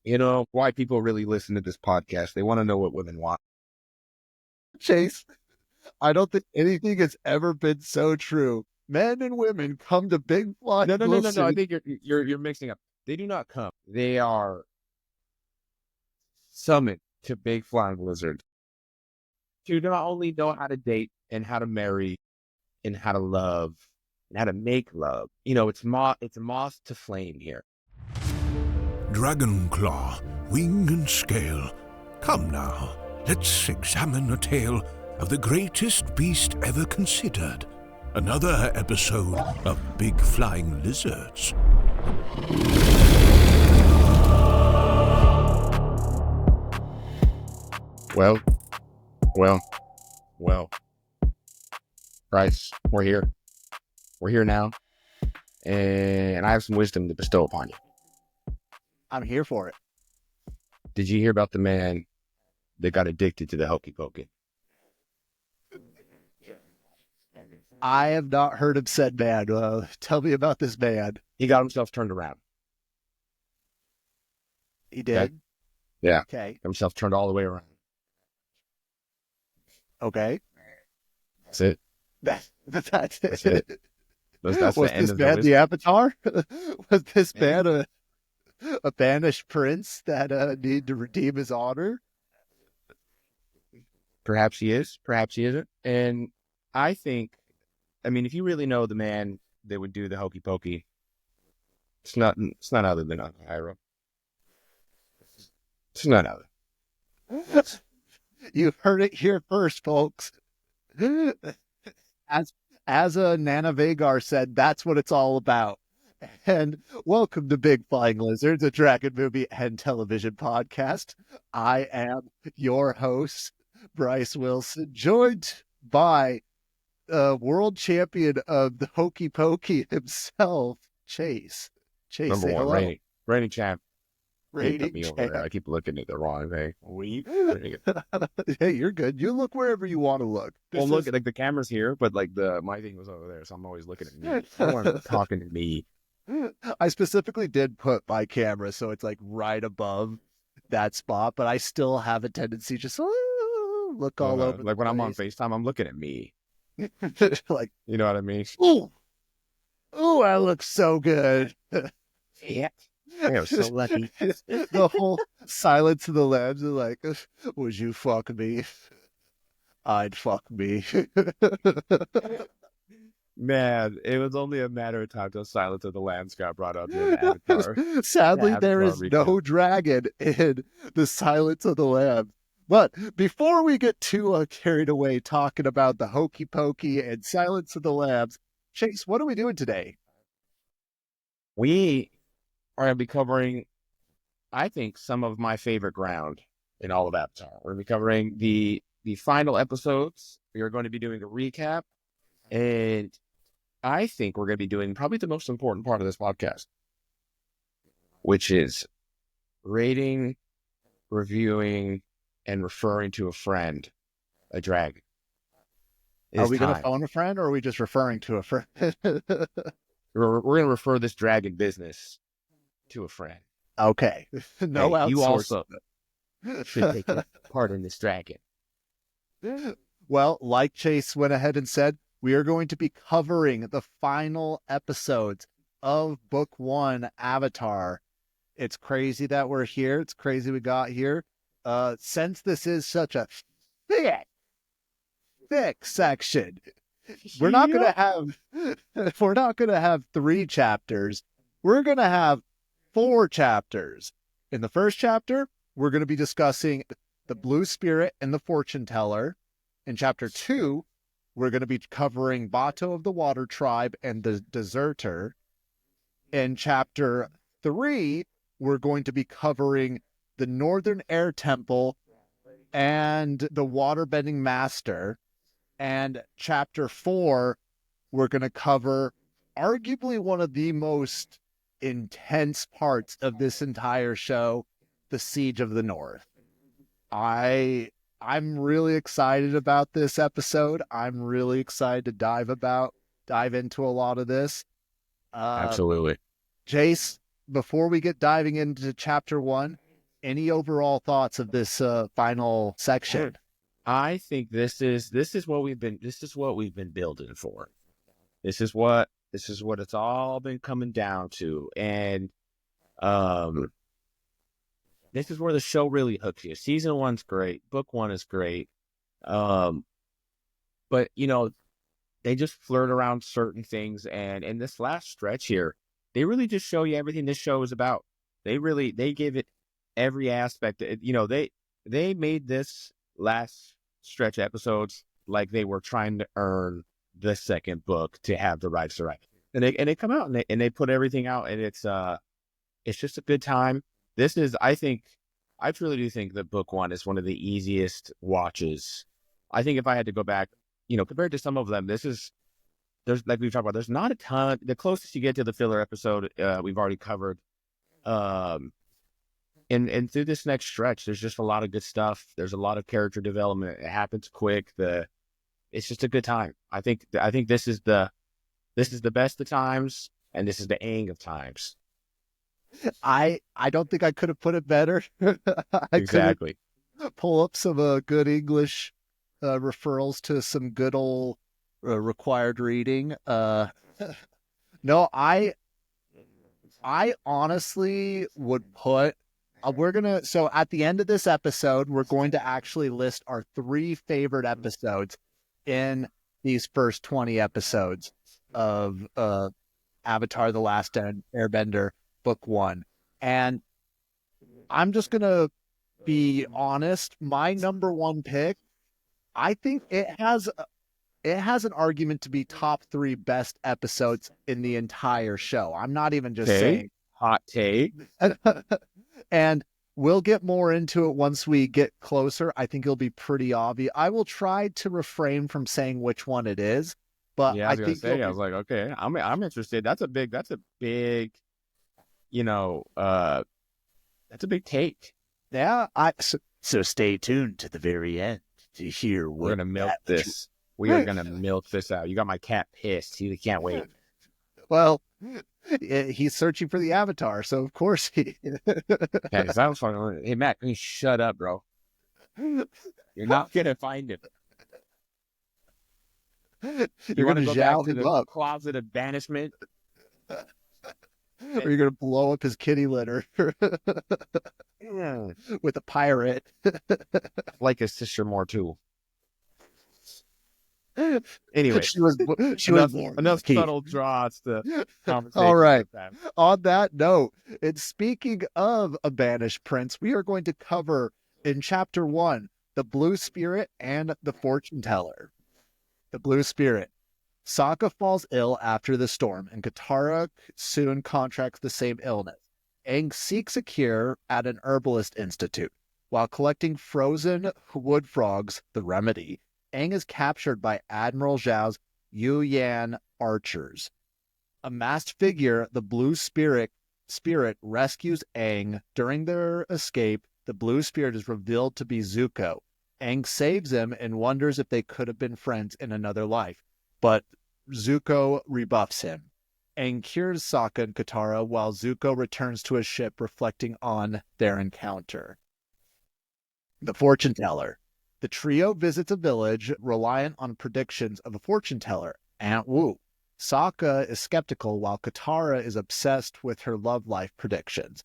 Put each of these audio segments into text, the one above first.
You know why people really listen to this podcast? They want to know what women want. Chase, I don't think anything has ever been so true. Men and women come to big flying No. I lizards. think you're mixing up. They do not come. They are summoned to big flying lizards to not only know how to date and how to marry and how to love and how to make love. You know, it's moth to flame here. Dragon claw, wing and scale. Come now, let's examine a tale of the greatest beast ever considered. Another episode of Big Flying Lizards. Well. Bryce, we're here. We're here now. And I have some wisdom to bestow upon you. I'm here for it. Did you hear about the man that got addicted to the Hokey Pokey? I have not heard of said man. Tell me about this man. He got himself turned around. He did? Okay. Yeah. Okay. Got himself turned all the way around. Okay. That's it. That's it. That's Was the end this of man the the Avatar? Was this man a banished prince that needed to redeem his honor? Perhaps he is. Perhaps he isn't. And I think, I mean, if you really know the man that would do the Hokey Pokey, it's not other than Iroh. It's not other. You've heard it here first, folks. As Nana Vagar said, that's what it's all about. And welcome to Big Flying Lizards, a dragon movie and television podcast. I am your host, Bryce Wilson, joined by world champion of the Hokey Pokey himself, Chayce. Chayce, Number say one, hello. reigning champ. Reigning Me over champ. there. I keep looking at the wrong thing. Hey, you're good. You look wherever you want to look. Well, look, like the camera's here, but like my thing was over there, so I'm always looking at me. Everyone's talking to me. I specifically did put my camera so it's like right above that spot, but I still have a tendency just look all over. Like when I'm on FaceTime, I'm looking at me. Like, you know what I mean? Ooh, I look so good. Yeah. I was so lucky. The whole Silence of the Lambs is like, would you fuck me? I'd fuck me. Man, it was only a matter of time till Silence of the Lambs got brought up in Avatar. Sadly, there is no dragon in the Silence of the Lambs. But before we get too carried away talking about the Hokey Pokey and Silence of the Lambs, Chayce, what are we doing today? We are going to be covering, I think, some of my favorite ground in all of Avatar. We're going to be covering the final episodes. We are going to be doing a recap. And I think we're going to be doing probably the most important part of this podcast, which is rating, reviewing, and referring to a friend, a dragon. Are we going to phone a friend, or are we just referring to a friend? We're going to refer this dragon business to a friend. Okay. No outsourcing. You also should take part in this dragon. Well, like Chayce went ahead and said, we are going to be covering the final episodes of Book 1, Avatar. It's crazy that we're here. It's crazy we got here. Since this is such a thick section, we're not going to have 3 chapters. We're going to have 4 chapters. In the first chapter, we're going to be discussing the Blue Spirit and the Fortune Teller. In chapter 2, we're going to be covering Bato of the Water Tribe and the Deserter. In chapter 3, we're going to be covering the Northern Air Temple and the Waterbending Master. And chapter 4, we're going to cover arguably one of the most intense parts of this entire show, the Siege of the North. I'm really excited about this episode. I'm really excited to dive into a lot of this. Absolutely. Chayce, before we get diving into chapter 1, any overall thoughts of this final section? I think this is what we've been building for. This is what it's all been coming down to. And this is where the show really hooks you. Season 1's great, book 1 is great. But they just flirt around certain things, and in this last stretch here, they really just show you everything this show is about. They give it every aspect. They made this last stretch episodes like they were trying to earn the second book to have the rights to write. And they come out and they put everything out, and it's just a good time. I truly do think that book 1 is one of the easiest watches. I think if I had to go back, compared to some of them, there's like we've talked about, there's not a ton. The closest you get to the filler episode, we've already covered. And through this next stretch, there's just a lot of good stuff. There's a lot of character development. It happens quick. It's just a good time. I think this is the best of times, and this is the Aang of times. I don't think I could have put it better. Exactly. Pull up some good English referrals to some good old required reading. No, I honestly would put. So at the end of this episode, we're going to actually list our 3 favorite episodes in these first 20 episodes of Avatar: The Last Airbender, Book 1. And I'm just going to be honest. My number 1 pick, I think it has an argument to be top 3 best episodes in the entire show. I'm not even just saying. Hot take. And we'll get more into it once we get closer. I think it'll be pretty obvious. I will try to refrain from saying which one it is, but yeah, I was like, okay, I'm interested. That's a big, that's a big take. Yeah. So stay tuned to the very end to hear what we're gonna milk this. We are gonna milk this out. You got my cat pissed. He can't wait. Well, he's searching for the Avatar, so of course he. Hey Matt, can you shut up, bro? You're not gonna find him. You're want to go back to the up. closet of banishment, or you're gonna blow up his kitty litter with a pirate, like his sister more too. Anyway, she was enough subtle draws to conversation. All right. On that note, and speaking of a banished prince, we are going to cover in chapter 1 the Blue Spirit and the Fortune Teller. The Blue Spirit. Sokka falls ill after the storm, and Katara soon contracts the same illness. Aang seeks a cure at an herbalist institute. While collecting frozen wood frogs, the remedy, Aang is captured by Admiral Zhao's Yu-Yan archers. A masked figure, the Blue Spirit rescues Aang. During their escape, the Blue Spirit is revealed to be Zuko. Aang saves him and wonders if they could have been friends in another life, but Zuko rebuffs him. Aang cures Sokka and Katara while Zuko returns to his ship, reflecting on their encounter. The Fortune Teller. The trio visits a village reliant on predictions of a fortune teller, Aunt Wu. Sokka is skeptical while Katara is obsessed with her love life predictions.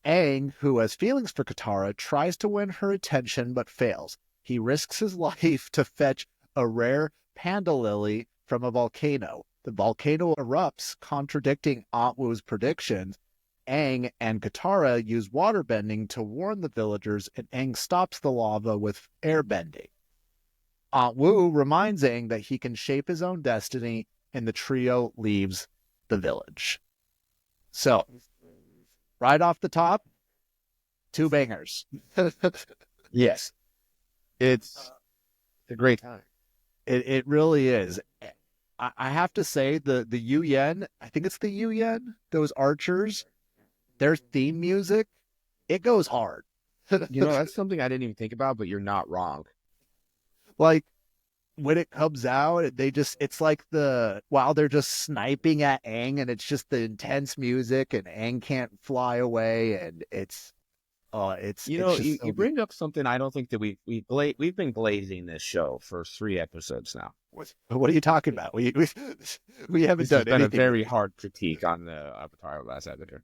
Aang, who has feelings for Katara, tries to win her attention but fails. He risks his life to fetch a rare panda lily from a volcano. The volcano erupts, contradicting Aunt Wu's predictions. Aang and Katara use waterbending to warn the villagers, and Aang stops the lava with airbending. Aunt Wu reminds Aang that he can shape his own destiny, and the trio leaves the village. So, right off the top, 2 bangers. Yes. It's a great time. It really is. I have to say, the Yu-Yan, I think it's the Yu-Yan, those archers, their theme music, it goes hard. That's something I didn't even think about, but you're not wrong. Like, when it comes out, it's like while they're just sniping at Aang, and it's just the intense music, and Aang can't fly away, and it's Oh, it's You it's know, just you, so you good. bring up something I don't think that we've been glazing this show for 3 episodes now. What are you talking about? We haven't This has done been a anything with very it. hard critique on the Avatar Last Airbender.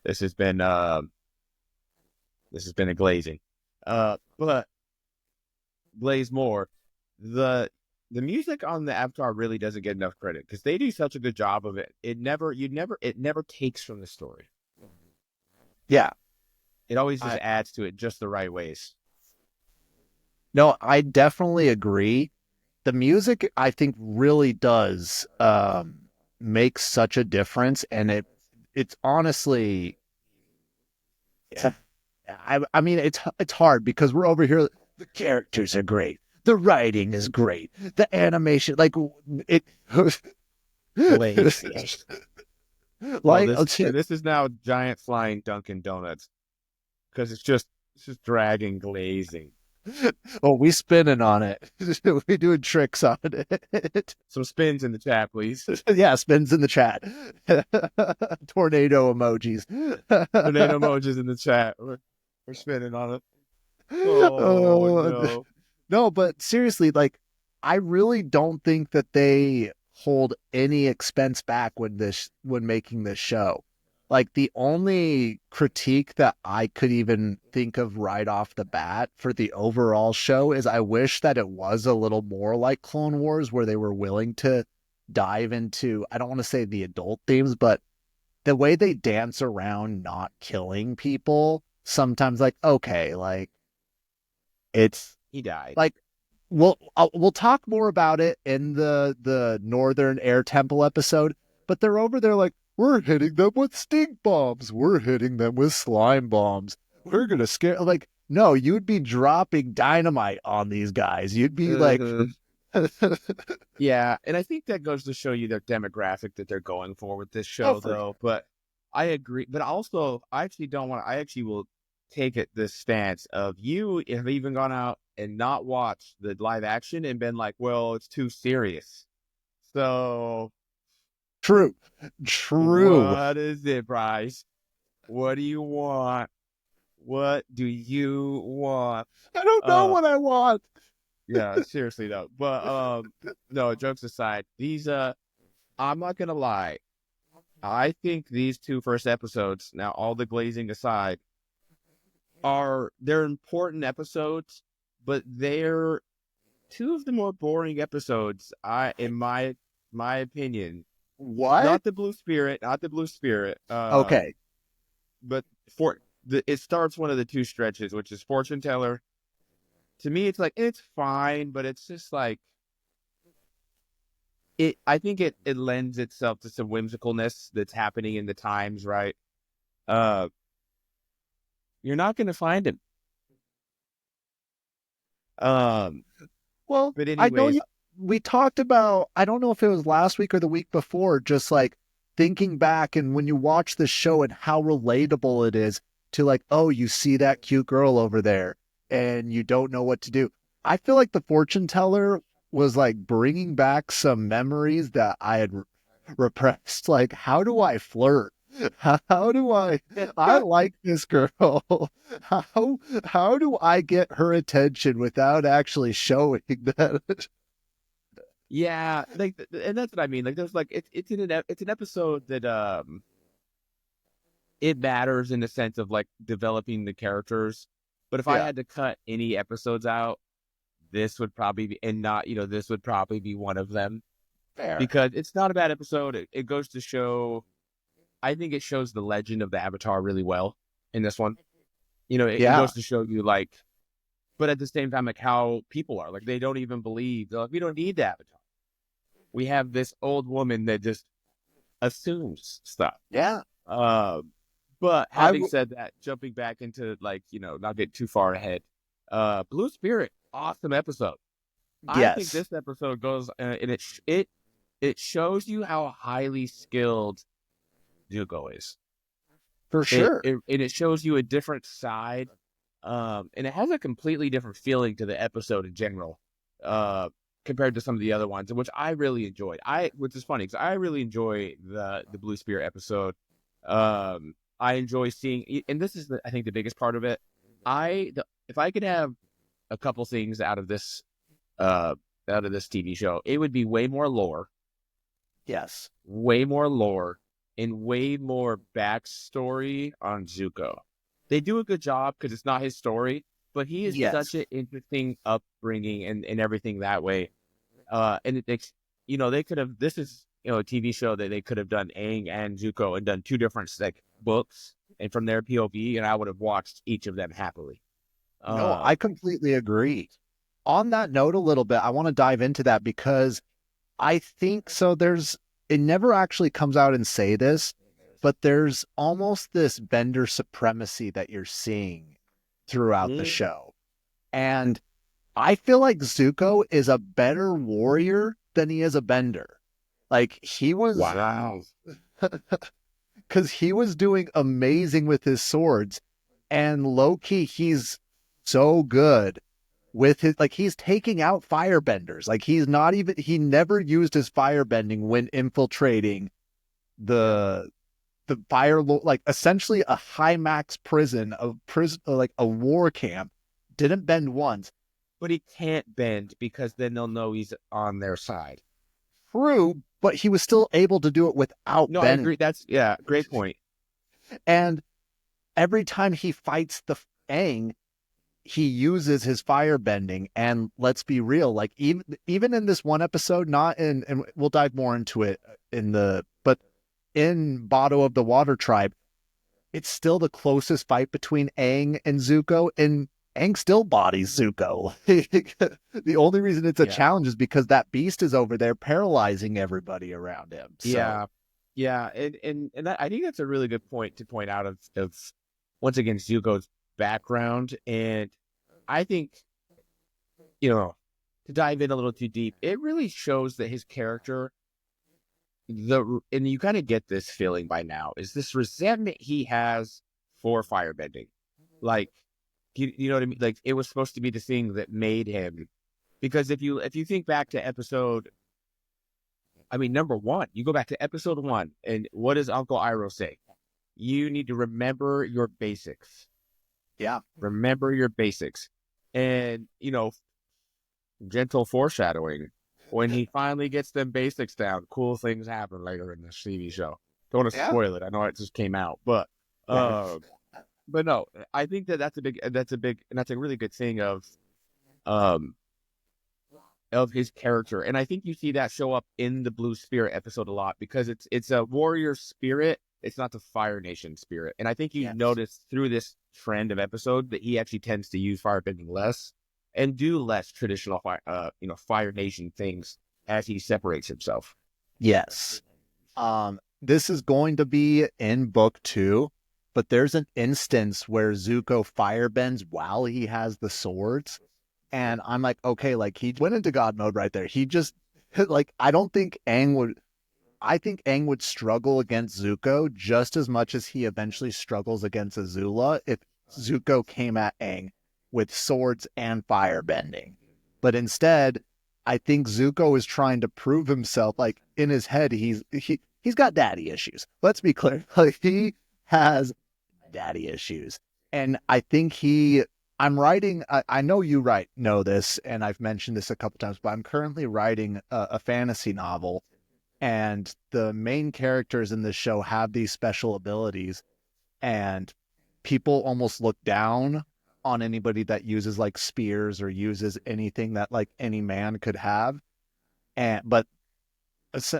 This has been a glazing. But glaze more. The music on the Avatar really doesn't get enough credit because they do such a good job of it. It never takes from the story. Yeah. It always just I adds to it just the right ways. No, I definitely agree. The music, I think, really does make such a difference, and it's honestly, I mean, it's hard because we're over here. The characters are great. The writing is great. The animation, like it, Glaze. Well, like this is now giant flying Dunkin' Donuts because it's just dragging glazing. oh, we spinning on it. We doing tricks on it. Some spins in the chat, please. Yeah, spins in the chat. Tornado emojis. Tornado emojis in the chat. We're spinning on it. Oh Oh, no. no, but seriously, like, I really don't think that they hold any expense back when making this show. Like, the only critique that I could even think of right off the bat for the overall show is I wish that it was a little more like Clone Wars, where they were willing to dive into, I don't want to say the adult themes, but the way they dance around not killing people, sometimes, like, okay, like, it's He died. like, we'll talk more about it in the Northern Air Temple episode, but they're over there like, we're hitting them with stink bombs, we're hitting them with slime bombs, we're gonna scare, like, no, you'd be dropping dynamite on these guys. You'd be like, Mhm. Yeah, and I think that goes to show you their demographic that they're going for with this show, for though. But I agree. But also, I actually don't want. I actually will take it this stance of you have even gone out and not watched the live action and been like, "Well, it's too serious." So, true. what is it, Bryce? What do you want? What do you want? I don't know Uh, what I want. yeah, seriously though. But no, jokes aside, these I'm not gonna lie. I think these two first episodes, now all the glazing aside, they're important episodes, but they're two of the more boring episodes. In my opinion, What? not the Blue Spirit. Okay. But it starts one of the two stretches, which is Fortune Teller. To me, it's like it's fine, but it's just like it. I think it lends itself to some whimsicalness that's happening in the times, right? Uh, you're not going to find him. Well, But I know anyways, we talked about, I don't know if it was last week or the week before, just like thinking back and when you watch the show and how relatable it is to, like, oh, you see that cute girl over there and you don't know what to do. I feel like the fortune teller was like bringing back some memories that I had repressed. Like, how do I flirt? How do I like this girl? How do I get her attention without actually showing that? yeah, like, and that's what I mean. Like, there's like it's an episode that it matters in the sense of like developing the characters. But if I Yeah, had to cut any episodes out, this would probably be, and not, this would probably be one of them fair. because it's not a bad episode. It goes to show, I think it shows the legend of the Avatar really well in this one. It Yeah, goes to show you like, but at the same time, like how people are, like they don't even believe. They're like, we don't need the Avatar. We have this old woman that just assumes stuff. yeah. But I having w- said that, jumping back into like, not get too far ahead. Blue Spirit, awesome episode. I think yes, this episode goes and it shows you how highly skilled Zuko is. for sure. And it shows you a different side, and it has a completely different feeling to the episode in general, compared to some of the other ones, which I really enjoyed. Which is funny because I really enjoy the Blue Spirit episode. I enjoy seeing, and this is I think the biggest part of it. If I could have a couple things out of this TV show, it would be Yes. way more lore, and way more backstory on Zuko. They do a good job because it's not his story, but he is Yes. such an interesting upbringing and everything that way. And they could have, this is, a TV show that they could have done Aang and Zuko and done two different books and from their POV, and I would have watched each of them happily. No, I completely agree. On that note, a little bit, I want to dive into that because I think so. It never actually comes out and say this, but there's almost this bender supremacy that you're seeing throughout the show. And I feel like Zuko is a better warrior than he is a bender. Like he was, wow, because he was doing amazing with his swords, and low-key, he's so good with his, like, he's taking out firebenders. Like he never used his firebending when infiltrating the like essentially a high max prison, like a war camp. Didn't bend once. but he can't bend because then they'll know he's on their side. True, but he was still able to do it without No, bending. I agree. Great point. And every time he fights the Aang, he uses his firebending. And let's be real, like even in this one episode, and we'll dive more into it but in Bato of the Water Tribe, it's still the closest fight between Aang and Zuko, and Aang still bodies Zuko. The only reason it's a challenge is because that beast is over there paralyzing everybody around him. So. Yeah, and I think that's a really good point to point out of once again Zuko's background, and I think to dive in a little too deep, it really shows that his character, and you kind of get this feeling by now, is this resentment he has for firebending, like you know what I mean? Like it was supposed to be the thing that made him, because if you think back to number one, you go back to episode 1, and what does Uncle Iroh say? You need to remember your basics. Yeah. Remember your basics. And, gentle foreshadowing. When he finally gets them basics down, cool things happen later in this TV show. Don't want to spoil it. I know it just came out, but no, I think that's a really good thing of his character. And I think you see that show up in the Blue Spirit episode a lot, because it's a warrior spirit. It's not the Fire Nation spirit. And I think you notice through this trend of episode that he actually tends to use firebending less and do less traditional Fire Nation things as he separates himself. Yes. This is going to be in book 2, but there's an instance where Zuko firebends while he has the swords. And I'm like, okay, like he went into God mode right there. He just like, I think Aang would struggle against Zuko just as much as he eventually struggles against Azula if Zuko came at Aang with swords and firebending. But instead, I think Zuko is trying to prove himself. Like in his head, he's got daddy issues. Let's be clear. Like he has daddy issues. And I think I'm writing, I know you know this, and I've mentioned this a couple times, but I'm currently writing a fantasy novel, and the main characters in this show have these special abilities, and people almost look down on anybody that uses like spears or uses anything that like any man could have. But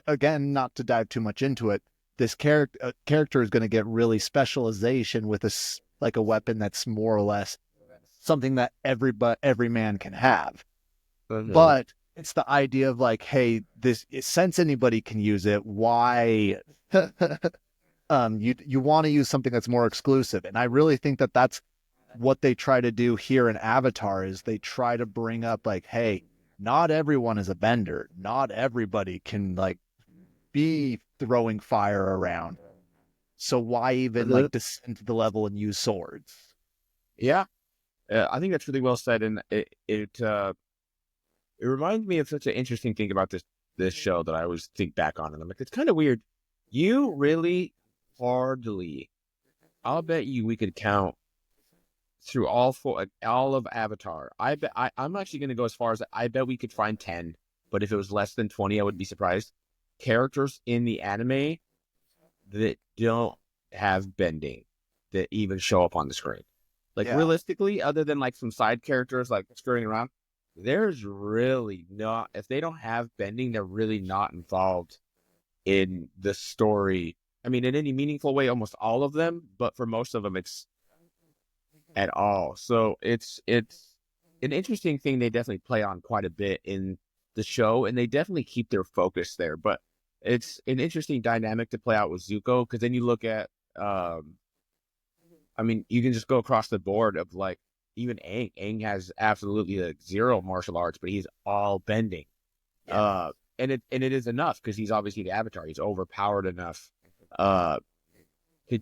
again, not to dive too much into it, this character is going to get really specialization with a weapon that's more or less something that every man can have. Mm-hmm. But it's the idea of like, hey, since anybody can use it, why you want to use something that's more exclusive? And I really think that that's what they try to do here in Avatar, is they try to bring up like, hey, not everyone is a bender. Not everybody can like be throwing fire around. So why even like descend to the level and use swords? Yeah. I think that's really well said, and it reminds me of such an interesting thing about this show that I always think back on, and I'm like, it's kind of weird. You really hardly I'll bet you we could count through all of Avatar. I'm actually going to go as far as I bet we could find 10, but if it was less than 20, I would be surprised. Characters in the anime that don't have bending that even show up on the screen. Like realistically, other than like some side characters like scurrying around, there's really not, if they don't have bending, they're really not involved in the story. I mean, in any meaningful way, almost all of them, but for most of them, it's at all. So it's an interesting thing they definitely play on quite a bit in the show, and they definitely keep their focus there. But it's an interesting dynamic to play out with Zuko, because then you look at, I mean, you can just go across the board of like, even Aang. Aang has absolutely like zero martial arts, but he's all bending. And it is enough because he's obviously the Avatar. He's overpowered enough to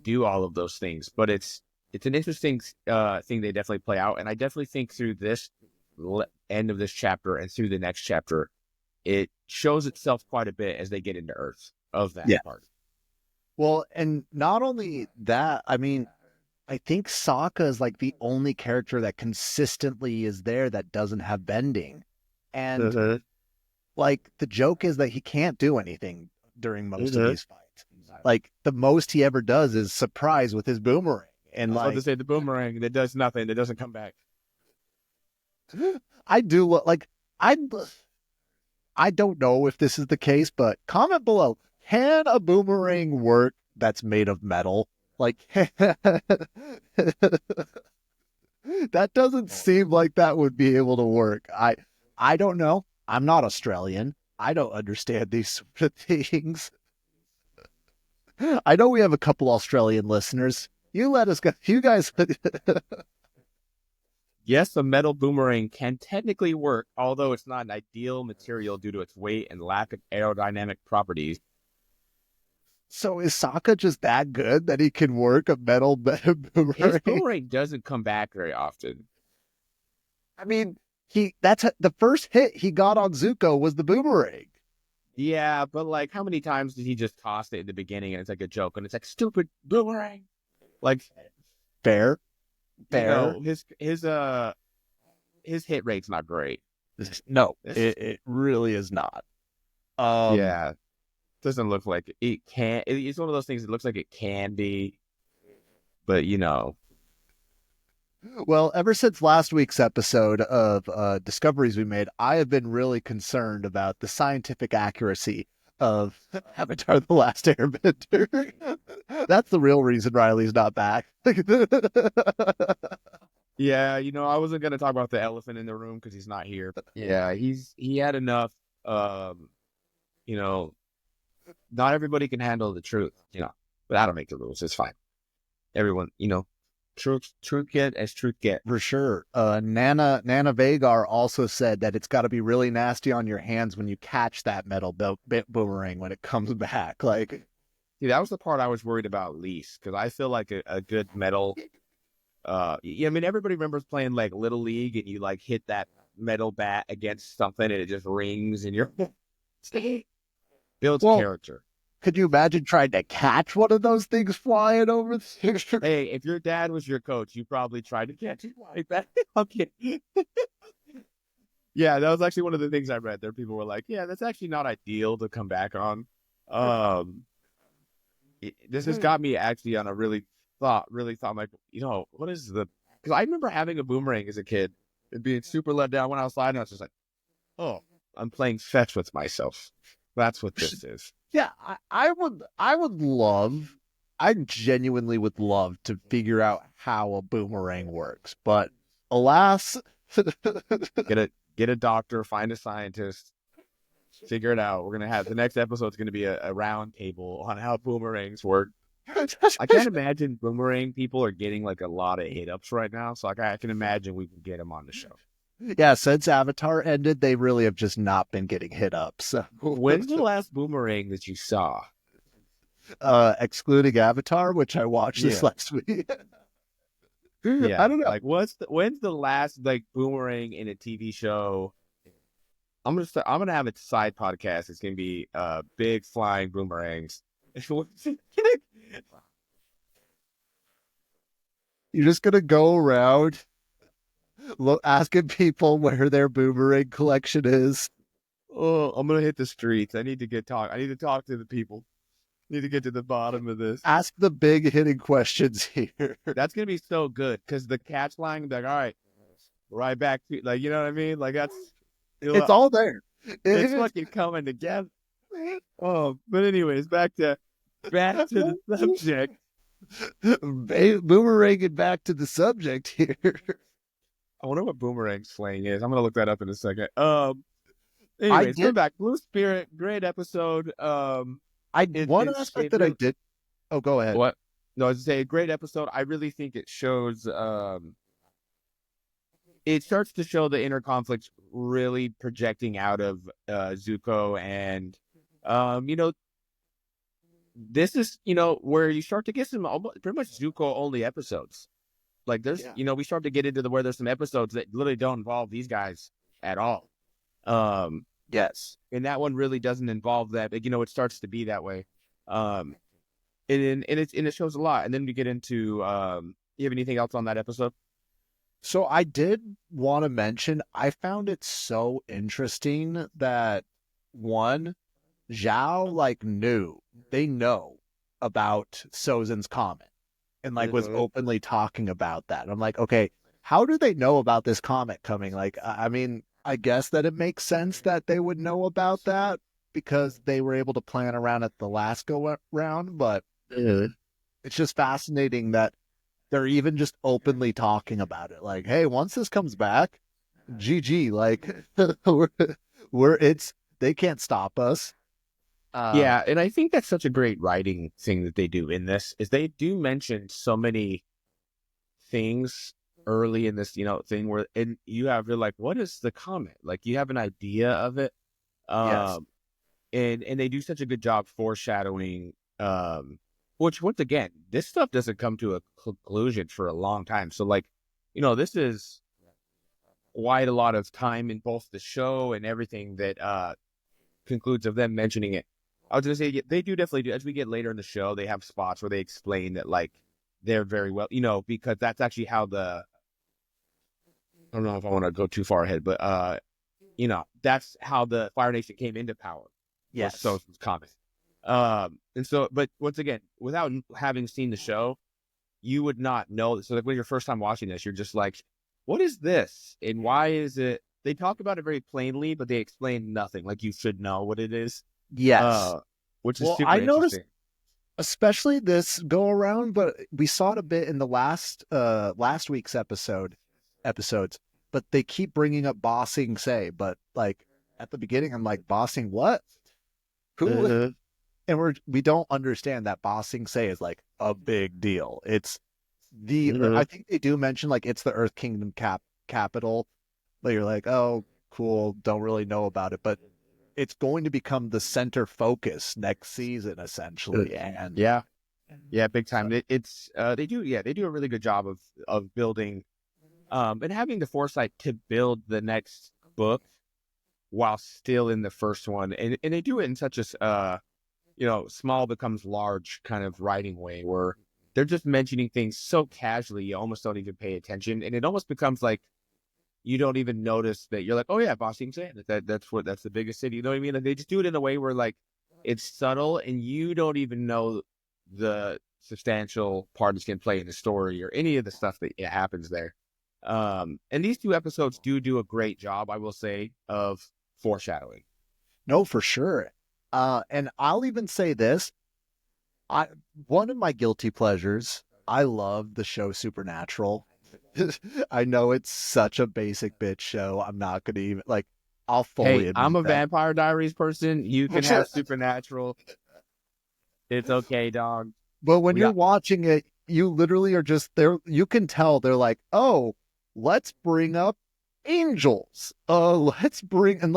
do all of those things. But it's an interesting thing they definitely play out, and I definitely think through this end of this chapter and through the next chapter, it shows itself quite a bit as they get into Earth of that part. Well, and not only that, I mean, I think Sokka is like the only character that consistently is there that doesn't have bending. And like the joke is that he can't do anything during most of these fights. Like the most he ever does is surprise with his boomerang. And I was like about to say the boomerang that does nothing, that doesn't come back. I do like I don't know if this is the case, but comment below. Can a boomerang work that's made of metal? Like that doesn't seem like that would be able to work. I don't know. I'm not Australian. I don't understand these sort of things. I know we have a couple Australian listeners. You let us go. You guys. Yes, a metal boomerang can technically work, although it's not an ideal material due to its weight and lack of aerodynamic properties. So is Sokka just that good that he can work a metal boomerang? His boomerang doesn't come back very often. I mean, that's the first hit he got on Zuko was the boomerang. Yeah, but like, how many times did he just toss it in the beginning and it's like a joke and it's like, stupid boomerang? Like, fair. You know, his hit rate's not great. No, it really is not. Yeah, doesn't look like it can. It's one of those things. It looks like it can be, but you know. Well, ever since last week's episode of Discoveries we made, I have been really concerned about the scientific accuracy of Avatar: The Last Airbender. That's the real reason Riley's not back. Yeah, you know, I wasn't gonna talk about the elephant in the room because he's not here. Yeah, he had enough. You know, not everybody can handle the truth. You know, but I don't make the rules. It's fine. Everyone, you know, truth get as truth get. For sure. Nana Vagar also said that it's got to be really nasty on your hands when you catch that metal boomerang when it comes back. Like, see, that was the part I was worried about least, because I feel like a good metal. Yeah, I mean, everybody remembers playing like Little League, and you like hit that metal bat against something, and it just rings, and you're builds character. Could you imagine trying to catch one of those things flying over the Hey, if your dad was your coach, you probably tried to catch it like that. Okay. Yeah, that was actually one of the things I read. There, people were like, "Yeah, that's actually not ideal to come back on." This has got me actually on a really thought, like, you know, what is the? Because I remember having a boomerang as a kid and being super let down when I was sliding. I was just like, "Oh, I'm playing fetch with myself." That's what this is. Yeah, I genuinely would love to figure out how a boomerang works, but alas, get a doctor, find a scientist, figure it out. We're gonna have the next episode is gonna be a round table on how boomerangs work. I can't imagine boomerang people are getting like a lot of hit ups right now, so like I can imagine we can get them on the show. Yeah, since Avatar ended, they really have just not been getting hit up. So when's the last boomerang that you saw? Excluding Avatar, which I watched this last week. Yeah, I don't know. Like, when's the last like boomerang in a TV show? I'm gonna have a side podcast. It's gonna be big flying boomerangs. You're just gonna go around asking people where their boomerang collection is. Oh, I'm gonna hit the streets. I need to talk to the people. Need to get to the bottom of this. Ask the big hitting questions here. That's gonna be so good because the catch line will be like, all right, right back to like, you know what I mean? Like It's all there. It's fucking coming together. Oh, but anyways, back to the subject. Boomeranging back to the subject here. I wonder what boomerang slang is. I'm gonna look that up in a second. Anyways, come back. Blue Spirit, great episode. One aspect that I did. Oh, go ahead. What? No, I was say a great episode. I really think it shows. It starts to show the inner conflicts really projecting out of Zuko, and this is where you start to get some pretty much Zuko only episodes. Like there's we start to get into where there's some episodes that literally don't involve these guys at all. Yes, and that one really doesn't involve that, but it starts to be that way. And it shows a lot. And then we get into you have anything else on that episode? So I did want to mention, I found it so interesting that one, Zhao they know about Sozin's comment and was openly talking about that. And I'm like, okay, how do they know about this comet coming? Like, I mean, I guess that it makes sense that they would know about that because they were able to plan around at the last go round, but it's just fascinating that they're even just openly talking about it. Like, hey, once this comes back, GG, like they can't stop us. Yeah, and I think that's such a great writing thing that they do in this is they do mention so many things early in this, thing where and you're like, what is the comment? Like you have an idea of it. Yes. And they do such a good job foreshadowing, which once again, this stuff doesn't come to a conclusion for a long time. So this is quite a lot of time in both the show and everything that concludes of them mentioning it. I was going to say, they do definitely do. As we get later in the show, they have spots where they explain that, they're very well, because that's actually how I don't know if I want to go too far ahead, but, that's how the Fire Nation came into power. Yes. So it's common. But once again, without having seen the show, you would not know. So when you're first time watching this, you're just like, what is this? And why is it? They talk about it very plainly, but they explain nothing. Like you should know what it is. Yes. Which is super interesting. Noticed, especially this go around, but we saw it a bit in the last week's episodes, but they keep bringing up Ba Sing Se, but at the beginning, I'm like, Ba Sing what? Who? And we don't understand that Ba Sing Se is a big deal. It's I think they do mention it's the Earth Kingdom capital, but you're like, oh, cool, don't really know about it, but it's going to become the center focus next season, essentially. And yeah, big time. They do a really good job of building, and having the foresight to build the next book while still in the first one, and they do it in such a small becomes large kind of writing way where they're just mentioning things so casually you almost don't even pay attention, and it almost becomes like you don't even notice that you're like, oh yeah, Ba Sing Se, that's the biggest city. You know what I mean? They just do it in a way where it's subtle and you don't even know the substantial part it's going to play in the story or any of the stuff that happens there. And these two episodes do a great job, I will say, of foreshadowing. No, for sure. And I'll even say this. One of my guilty pleasures, I love the show Supernatural. I know it's such a basic bitch show. I'm not going to even I'll fully admit I'm a that. Vampire Diaries person. You can have Supernatural. It's okay, dog. But when you're watching it, you literally are just there. You can tell they're like, oh, let's bring up angels. Let's bring, and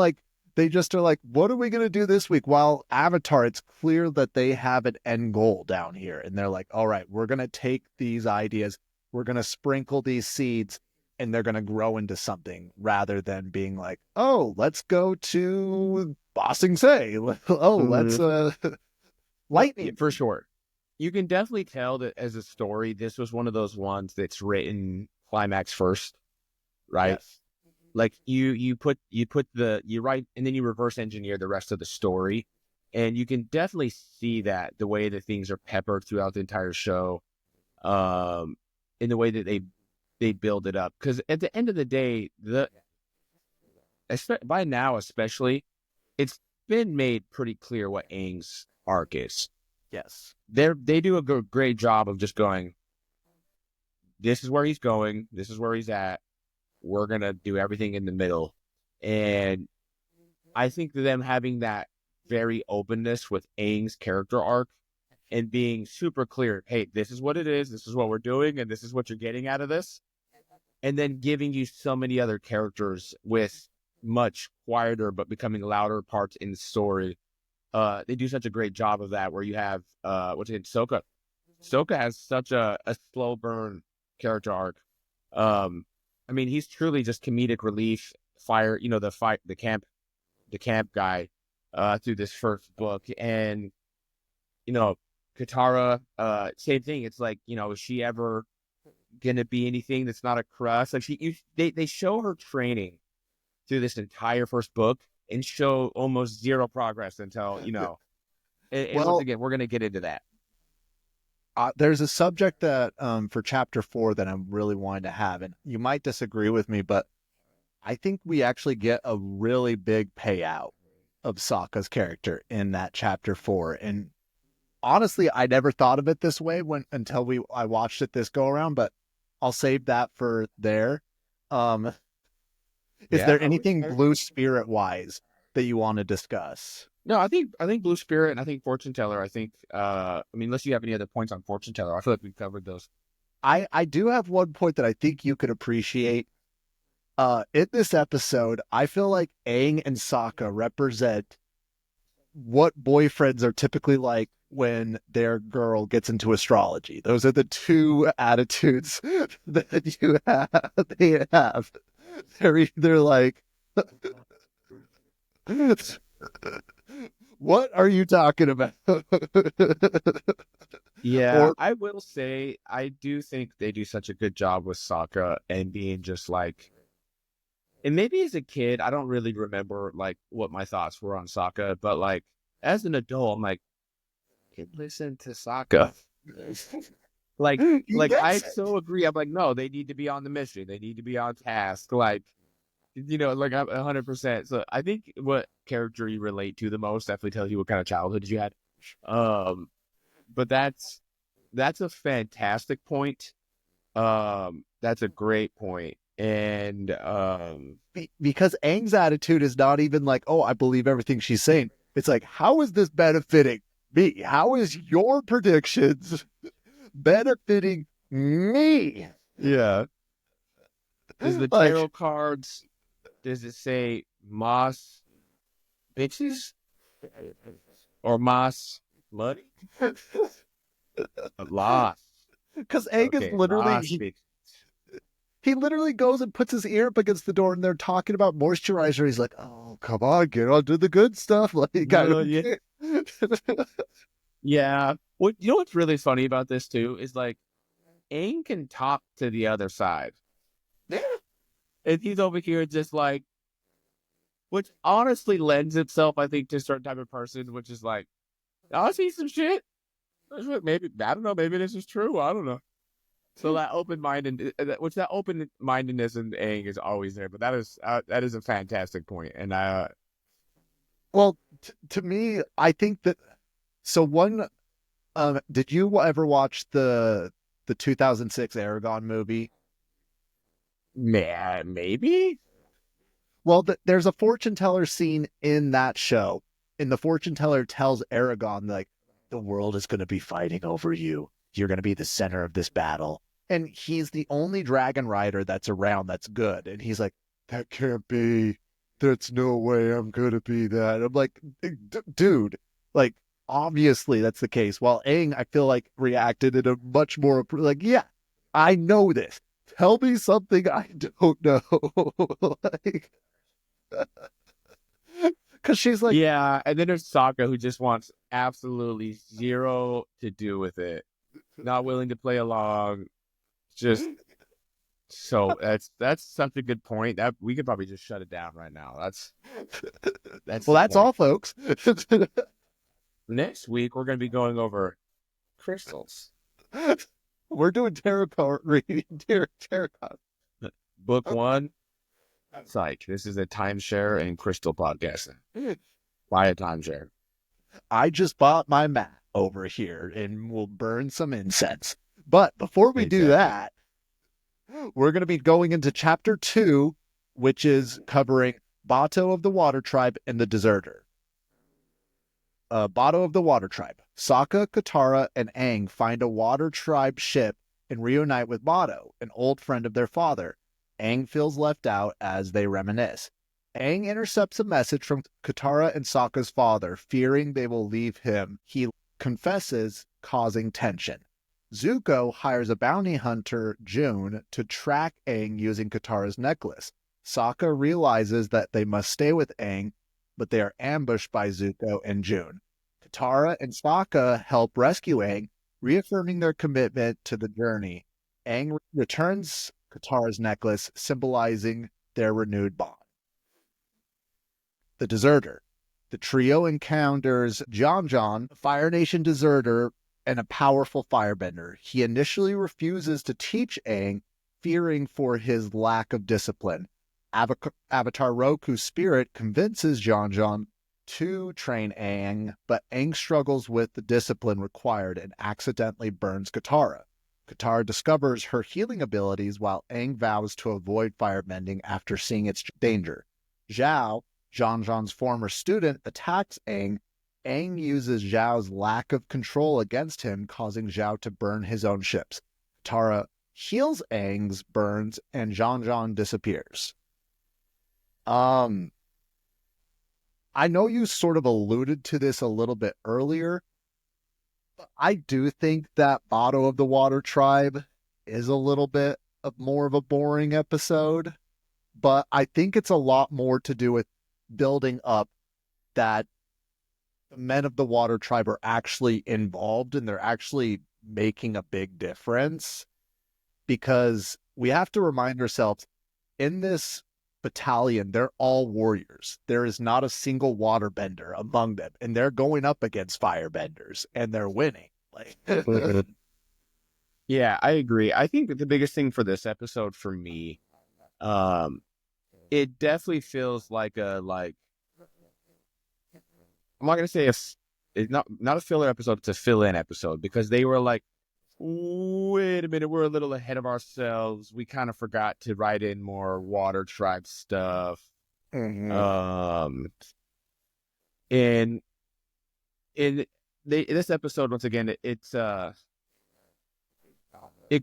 they just are like, what are we going to do this week? While Avatar, it's clear that they have an end goal down here. And they're like, all right, we're going to take these ideas. We're going to sprinkle these seeds and they're going to grow into something rather than being like, oh, let's go to Ba Sing Se. Oh, let's lightning. For sure. you can definitely tell that as a story, this was one of those ones that's written climax first, right? Yes. Like you write and then you reverse engineer the rest of the story, and you can definitely see that the way that things are peppered throughout the entire show, in the way that they build it up. Because at the end of the day, by now especially, it's been made pretty clear what Aang's arc is. Yes. They do a great job of just going, this is where he's going, this is where he's at. We're going to do everything in the middle. And I think that them having that very openness with Aang's character arc and being super clear, hey, this is what it is, this is what we're doing, and this is what you're getting out of this. And then giving you so many other characters with much quieter but becoming louder parts in the story. They do such a great job of that, where you have, Sokka. Sokka has such a slow burn character arc. I mean, he's truly just comedic relief, the camp guy, through this first book. And, Katara, same thing. It's like, is she ever gonna be anything that's not a crush? Like they show her training through this entire first book and show almost zero progress until, and once again, we're gonna get into that. There's a subject that for chapter 4 that I'm really wanting to have, and you might disagree with me, but I think we actually get a really big payout of Sokka's character in that chapter 4. And honestly, I never thought of it this way until I watched it this go around, but I'll save that for there. Is there anything Blue Spirit wise that you want to discuss? No, I think Blue Spirit and I think Fortune Teller. I think unless you have any other points on Fortune Teller, I feel like we've covered those. I do have one point that I think you could appreciate. In this episode, I feel like Aang and Sokka represent what boyfriends are typically like when their girl gets into astrology. Those are the two attitudes that they have. They're either like, what are you talking about? Yeah, I will say, I do think they do such a good job with Sokka and being just like, and maybe as a kid, I don't really remember like what my thoughts were on Sokka, but like as an adult, I'm like, listen to Sokka. I so agree. I'm like, no, they need to be on the mission. They need to be on task. Like, I'm 100%. So I think what character you relate to the most definitely tells you what kind of childhood you had. But that's a fantastic point. That's a great point. And because Aang's attitude is not even like, oh, I believe everything she's saying. It's like, how is this benefiting me? How is your predictions benefiting me? Yeah. Does the tarot cards, does it say Moss bitches? Or Moss money? Lost. Because Aang is literally... He literally goes and puts his ear up against the door and they're talking about moisturizer. He's like, oh, come on, get on to the good stuff. Like, yeah. Yeah. Well, you know what's really funny about this too is like Aang can talk to the other side. Yeah. And he's over here just like, which honestly lends itself, I think, to a certain type of person, which is like, I see some shit. Maybe, I don't know, maybe this is true. I don't know. So that open-mindedness in Aang is always there, but that is a fantastic point. And well, to me, I think that. So one, did you ever watch the 2006 Aragon movie? Maybe. Well, there's a fortune teller scene in that show, and the fortune teller tells Aragon like, the world is going to be fighting over you. You're going to be the center of this battle. And he's the only dragon rider that's around that's good. And he's like, that can't be. There's no way I'm going to be that. I'm like, dude, like, obviously that's the case. While Aang, I feel like, reacted in a much more, like, yeah, I know this. Tell me something I don't know. Like, Because she's like, yeah, and then there's Sokka who just wants absolutely zero to do with it, not willing to play along. Just so that's such a good point. That we could probably just shut it down right now. That's well, the that's point. all, folks. Next week we're going to be going over crystals. We're doing tarot card reading. Tarot card. Book 1. Psych. This is a timeshare and crystal podcast. Buy a timeshare. I just bought my mat over here and we'll burn some incense. But before we do that, we're going to be going into chapter 2, which is covering Bato of the Water Tribe and the Deserter. Bato of the Water Tribe. Sokka, Katara, and Aang find a Water Tribe ship and reunite with Bato, an old friend of their father. Aang feels left out as they reminisce. Aang intercepts a message from Katara and Sokka's father, fearing they will leave him. He confesses, causing tension. Zuko hires a bounty hunter, June, to track Aang using Katara's necklace. Sokka realizes that they must stay with Aang, but they are ambushed by Zuko and June. Katara and Sokka help rescue Aang, reaffirming their commitment to the journey. Aang returns Katara's necklace, symbolizing their renewed bond. The Deserter. The trio encounters John, a Fire Nation deserter, and a powerful firebender. He initially refuses to teach Aang, fearing for his lack of discipline. Avatar Roku's spirit convinces John to train Aang, but Aang struggles with the discipline required and accidentally burns Katara. Katara discovers her healing abilities while Aang vows to avoid firebending after seeing its danger. Zhao, John's former student, attacks Aang. Aang uses Zhao's lack of control against him, causing Zhao to burn his own ships. Katara heals Aang's burns, and John disappears. I know you sort of alluded to this a little bit earlier, but I do think that Bato of the Water Tribe is a little bit of more of a boring episode, but I think it's a lot more to do with building up that the men of the Water Tribe are actually involved and they're actually making a big difference, because we have to remind ourselves in this battalion, they're all warriors. There is not a single waterbender among them, and they're going up against firebenders and they're winning. Like, yeah, I agree. I think that the biggest thing for this episode for me, it definitely feels like I'm not gonna say it's not a filler episode, it's a fill-in episode, because they were like, wait a minute, we're a little ahead of ourselves. We kind of forgot to write in more Water Tribe stuff. mm-hmm. In this episode, once again, it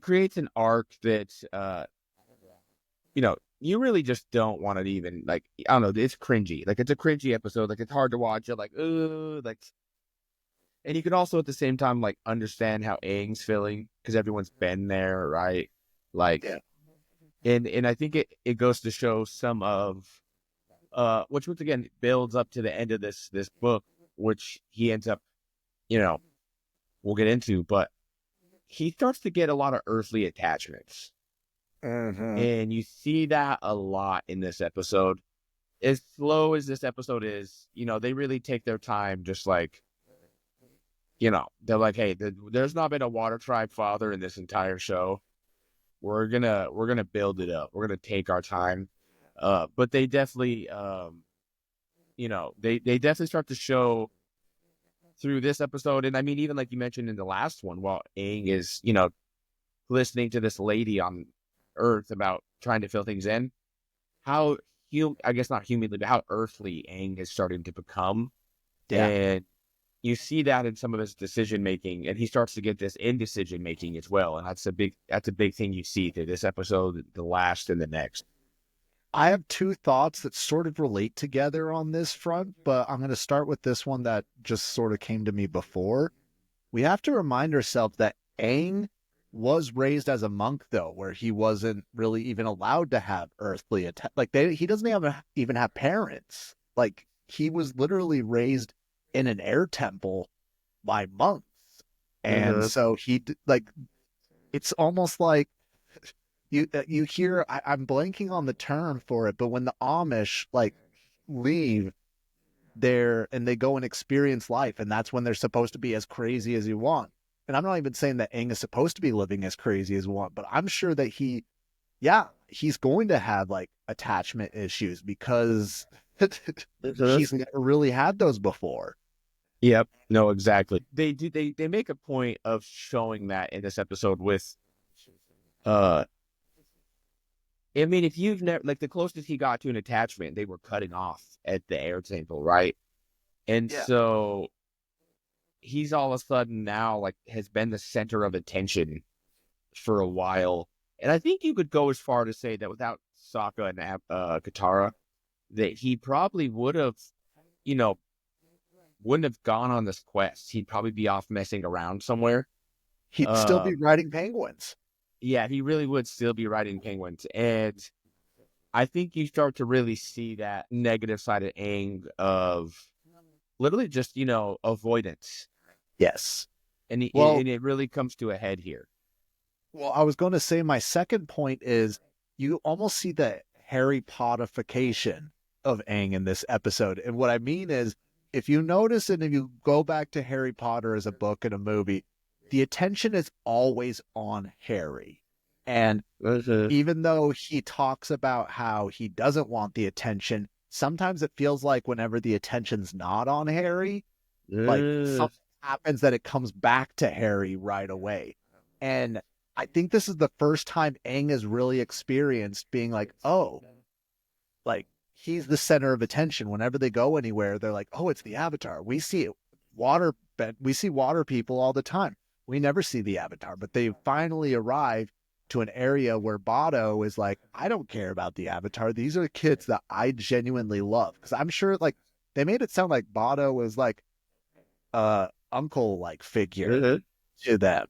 creates an arc that you really just don't want to even, like, I don't know, it's cringy. Like, it's a cringy episode. Like, it's hard to watch. You're like, ugh, like, and you can also at the same time, like, understand how Aang's feeling, because everyone's been there, right? Like, Yeah. And I think it goes to show some of, which once again builds up to the end of this book, which he ends up, we'll get into, but he starts to get a lot of earthly attachments. Mm-hmm. And you see that a lot in this episode. As slow as this episode is, they really take their time, just like, they're like, hey, there's not been a Water Tribe father in this entire show. We're gonna build it up. We're gonna take our time. But they definitely, they definitely start to show through this episode. And I mean, even like you mentioned in the last one, while Aang is, listening to this lady on Earth about trying to fill things in, how I guess not humanly, but how earthly Aang is starting to become. Yeah. And you see that in some of his decision making, and he starts to get this indecision making as well. And that's a big thing you see through this episode, the last and the next. I have two thoughts that sort of relate together on this front, but I'm going to start with this one that just sort of came to me before. We have to remind ourselves that Aang was raised as a monk, though, where he wasn't really even allowed to have earthly he doesn't even have parents. Like, he was literally raised in an air temple by monks. And so it's almost like you hear, I'm blanking on the term for it, but when the Amish like leave there and they go and experience life, and that's when they're supposed to be as crazy as you want. And I'm not even saying that Aang is supposed to be living as crazy as you want, but I'm sure that he's going to have like attachment issues because he's never really had those before. Yep. No, exactly. They make a point of showing that in this episode with I mean, if you've never, like, the closest he got to an attachment, they were cutting off at the air temple, right? And so he's all of a sudden now, like, has been the center of attention for a while. And I think you could go as far to say that without Sokka and Katara, that he probably would have, wouldn't have gone on this quest. He'd probably be off messing around somewhere. He'd still be riding penguins. Yeah, he really would still be riding penguins. And I think you start to really see that negative side of Aang of literally just, avoidance. Yes. And it really comes to a head here. Well, I was going to say my second point is you almost see the Harry Potterification of Aang in this episode. And what I mean is, if you notice and if you go back to Harry Potter as a book and a movie, the attention is always on Harry. And even though he talks about how he doesn't want the attention, sometimes it feels like whenever the attention's not on Harry, like something happens that it comes back to Harry right away. And I think this is the first time Aang has really experienced being like, oh, like he's the center of attention. Whenever they go anywhere, they're like, oh, it's the Avatar. We see water people all the time. We never see the Avatar, but they finally arrive to an area where Bato is like, I don't care about the Avatar. These are the kids that I genuinely love. Because I'm sure like they made it sound like Bato was like uncle like figure to them.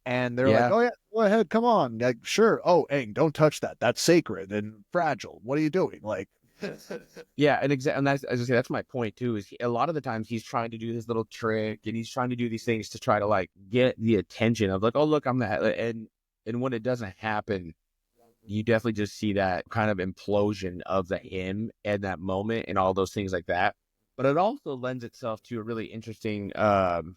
And they're like, oh yeah, go ahead, come on. Like, sure. Oh, Aang, don't touch that. That's sacred and fragile. What are you doing? Like, yeah, and that's, as I say, that's my point too. Is a lot of the times he's trying to do this little trick, and he's trying to do these things to try to like get the attention of like, oh look, I'm that, and when it doesn't happen, you definitely just see that kind of implosion of the him and that moment and all those things like that. But it also lends itself to a really interesting. Once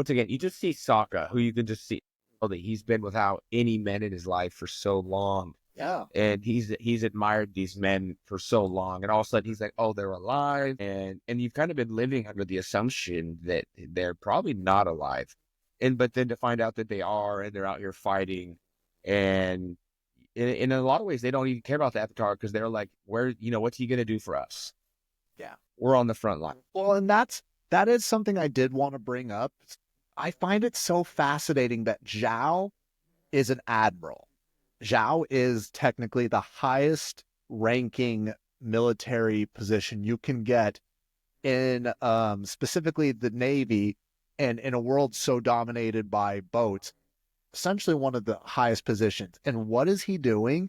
again, you just see Sokka, who you can just see that he's been without any men in his life for so long. yeah. And he's admired these men for so long. And all of a sudden he's like, oh, they're alive. And you've kind of been living under the assumption that they're probably not alive. But then to find out that they are, and they're out here fighting. And in a lot of ways, they don't even care about the Avatar because they're like, what's he going to do for us? Yeah. We're on the front line. Well, and that is something I did want to bring up. I find it so fascinating that Zhao is an admiral. Zhao is technically the highest ranking military position you can get in specifically the Navy, and in a world so dominated by boats, essentially one of the highest positions. And what is he doing?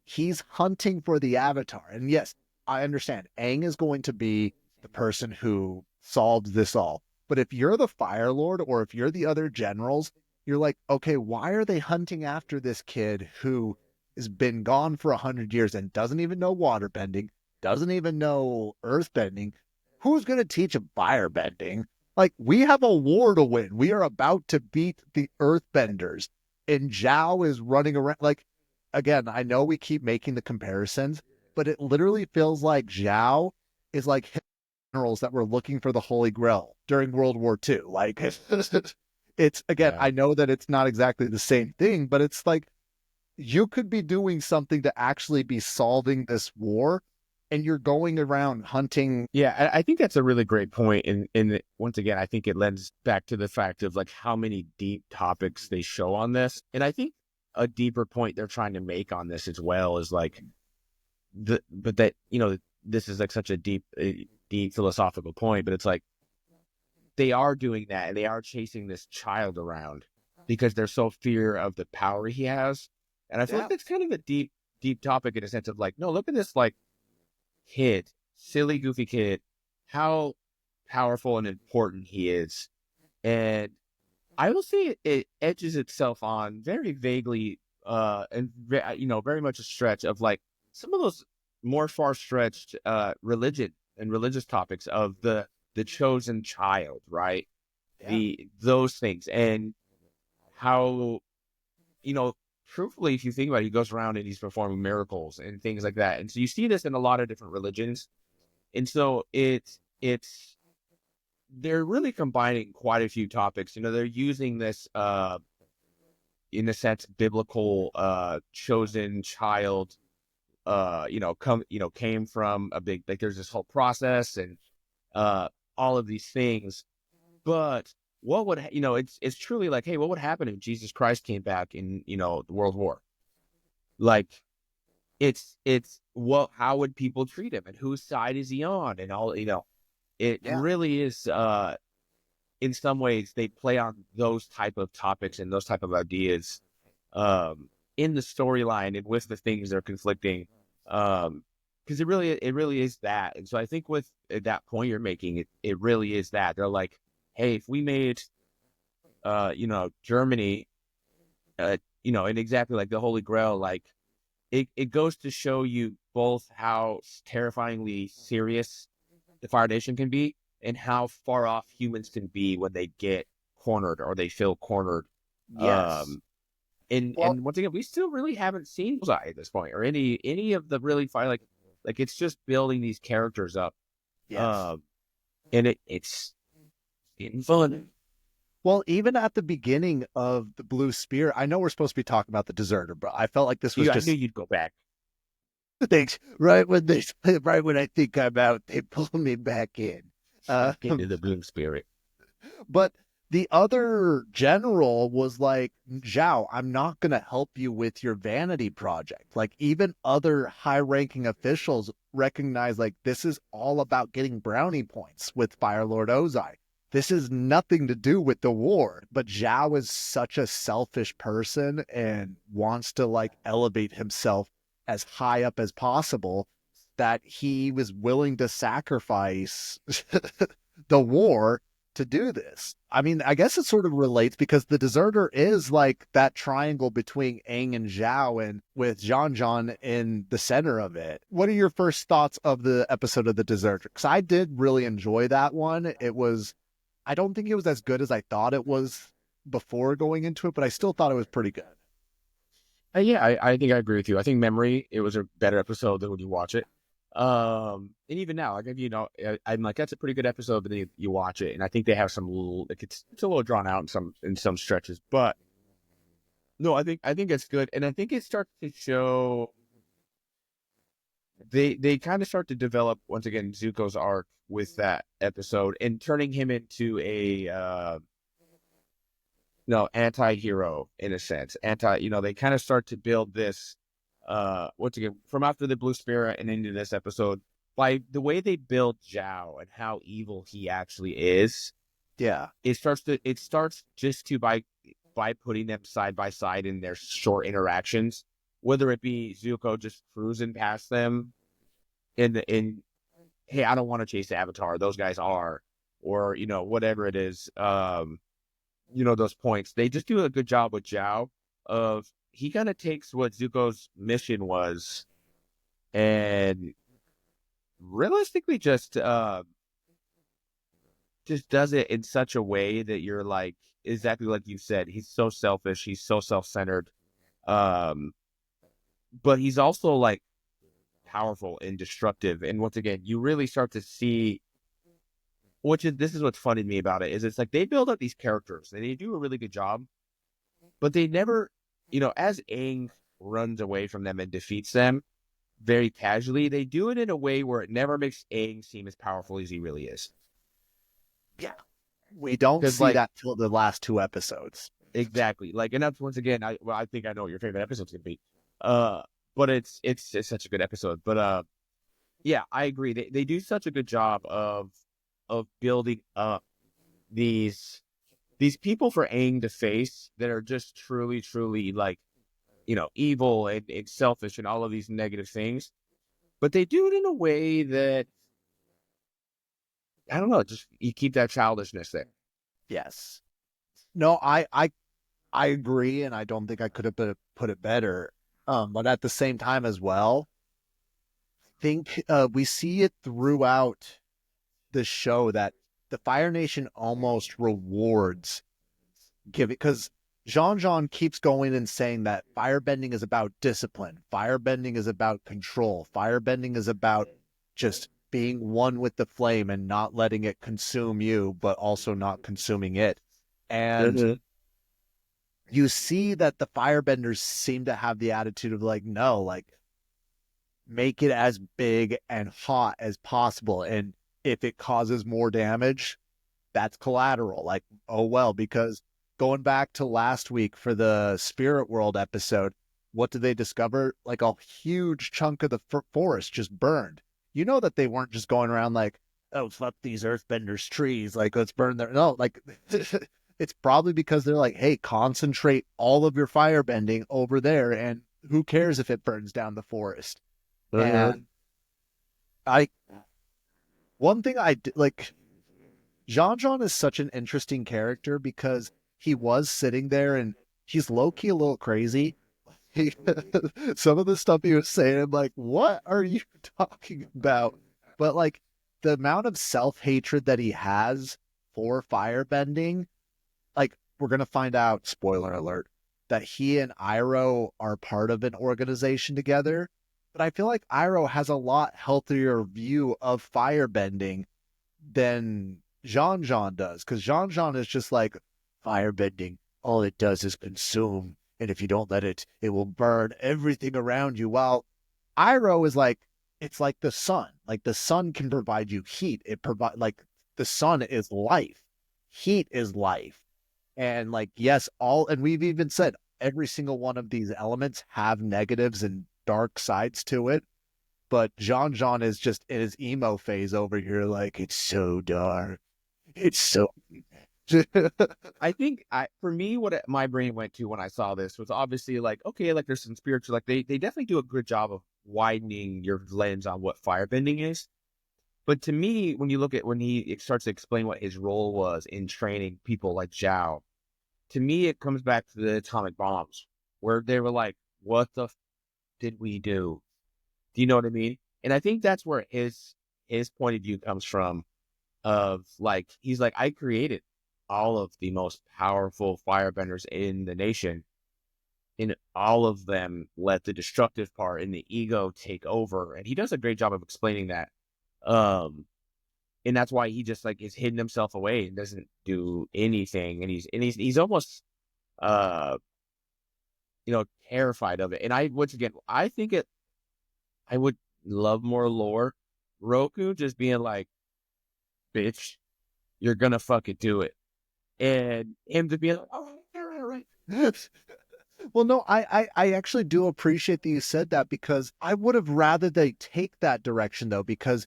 He's hunting for the Avatar. And yes, I understand Aang is going to be the person who solves this all. But if you're the Fire Lord, or if you're the other generals, you're like, okay, why are they hunting after this kid who has been gone for 100 years and doesn't even know waterbending, doesn't even know earthbending? Who's going to teach him firebending? Like, we have a war to win. We are about to beat the earthbenders. And Zhao is running around. Like, again, I know we keep making the comparisons, but it literally feels like Zhao is like generals that were looking for the Holy Grail during World War II. Like, it's again, I know that it's not exactly the same thing, but it's like you could be doing something to actually be solving this war, and you're going around hunting. Yeah, I think that's a really great point. And once again, I think it lends back to the fact of like how many deep topics they show on this. And I think a deeper point they're trying to make on this as well is like this is like such a deep philosophical point, but it's like they are doing that, and they are chasing this child around because they're so fear of the power he has. And I feel like that's kind of a deep topic in a sense of like, no, look at this like kid silly, goofy kid, how powerful and important he is. And I will say it edges itself on very vaguely, and very much a stretch of like some of those more far-stretched religion and religious topics of the chosen child, right? Yeah. Those things, and how, truthfully, if you think about it, he goes around and he's performing miracles and things like that. And so you see this in a lot of different religions. And so it's they're really combining quite a few topics. They're using this in a sense biblical chosen child, came from a big, like, there's this whole process and all of these things. But what would it's truly like, hey, what would happen if Jesus Christ came back in the World War? Like, it's what, how would people treat him and whose side is he on, and all, it Yeah. really is in some ways they play on those type of topics and those type of ideas in the storyline and with the things that are conflicting, because it really is that. And so I think with that point you're making, it really is that they're like, hey, if we made Germany, and exactly like the Holy Grail, like it goes to show you both how terrifyingly serious the Fire Nation can be and how far off humans can be when they get cornered or they feel cornered. Yes. And once again, we still really haven't seen Bullseye at this point, or any of the really fire, like it's just building these characters up. Yes. And it's getting fun. Well, even at the beginning of the Blue Spear, I know we're supposed to be talking about the deserter, but I felt like this was I knew you'd go back. Thanks. Right when I think I'm out, they pull me back in. Into the Blue Spirit. But the other general was like, Zhao, I'm not going to help you with your vanity project. Like, even other high-ranking officials recognize, like, this is all about getting brownie points with Fire Lord Ozai. This is nothing to do with the war. But Zhao is such a selfish person and wants to, like, elevate himself as high up as possible that he was willing to sacrifice the war to do this. I mean, I guess it sort of relates because the deserter is like that triangle between Aang and Zhao, and with Jean in the center of it. What are your first thoughts of the episode of the deserter? Because I did really enjoy that one. I don't think it was as good as I thought it was before going into it, but I still thought it was pretty good. Yeah, I think I agree with you. I think memory, it was a better episode than when you watch it. And even now, like, I'm like, that's a pretty good episode, but then you watch it, and I think they have some little, like, it's a little drawn out in some stretches, but no, I think it's good, and I think it starts to show they kind of start to develop once again Zuko's arc with that episode and turning him into a anti-hero in a sense. They kind of start to build this, once again, from after the Blue Spirit and into this episode, by the way they build Zhao and how evil he actually is. Yeah. It starts just to by putting them side by side in their short interactions, whether it be Zuko just cruising past them in hey, I don't want to chase the Avatar, those guys are, or whatever it is. Those points. They just do a good job with Zhao of, he kind of takes what Zuko's mission was and realistically just does it in such a way that you're like, exactly like you said, he's so selfish, he's so self-centered. But he's also like powerful and destructive. And once again, you really start to see, this is what's funny to me about it, is it's like they build up these characters and they do a really good job, but they never, as Aang runs away from them and defeats them very casually, they do it in a way where it never makes Aang seem as powerful as he really is. Yeah. We don't see like, that till the last two episodes. Exactly. Like, and that's, once again, I think I know what your favorite episode's gonna be. But it's such a good episode. But yeah, I agree. They do such a good job of building up these people for Aang to face that are just truly, truly, like, evil and selfish and all of these negative things. But they do it in a way that I don't know, just you keep that childishness there. Yes. No, I agree, and I don't think I could have put it better. But at the same time as well, think we see it throughout the show that the Fire Nation almost rewards giving, because Jean keeps going and saying that firebending is about discipline, firebending is about control, firebending is about just being one with the flame and not letting it consume you, but also not consuming it. And you see that the firebenders seem to have the attitude of like, no, like make it as big and hot as possible. And if it causes more damage, that's collateral. Like, oh well, because going back to last week for the Spirit World episode, what did they discover? Like a huge chunk of the forest just burned. You know that they weren't just going around like, oh, fuck these earthbenders trees. Like, let's burn their, no, like, it's probably because they're like, hey, concentrate all of your firebending over there. And who cares if it burns down the forest? And one thing I like, Jean is such an interesting character because he was sitting there and he's low-key a little crazy. Some of the stuff he was saying, I'm like, what are you talking about? But like the amount of self-hatred that he has for firebending, like we're going to find out, spoiler alert, that he and Iroh are part of an organization together. But I feel like Iroh has a lot healthier view of firebending than Jean does, because Jean is just like, firebending, all it does is consume, and if you don't let it, it will burn everything around you. While Iroh is like, it's like the sun. Like the sun can provide you heat. It provide like the sun is life. Heat is life. And like, yes, and we've even said every single one of these elements have negatives and dark sides to it. But Jean is just in his emo phase over here, like, it's so dark. It's so. I think for me, what my brain went to when I saw this was obviously like, okay, like there's some spiritual, like they definitely do a good job of widening your lens on what firebending is. But to me, when you look at when he starts to explain what his role was in training people like Zhao, to me it comes back to the atomic bombs, where they were like, "What the did we do?" Do you know what I mean? And I think that's where his point of view comes from. Of like, he's like, I created all of the most powerful firebenders in the nation, and all of them let the destructive part and the ego take over. And he does a great job of explaining that. And that's why he just like is hidden himself away and doesn't do anything. And he's almost terrified of it. And once again, I think I would love more lore. Roku just being like, bitch, you're gonna fucking do it. And him to be like, oh, right. Well, no, I actually do appreciate that you said that, because I would have rather they take that direction, though, because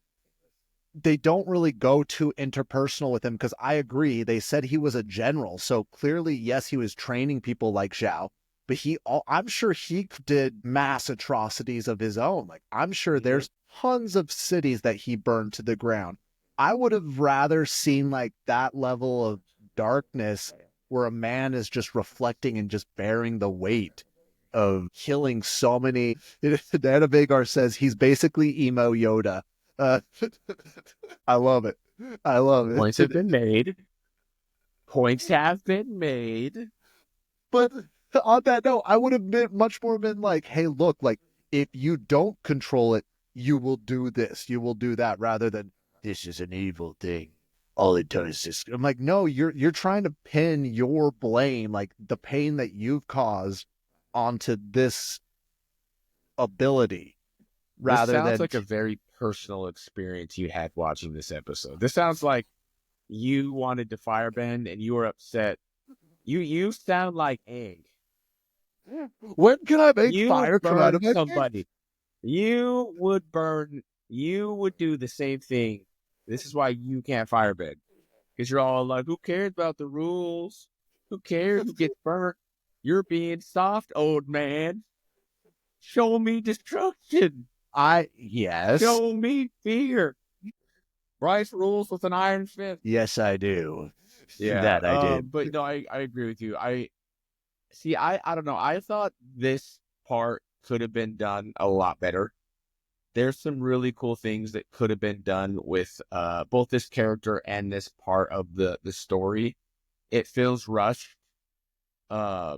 they don't really go too interpersonal with him. Because I agree, they said he was a general. So clearly, yes, he was training people like Zhao, but I'm sure he did mass atrocities of his own. Like, I'm sure there's tons of cities that he burned to the ground. I would have rather seen like that level of darkness where a man is just reflecting and just bearing the weight of killing so many. Dana Vagar says he's basically emo Yoda. I love it. I love it. Points have been made. Points have been made. But on that note, I would have been much more been like, hey, look, like if you don't control it, you will do this, you will do that, rather than this is an evil thing. All it does is, I'm like, no, you're trying to pin your blame, like the pain that you've caused, onto this ability, rather this sounds than like a very personal experience you had watching this episode. This sounds like you wanted to firebend and you were upset. You sound like Aang. When can I make fire come out of somebody? You would do the same thing. This is why you can't firebend. Because you're all like, who cares about the rules? Who cares who gets burnt? You're being soft, old man. Show me destruction. Yes. Show me fear. Bryce rules with an iron fist. Yes, I do. Yeah, That I did. but no, I agree with you. I don't know. I thought this part could have been done a lot better. There's some really cool things that could have been done with both this character and this part of the story. It feels rushed a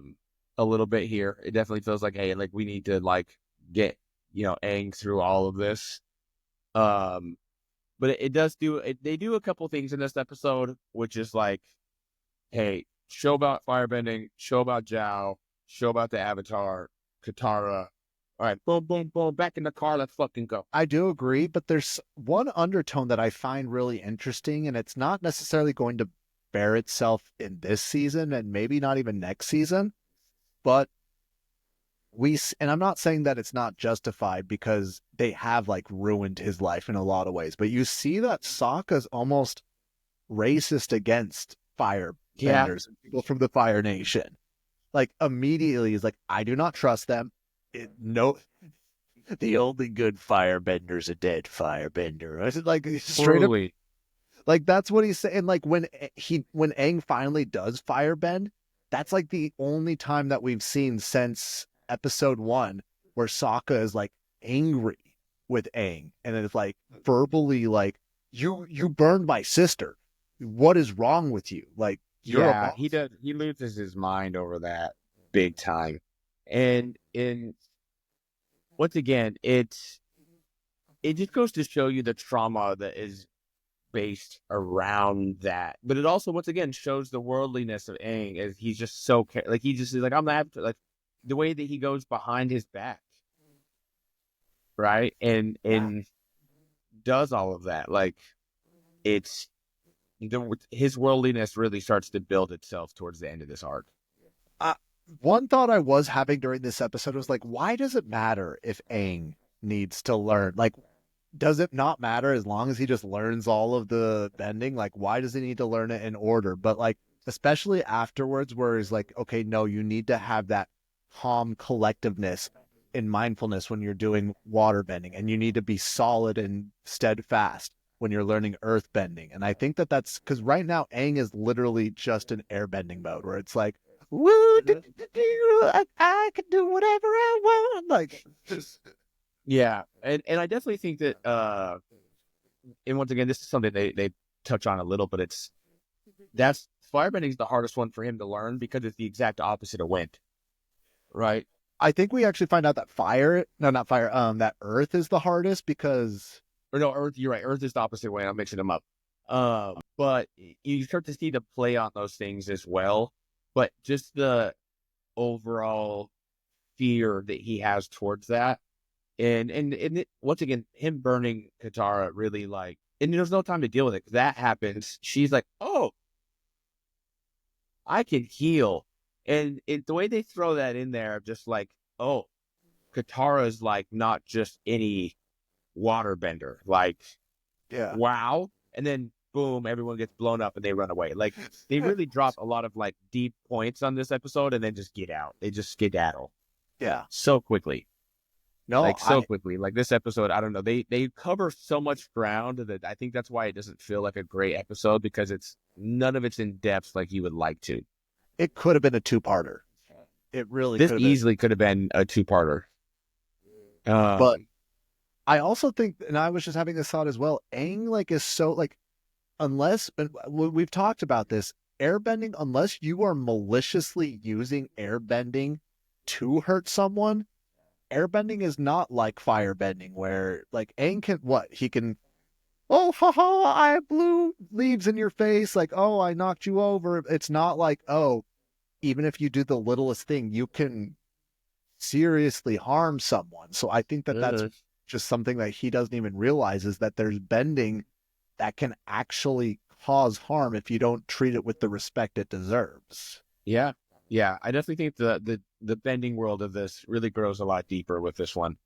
little bit here. It definitely feels like, hey, like we need to like get Aang through all of this. But it does do it. They do a couple things in this episode, which is like, hey, show about firebending, show about Zhao, show about the Avatar, Katara. All right, boom, boom, boom, back in the car, let's fucking go. I do agree, but there's one undertone that I find really interesting, and it's not necessarily going to bear itself in this season and maybe not even next season, but and I'm not saying that it's not justified because they have like ruined his life in a lot of ways, but you see that Sokka's almost racist against firebenders and people from the Fire Nation. Like immediately he's like, I do not trust them. No, the only good firebender is a dead firebender. I said, like, straight up, like that's what he's saying. Like when Aang finally does firebend, that's like the only time that we've seen since episode 1 where Sokka is like angry with Aang and it's like verbally like, you burned my sister. What is wrong with you? Like, he loses his mind over that big time. And once again, it just goes to show you the trauma that is based around that. But it also, once again, shows the worldliness of Aang as he's just so like he just is like, I'm not like the way that he goes behind his back, right? And does all of that. Like it's his worldliness really starts to build itself towards the end of this arc. One thought I was having during this episode was like, why does it matter if Aang needs to learn? Like, does it not matter as long as he just learns all of the bending? Like, why does he need to learn it in order? But like, especially afterwards where he's like, okay, no, you need to have that calm collectiveness and mindfulness when you're doing waterbending, and you need to be solid and steadfast when you're learning earthbending. And I think that's because right now Aang is literally just in airbending mode where it's like, woo, I can do whatever I want. Like, yeah, and I definitely think that, and once again, this is something they touch on a little, but that's firebending is the hardest one for him to learn because it's the exact opposite of wind, right? I think we actually find out that that earth is the hardest because, or no, earth. You're right. Earth is the opposite way. I'm mixing them up. But you start to see the play on those things as well. But just the overall fear that he has towards that. And once again, him burning Katara really like, and there's no time to deal with it. That happens. She's like, oh, I can heal. And the way they throw that in there, just like, oh, Katara's like not just any waterbender. Like, yeah, wow. And then boom, everyone gets blown up and they run away. Like they really drop a lot of like deep points on this episode and then just get out. They just skedaddle. Yeah. So quickly. No, like so quickly. Like this episode, I don't know. They cover so much ground that I think that's why it doesn't feel like a great episode, because none of it's in depth like you would like to. It could have been a two-parter. It really this easily could have been a two-parter. But I also think, and I was just having this thought as well, Aang like is so like, unless we've talked about this, airbending, unless you are maliciously using airbending to hurt someone, airbending is not like firebending where like Aang can oh haha, I blew leaves in your face, like, oh, I knocked you over. It's not like, oh, even if you do the littlest thing, you can seriously harm someone. So I think that's just something that he doesn't even realize, is that there's bending that can actually cause harm if you don't treat it with the respect it deserves. Yeah. I definitely think the bending world of this really grows a lot deeper with this one.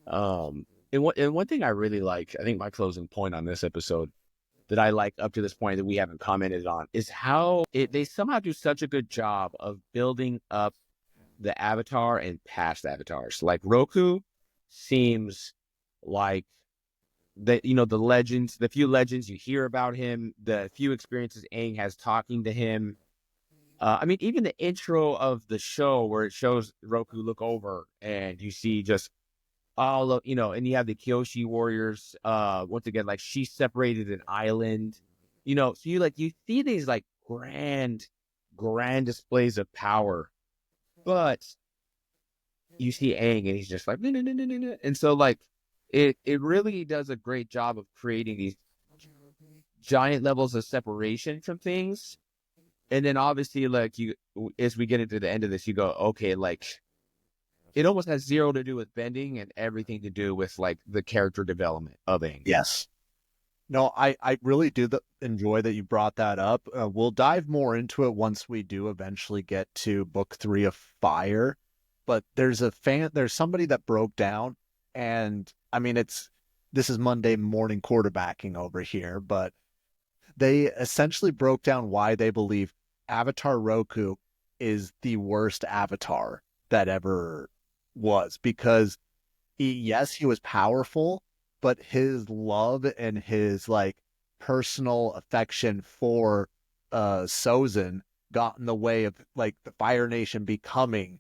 And one thing I really like, I think my closing point on this episode that I like up to this point that we haven't commented on, is how they somehow do such a good job of building up the Avatar and past avatars. Like Roku seems like the the legends, the few legends you hear about him, the few experiences Aang has talking to him. I mean, even the intro of the show where it shows Roku look over and you see just all of, and you have the Kyoshi warriors. Once again, like she separated an island, so you see these like grand displays of power, but you see Aang and he's just like, no, no, no, no, no, no. And so like it really does a great job of creating these giant levels of separation from things. And then obviously, like as we get into the end of this, you go, okay, like it almost has zero to do with bending and everything to do with like the character development of Aang. Yes. No, I really do enjoy that you brought that up. We'll dive more into it once we do eventually get to book 3 of Fire. But there's somebody that broke down, and I mean, this is Monday morning quarterbacking over here, but they essentially broke down why they believe Avatar Roku is the worst Avatar that ever was, because he was powerful, but his love and his like personal affection for Sozin got in the way of like the Fire Nation becoming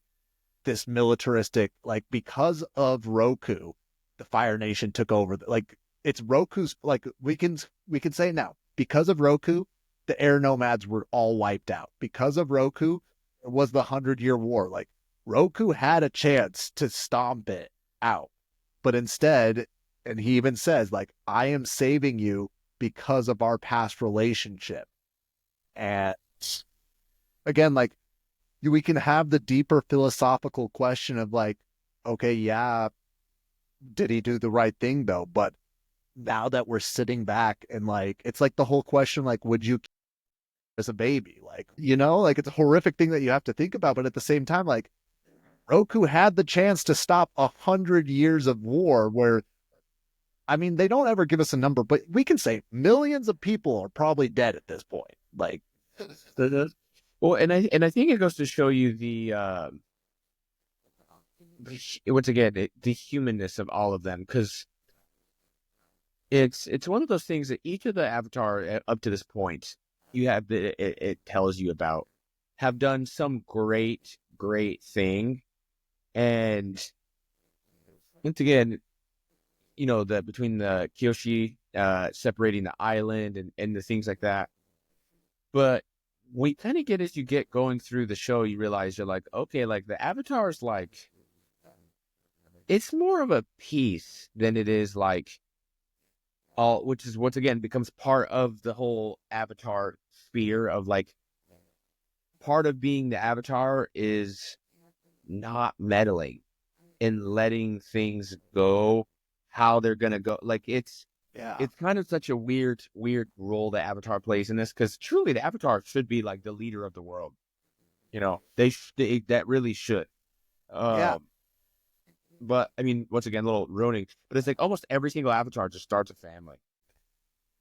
this militaristic, like because of Roku, the Fire Nation took over. Like it's Roku's, like we can say now, because of Roku, the air nomads were all wiped out. Because of Roku, it was the 100-Year War. Like Roku had a chance to stomp it out, but instead, and he even says, like, I am saving you because of our past relationship. And again, like, we can have the deeper philosophical question of like, okay, yeah, did he do the right thing though? But now that we're sitting back and like, it's like the whole question, like, would you as a baby? Like, like it's a horrific thing that you have to think about. But at the same time, like Roku had the chance to stop 100 years of war where, I mean, they don't ever give us a number, but we can say millions of people are probably dead at this point. Like, well, and I think it goes to show you the once again the humanness of all of them, because it's one of those things that each of the Avatar up to this point you have it tells you about have done some great thing, and once again, that between the Kyoshi separating the island and the things like that, but we kind of get, as you get going through the show, you realize you're like, okay, like the Avatar's like, it's more of a piece than it is like all, which is once again becomes part of the whole Avatar sphere of like, part of being the Avatar is not meddling and letting things go how they're gonna go. Like it's kind of such a weird role that Avatar plays in this, because truly the Avatar should be like the leader of the world. They that really should. yeah. But I mean, once again, a little ruining. But it's like almost every single Avatar just starts a family.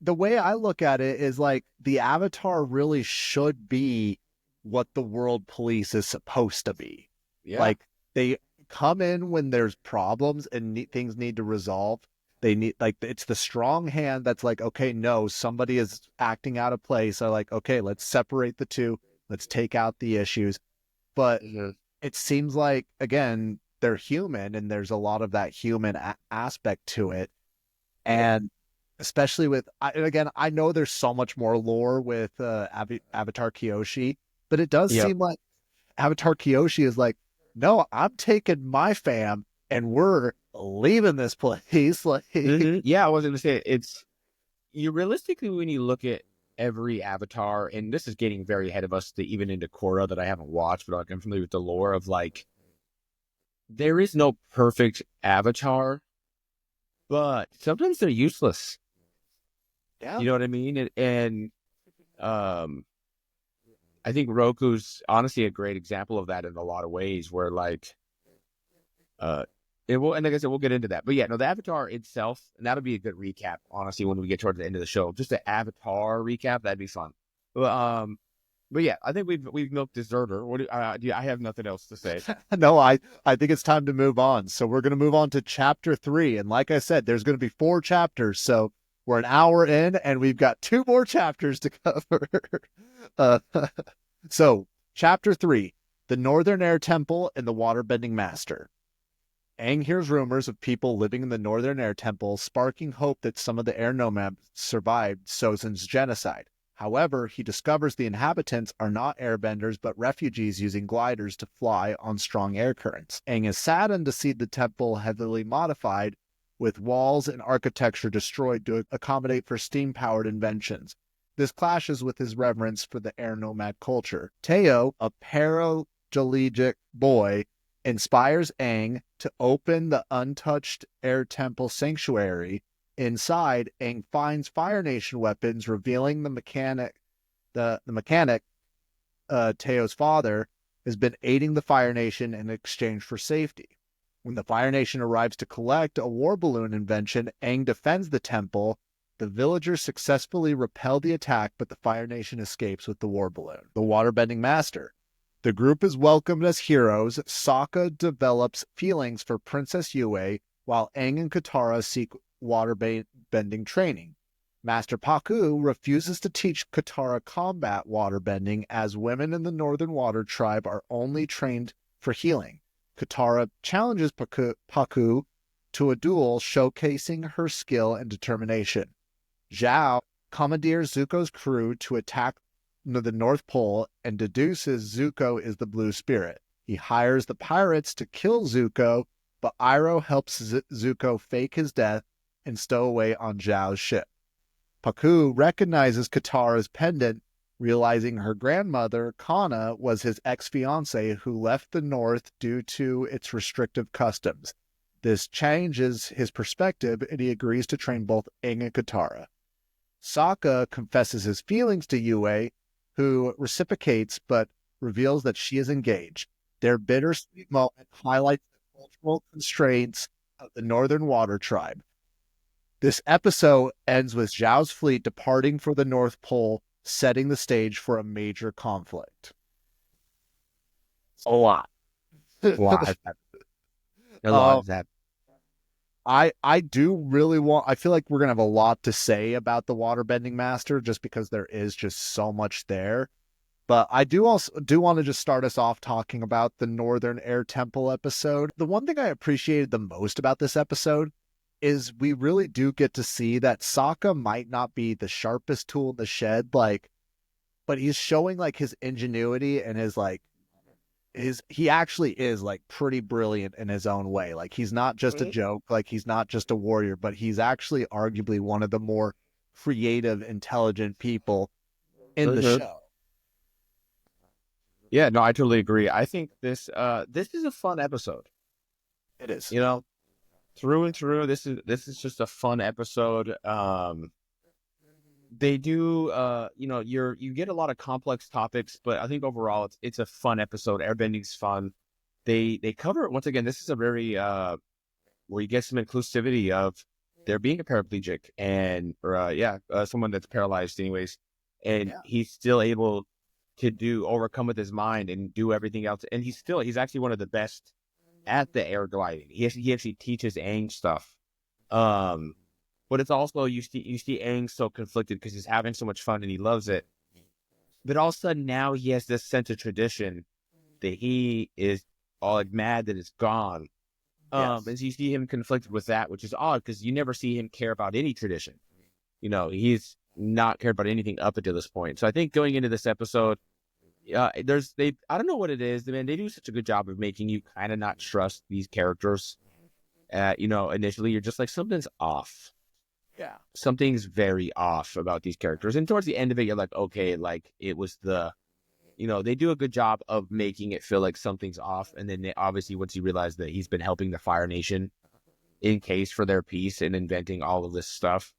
The way I look at it is like the Avatar really should be what the world police is supposed to be. Yeah. Like they come in when there's problems and things need to resolve. They need, like, it's the strong hand that's like, okay, no, somebody is acting out of place. So like, okay, let's separate the two. Let's take out the issues. But it seems like, again, they're human and there's a lot of that human aspect to it. And especially with, and again, I know there's so much more lore with Avatar Kyoshi, but it does seem like Avatar Kyoshi is like, no, I'm taking my fam and we're leaving this place. Like, yeah, I was going to say, it's, you realistically, when you look at every Avatar, and this is getting very ahead of us to even into Korra that I haven't watched, but I'm familiar with the lore of like, there is no perfect Avatar, but sometimes they're useless. Yeah. You know what I mean? And I think Roku's honestly a great example of that in a lot of ways, where like, and like I said, we'll get into that. But yeah, no, the Avatar itself, and that'll be a good recap, honestly, when we get towards the end of the show. Just the Avatar recap, that'd be fun. But yeah, I think we've milked Deserter. I have nothing else to say. No, I think it's time to move on. So we're going to move on to chapter 3. And like I said, there's going to be 4 chapters. So we're an hour in and we've got 2 more chapters to cover. uh, so chapter 3, the Northern Air Temple and the Waterbending Master. Aang hears rumors of people living in the Northern Air Temple, sparking hope that some of the air nomads survived Sozin's genocide. However, he discovers the inhabitants are not airbenders but refugees using gliders to fly on strong air currents. Aang is saddened to see the temple heavily modified, with walls and architecture destroyed to accommodate for steam-powered inventions. This clashes with his reverence for the air nomad culture. Teo, a paraplegic boy, inspires Aang to open the untouched air temple sanctuary. Inside, Aang finds Fire Nation weapons, revealing the mechanic, Teo's father, has been aiding the Fire Nation in exchange for safety. When the Fire Nation arrives to collect a war balloon invention, Aang defends the temple. The villagers successfully repel the attack, but the Fire Nation escapes with the war balloon. The Waterbending Master. The group is welcomed as heroes. Sokka develops feelings for Princess Yue, while Aang and Katara seek waterbending training. Master Pakku refuses to teach Katara combat waterbending, as women in the Northern Water Tribe are only trained for healing. Katara challenges Pakku to a duel, showcasing her skill and determination. Zhao commandeers Zuko's crew to attack the North Pole and deduces Zuko is the Blue Spirit. He hires the pirates to kill Zuko, but Iroh helps Zuko fake his death and stow away on Zhao's ship. Pakku recognizes Katara's pendant, realizing her grandmother, Kana, was his ex-fiancée who left the North due to its restrictive customs. This changes his perspective, and he agrees to train both Aang and Katara. Sokka confesses his feelings to Yue, who reciprocates but reveals that she is engaged. Their bittersweet moment highlights the cultural constraints of the Northern Water Tribe. This episode ends with Zhao's fleet departing for the North Pole, setting the stage for a major conflict. A lot. A lot of that. I do really want, I feel like we're going to have a lot to say about the Waterbending Master just because there is just so much there. But I do want to just start us off talking about the Northern Air Temple episode. The one thing I appreciated the most about this episode is we really do get to see that Sokka might not be the sharpest tool in the shed, but he's showing his ingenuity and he actually is pretty brilliant in his own way. He's not just a joke, he's not just a warrior, but he's actually arguably one of the more creative, intelligent people in the show. Yeah, no, I totally agree. I think this is a fun episode. It is. Through and through, this is just a fun episode. They do you get a lot of complex topics, but I think overall it's a fun episode. Airbending's fun. They cover it once again. This is a very where you get some inclusivity of there being a paraplegic and someone that's paralyzed anyways, and he's still able to overcome with his mind and do everything else, and he's actually one of the best at the air gliding. He actually teaches Aang stuff. But it's also you see Aang so conflicted because he's having so much fun and he loves it. But all of a sudden now he has this sense of tradition that he is all mad that it's gone. And so you see him conflicted with that, which is odd because you never see him care about any tradition. He's not cared about anything up until this point. So I think going into this episode, I don't know what it is, man. They do such a good job of making you kind of not trust these characters. Initially you're just like, something's off. Yeah. Something's very off about these characters. And towards the end of it, you're like, okay, it was they do a good job of making it feel like something's off. And then obviously once you realize that he's been helping the Fire Nation in case for their peace and inventing all of this stuff,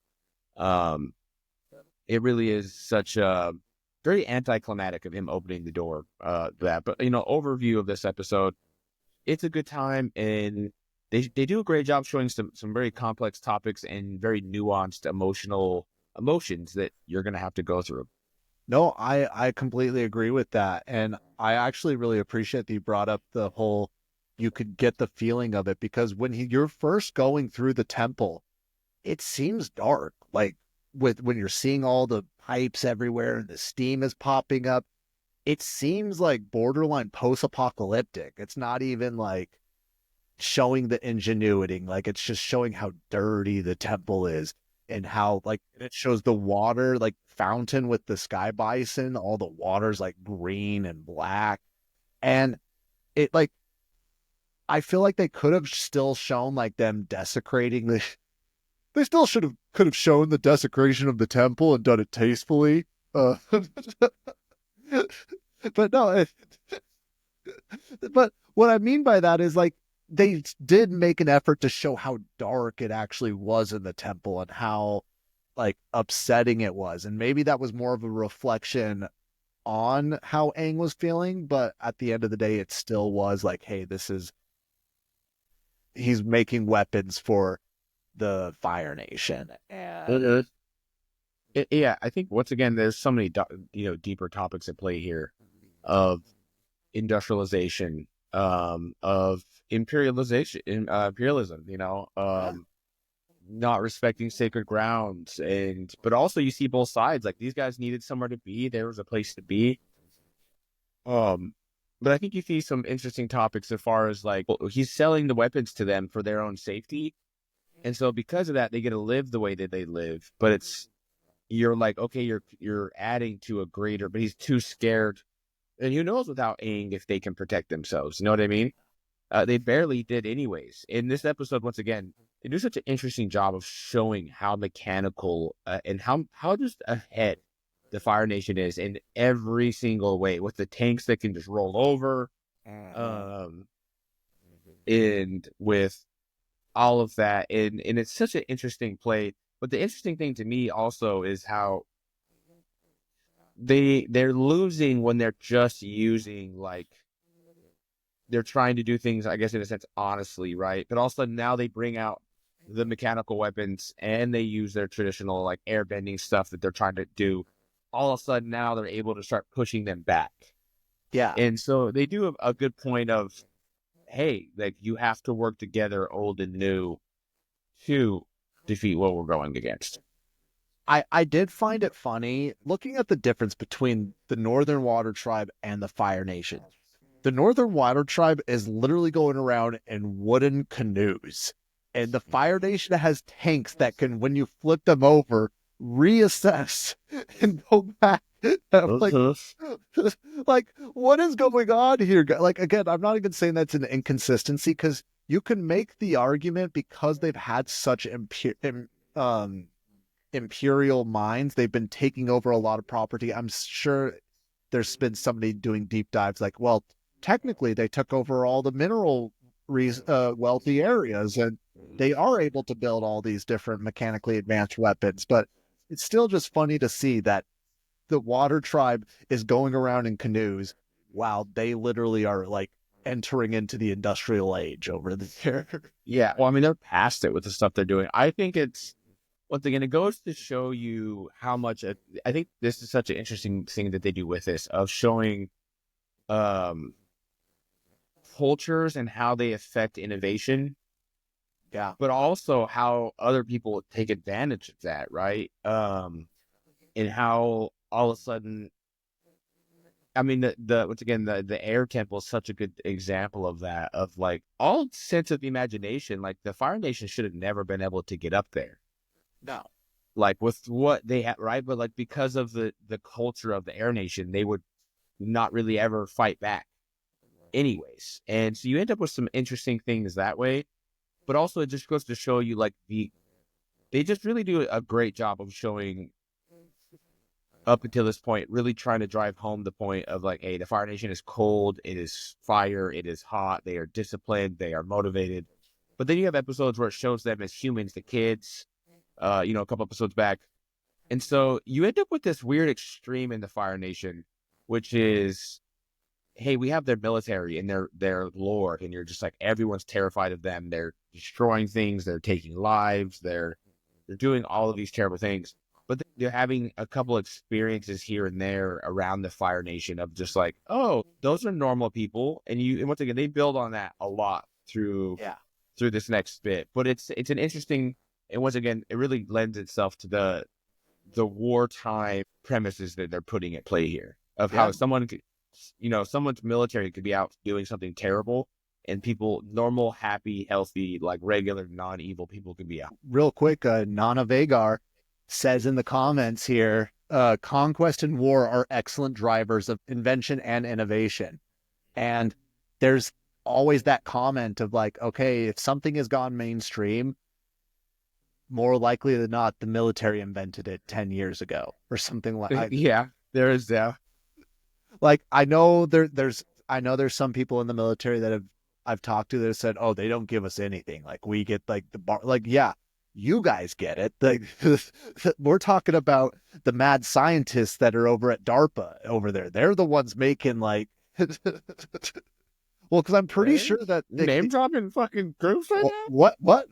it really is such a very anticlimactic of him opening the door. But overview of this episode, it's a good time, and they do a great job showing some very complex topics and very nuanced emotions that you're going to have to go through. No, I completely agree with that. And I actually really appreciate that you brought up the whole, you could get the feeling of it, because when you're first going through the temple, it seems dark. Like when you're seeing all the pipes everywhere and the steam is popping up, it seems like borderline post-apocalyptic. It's not even like showing the ingenuity. Like it's just showing how dirty the temple is, and how like it shows the water like fountain with the sky bison, all the water's like green and black. And it like, I feel like they could have still shown like them desecrating the they still could have shown the desecration of the temple and done it tastefully. But no, but what I mean by that is like they did make an effort to show how dark it actually was in the temple and how like upsetting it was. And maybe that was more of a reflection on how Aang was feeling, but at the end of the day, it still was like, hey, he's making weapons for the Fire Nation. And Yeah, I think once again, there's so many deeper topics at play here of industrialization, of imperialism, not respecting sacred grounds, but also you see both sides. Like these guys needed somewhere to be. There was a place to be. But I think you see some interesting topics as far as like he's selling the weapons to them for their own safety, and so because of that, they get to live the way that they live. But you're like, okay, you're adding to a greater, but he's too scared. And who knows without Aang if they can protect themselves? You know what I mean? They barely did anyways. In this episode, once again, they do such an interesting job of showing how mechanical and how just ahead the Fire Nation is in every single way, with the tanks that can just roll over, and with all of that. And it's such an interesting play. But the interesting thing to me also is how they're losing when they're just using like they're trying to do things, I guess, in a sense, honestly, right? But all of a sudden now they bring out the mechanical weapons and they use their traditional like airbending stuff that they're trying to do. All of a sudden now they're able to start pushing them back. yeah. And so they do a good point of, hey, like you have to work together, old and new, to defeat what we're going against. I did find it funny looking at the difference between the Northern Water Tribe and the Fire Nation. The Northern Water Tribe is literally going around in wooden canoes, and the Fire Nation has tanks that can, when you flip them over, reassess and go back. Like, what is going on here? Like, again, I'm not even saying that's an inconsistency, because you can make the argument because they've had such imperial minds. They've been taking over a lot of property. I'm sure there's been somebody doing deep dives like, well, technically they took over all the mineral wealthy areas, and they are able to build all these different mechanically advanced weapons. But it's still just funny to see that the Water Tribe is going around in canoes while they literally are like entering into the industrial age over there. Yeah, well, I mean, they're past it with the stuff they're doing. I think it's, once again, it goes to show you how much, I think this is such an interesting thing that they do with this, of showing cultures and how they affect innovation. Yeah. But also how other people take advantage of that, right? And how all of a sudden, I mean, once again, the air temple is such a good example of that, of like all sense of imagination. Like the Fire Nation should have never been able to get up there. No. Like with what they had, right? But like because of the culture of the Air Nation, they would not really ever fight back anyways. And so you end up with some interesting things that way. But also it just goes to show you like they just really do a great job of showing up until this point, really trying to drive home the point of like, hey, the Fire Nation is cold, it is fire, it is hot, they are disciplined, they are motivated. But then you have episodes where it shows them as humans, the kids, a couple episodes back. And so you end up with this weird extreme in the Fire Nation, which is, hey, we have their military and their lord, and you're just like, everyone's terrified of them. They're destroying things, they're taking lives, they're doing all of these terrible things. but they're having a couple experiences here and there around the Fire Nation of just like, oh, those are normal people, and once again they build on that a lot through this next bit. But it's an interesting, and once again it really lends itself to the wartime premises that they're putting at play here of how someone could, someone's military could be out doing something terrible, and people, normal, happy, healthy, like regular, non-evil people could be out. Real quick, Nana Vagar says in the comments here, conquest and war are excellent drivers of invention and innovation. And there's always that comment of like, okay, if something has gone mainstream, more likely than not, the military invented it 10 years ago or something like Yeah, there is that. Like, I know there's some people in the military that I've talked to that have said, oh, they don't give us anything. Like, we get like the bar, like, yeah, you guys get it. Like, we're talking about the mad scientists that are over at DARPA over there. They're the ones making like, well, because I'm pretty sure that name dropping fucking groups right now. What?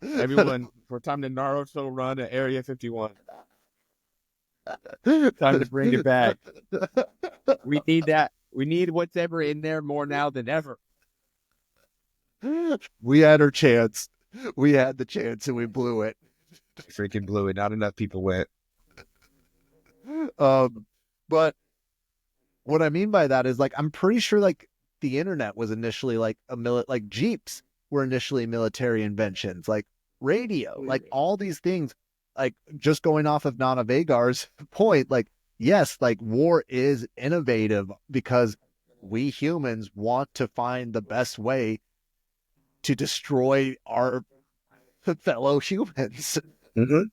Everyone, for time to Naruto run at Area 51. Time to bring it back. We need that. We need what's ever in there more now than ever. We had our chance. We had the chance and we blew it. Freaking blew it. Not enough people went. But what I mean by that is like, I'm pretty sure like the internet was initially like like Jeeps were initially military inventions, like radio, like all these things, like just going off of Nana Vagar's point, like, yes, like war is innovative because we humans want to find the best way to destroy our fellow humans. Mm-hmm.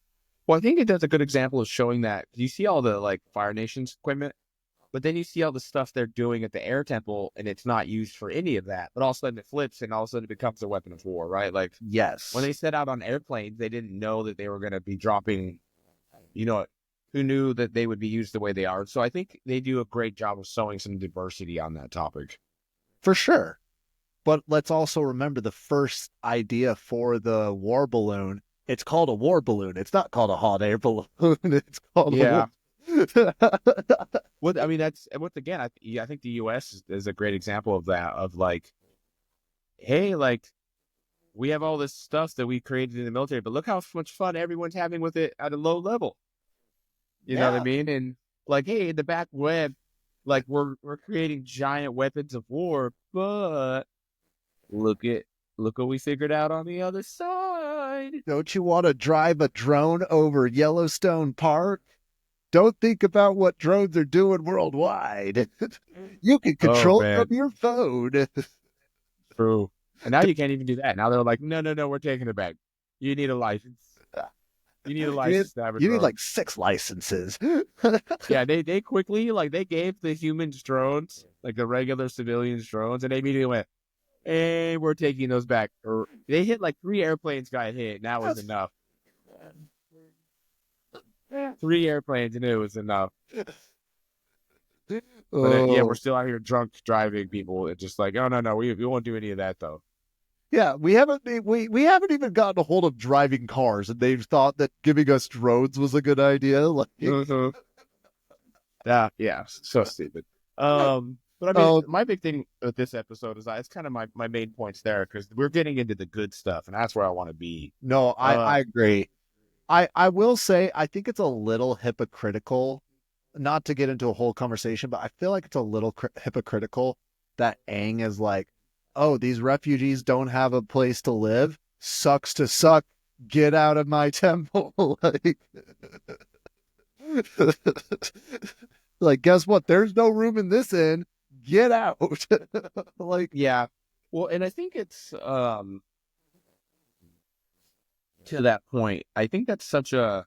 Well, I think it does a good example of showing that you see all the like Fire Nation's equipment, but then you see all the stuff they're doing at the air temple, and it's not used for any of that. But all of a sudden it flips, and all of a sudden it becomes a weapon of war, right? Like, yes, when they set out on airplanes, they didn't know that they were going to be dropping, who knew that they would be used the way they are. So I think they do a great job of showing some diversity on that topic. For sure. But let's also remember the first idea for the war balloon. It's called a war balloon. It's not called a hot air balloon. It's called a war. What I mean, that's once again, I think the U.S. is a great example of that. Of like, hey, like, we have all this stuff that we created in the military, but look how much fun everyone's having with it at a low level. You know what I mean? And like, hey, in the back web, like we're creating giant weapons of war, but look what we figured out on the other side. Don't you want to drive a drone over Yellowstone Park? Don't think about what drones are doing worldwide. You can control it from your phone. True. And now you can't even do that. Now they're like, no, we're taking it back. You need a license. You need a license to have a drone. You need like 6 licenses. Yeah, they quickly, like, they gave the humans drones, like the regular civilians drones, and they immediately went, and we're taking those back. Or they hit like 3 airplanes got hit, and that was enough. 3 airplanes, and it was enough. But yeah, we're still out here drunk driving people. It's just like, oh no, we won't do any of that though. Yeah, we haven't even gotten a hold of driving cars, and they've thought that giving us drones was a good idea. Like, yeah, so stupid. But I mean, my big thing with this episode is it's kind of my main points there, because we're getting into the good stuff, and that's where I want to be. No, I agree. I will say I think it's a little hypocritical, not to get into a whole conversation, but I feel like it's a little hypocritical that Aang is like, oh, these refugees don't have a place to live. Sucks to suck. Get out of my temple. Like, guess what? There's no room in this inn. Get out. Like, yeah. Well, and I think it's to that point, I think that's such a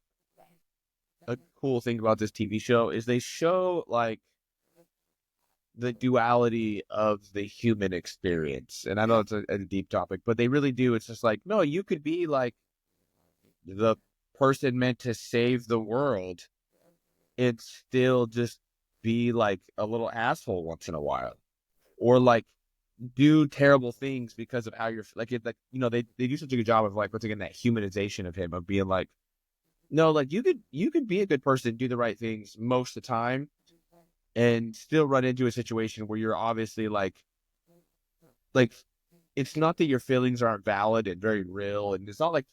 cool thing about this TV show is they show like the duality of the human experience. And I know it's a deep topic, but they really do. It's just like, no, you could be like the person meant to save the world and still just be like a little asshole once in a while, or like do terrible things because of how you're like, they do such a good job of like, once again, that humanization of him, of being like, No, like you could be a good person, do the right things most of the time, and still run into a situation where you're obviously like it's not that your feelings aren't valid and very real, and it's not like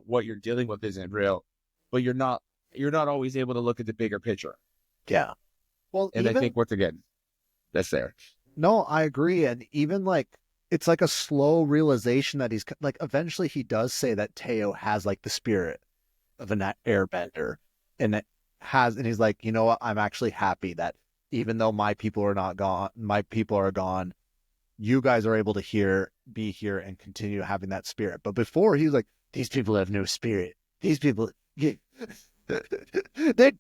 what you're dealing with isn't real, but you're not always able to look at the bigger picture. Yeah. Well, And I think once again, that's there. No, I agree. And even like, it's like a slow realization that he's like, eventually he does say that Teo has like the spirit of an airbender, and he's like, you know what? I'm actually happy that even though my people are not gone, my people are gone, you guys are able to be here and continue having that spirit. But before he was like, these people have no spirit. These people, they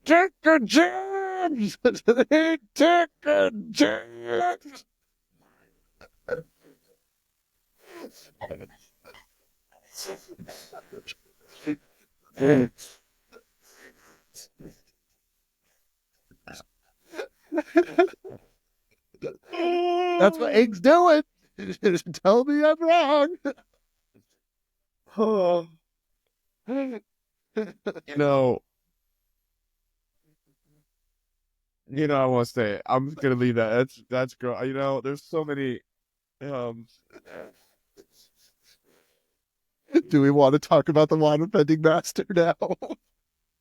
took the gems. They took the gems. That's what Aang's doing. Tell me I'm wrong. Oh. I want to say, I'm just gonna leave that. That's good. There's so many. Do we want to talk about the waterbending master now?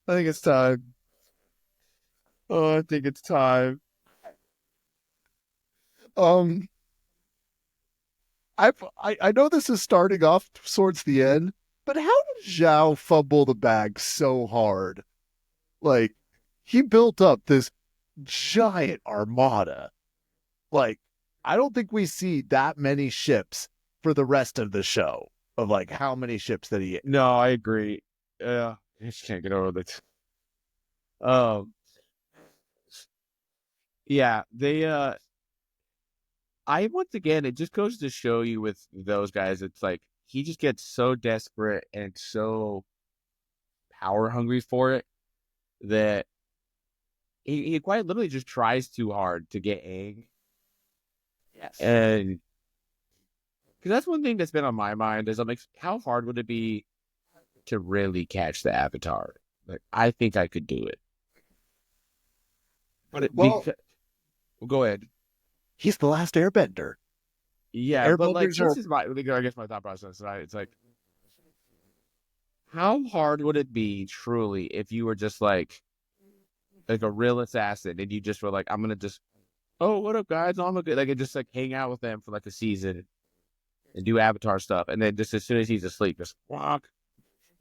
I think it's time. Oh, I think it's time. I know this is starting off towards the end, but how did Zhao fumble the bag so hard? Like, he built up this giant armada. Like, I don't think we see that many ships for the rest of the show of like how many ships that he. No, I agree. Yeah, I just can't get over it. Yeah, once again, it just goes to show you with those guys, it's like he just gets so desperate and so power hungry for it that he quite literally just tries too hard to get Aang. Yes. And because that's one thing that's been on my mind is I'm like, how hard would it be to really catch the Avatar? Like, I think I could do it. But go ahead. He's the last airbender. Yeah, but like this is my thought process, right? It's like, how hard would it be truly if you were just like a real assassin and you just were like, I'm gonna just, oh, what up, guys? I'm good. Like, just like hang out with them for like a season and do Avatar stuff, and then just as soon as he's asleep, just walk,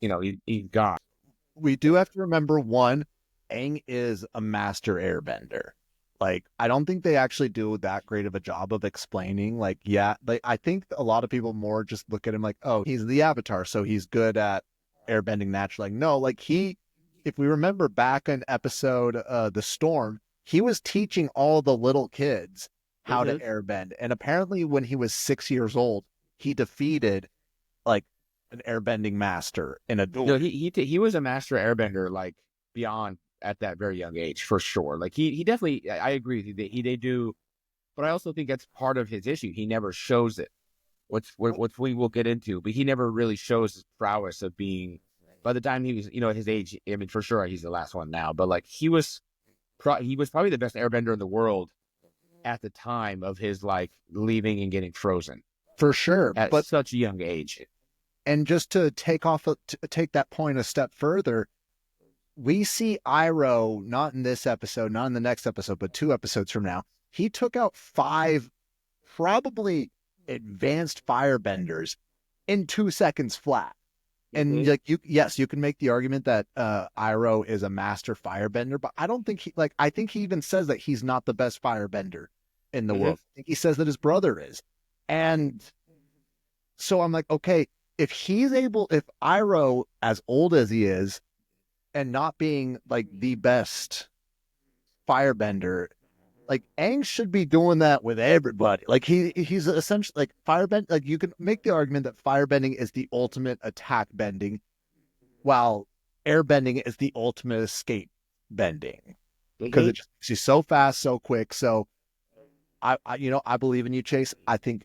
he's gone. We do have to remember one, Aang is a master airbender. Like, I don't think they actually do that great of a job of explaining. Like, yeah, like I think a lot of people more just look at him like, oh, he's the Avatar, so he's good at airbending naturally. Like, no, like if we remember back in episode The Storm, he was teaching all the little kids how to airbend. And apparently when he was 6 years old, he defeated like an airbending master in a duel. No, he was a master airbender, like beyond at that very young age, for sure. Like he definitely, I agree with you, they do, but I also think that's part of his issue. He never shows it. What we will get into, but he never really shows his prowess of being. By the time he was, at his age, I mean, for sure he's the last one now, but like he was probably the best airbender in the world at the time of his like leaving and getting frozen. For sure, but such a young age. And just to take that point a step further, we see Iroh, not in this episode, not in the next episode, but 2 episodes from now. He took out 5 probably advanced firebenders in 2 seconds flat. And like you can make the argument that Iroh is a master firebender, but I don't think I think he even says that he's not the best firebender in the world. I think he says that his brother is. And so I'm like, okay, if Iroh, as old as he is, and not being like the best firebender, like Aang should be doing that with everybody. Like he's essentially like firebend. Like you can make the argument that firebending is the ultimate attack bending, while airbending is the ultimate escape bending, because it just makes you so fast, so quick. So I believe in you, Chayce. I think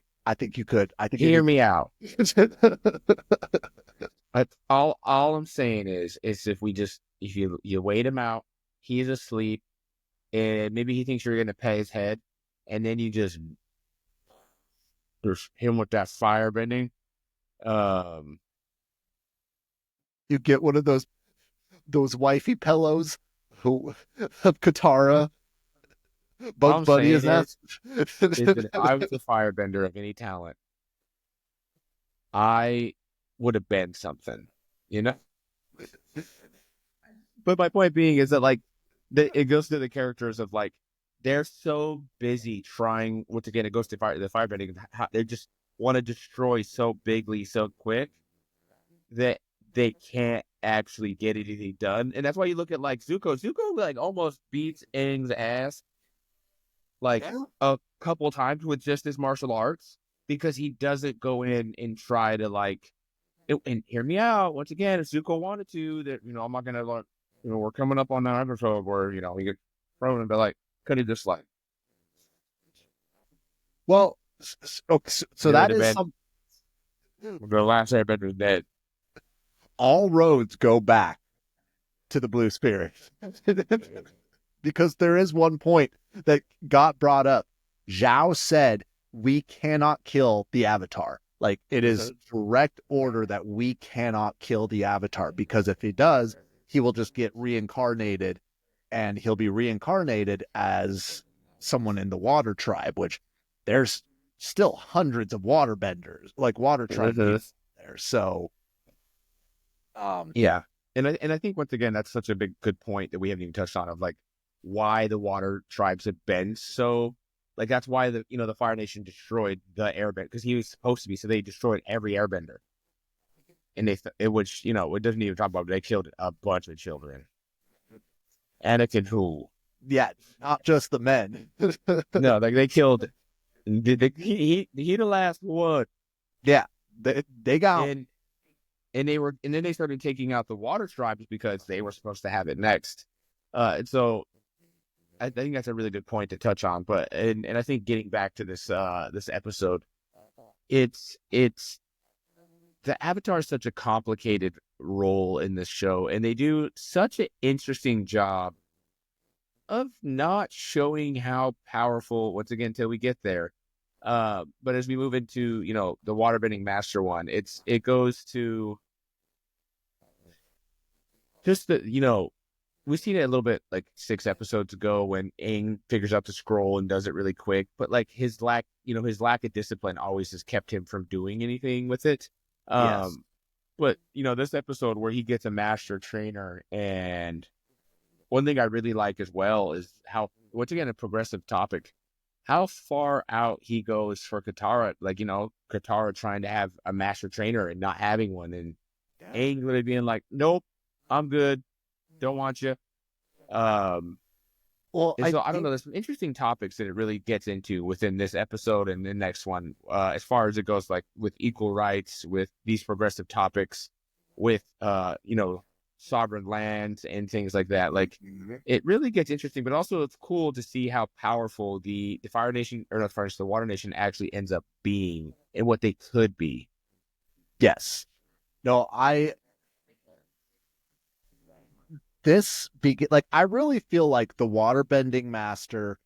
you could. I think hear me out. All I'm saying is if you wait him out, he's asleep, and maybe he thinks you're gonna pay his head, and then you just him with that firebending. You get one of those wifey pillows who of Katara. All Bugs I'm Bunny saying is that. is that if I was a firebender of any talent, I would have been something, you know. But my point being is that it goes to the characters of they're so busy trying. Once again, it goes to the firebending. They just want to destroy so bigly, so quick that they can't actually get anything done. And that's why you look at Zuko. Zuko almost beats Aang's ass a couple times with just his martial arts because he doesn't go in and try to and hear me out. Once again, if Zuko wanted to, that I'm not gonna we're coming up on that episode where he gets thrown and be could he just Well, so that is been the Last Airbender dead. All roads go back to the Blue Spirit. Because there is one point that got brought up. Zhao said, we cannot kill the Avatar. It is direct order that we cannot kill the Avatar, because if he does, he will just get reincarnated, and he'll be reincarnated as someone in the Water Tribe, which there's still hundreds of waterbenders, Water Tribe there. So, yeah. And I think once again, that's such a good point that we haven't even touched on of why the Water Tribes have been so that's why the Fire Nation destroyed the Airbender, because he was supposed to be, so they destroyed every Airbender, and it doesn't even talk about it, they killed a bunch of children. Anakin who? Yeah, not just the men. No, they killed. He the last one. Yeah, they got. And then they started taking out the Water Tribes because they were supposed to have it next. And so I think that's a really good point to touch on. But and I think getting back to this episode, it's the Avatar is such a complicated role in this show, and they do such an interesting job of not showing how powerful, once again, till we get there. But as we move into, the waterbending master one, it goes to just we've seen it a little bit 6 episodes ago when Aang figures out the scroll and does it really quick, but his lack of discipline always has kept him from doing anything with it. Yes. But this episode where he gets a master trainer, and one thing I really like as well is how, once again, a progressive topic, how far out he goes for Katara. Katara trying to have a master trainer and not having one, and Aang literally being nope, I'm good, don't want you. Well, I don't know. There's some interesting topics that it really gets into within this episode and the next one, as far as it goes, with equal rights, with these progressive topics, with sovereign lands and things like that. It really gets interesting, but also it's cool to see how powerful the Fire Nation, or not Fire Nation, the Water Nation actually ends up being and what they could be. Yes. No, I really feel like the waterbending master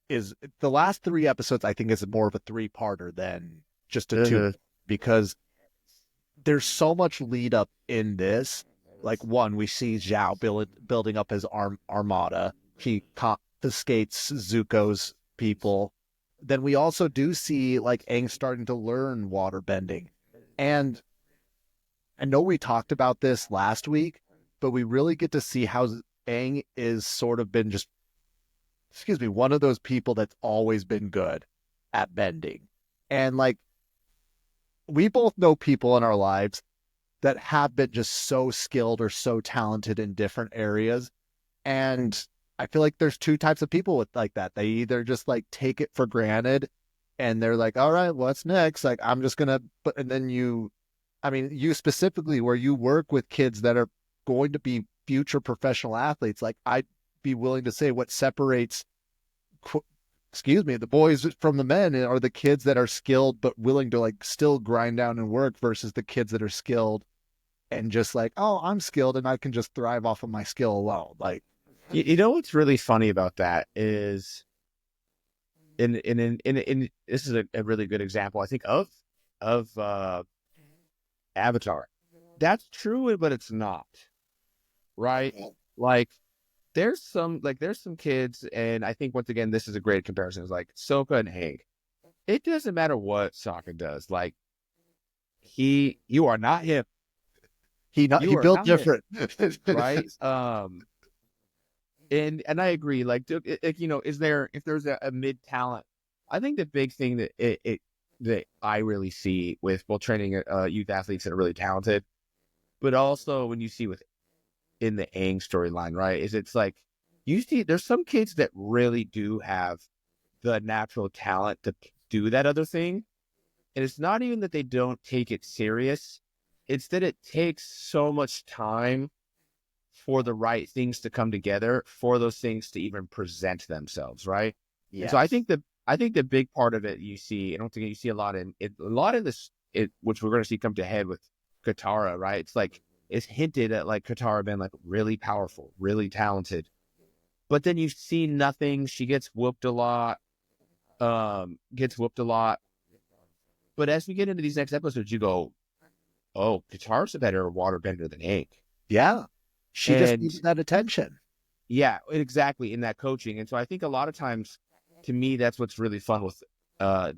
is, the last 3 episodes I think is more of a 3-parter than just a 2, because there's so much lead up in this. One, we see Zhao building up his armada. He confiscates Zuko's people. Then we also do see Aang starting to learn waterbending. And I know we talked about this last week, but we really get to see how Aang is sort of been one of those people that's always been good at bending. And we both know people in our lives that have been just so skilled or so talented in different areas. And I feel like there's 2 types of people with that. They either just take it for granted, and they're all right, what's next? I'm just gonna, and then you specifically, where you work with kids that are going to be future professional athletes, I'd be willing to say what separates, the boys from the men are the kids that are skilled but willing to still grind down and work, versus the kids that are skilled and just like, oh, I'm skilled and I can just thrive off of my skill alone. Like, You know what's really funny about that is in this is a really good example, I think, of Avatar. That's true, but it's not, right? Like there's some kids, and I think once again this is a great comparison. It's like Sokka and Aang. It doesn't matter what Sokka does. Like you are not him. he You are built not him, different. right? And I agree. Like, you know, if there's a mid talent, I think the big thing that I really see with both training youth athletes that are really talented, but also when you see in the Aang storyline, right, is it's like you see there's some kids that really do have the natural talent to do that other thing, and it's not even that they don't take it serious; it's that it takes so much time for the right things to come together, for those things to even present themselves, right? Yes. And so I think the big part of it you see, I don't think you see a lot in this, which we're going to see come to head with Katara, right? It's like it's hinted at like Katara being like really powerful, really talented, but then you see nothing. She gets whooped a lot, But as we get into these next episodes, you go, oh, Katara's a better waterbender than Aang. Yeah. She just needs that attention. Yeah, exactly, in that coaching. And so I think a lot of times, to me, that's what's really fun with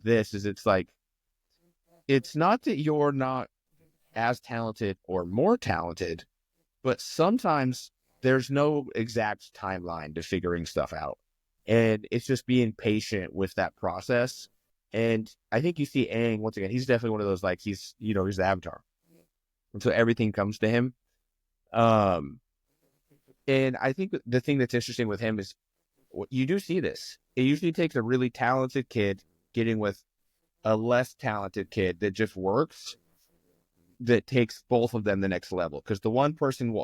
this is it's like, it's not that you're not as talented or more talented, but sometimes there's no exact timeline to figuring stuff out. And it's just being patient with that process. And I think you see Aang, once again, he's definitely one of those, like, he's the Avatar. And so everything comes to him. And I think the thing that's interesting with him is you do see this. It usually takes a really talented kid getting with a less talented kid that just works, that takes both of them the next level. Because the one person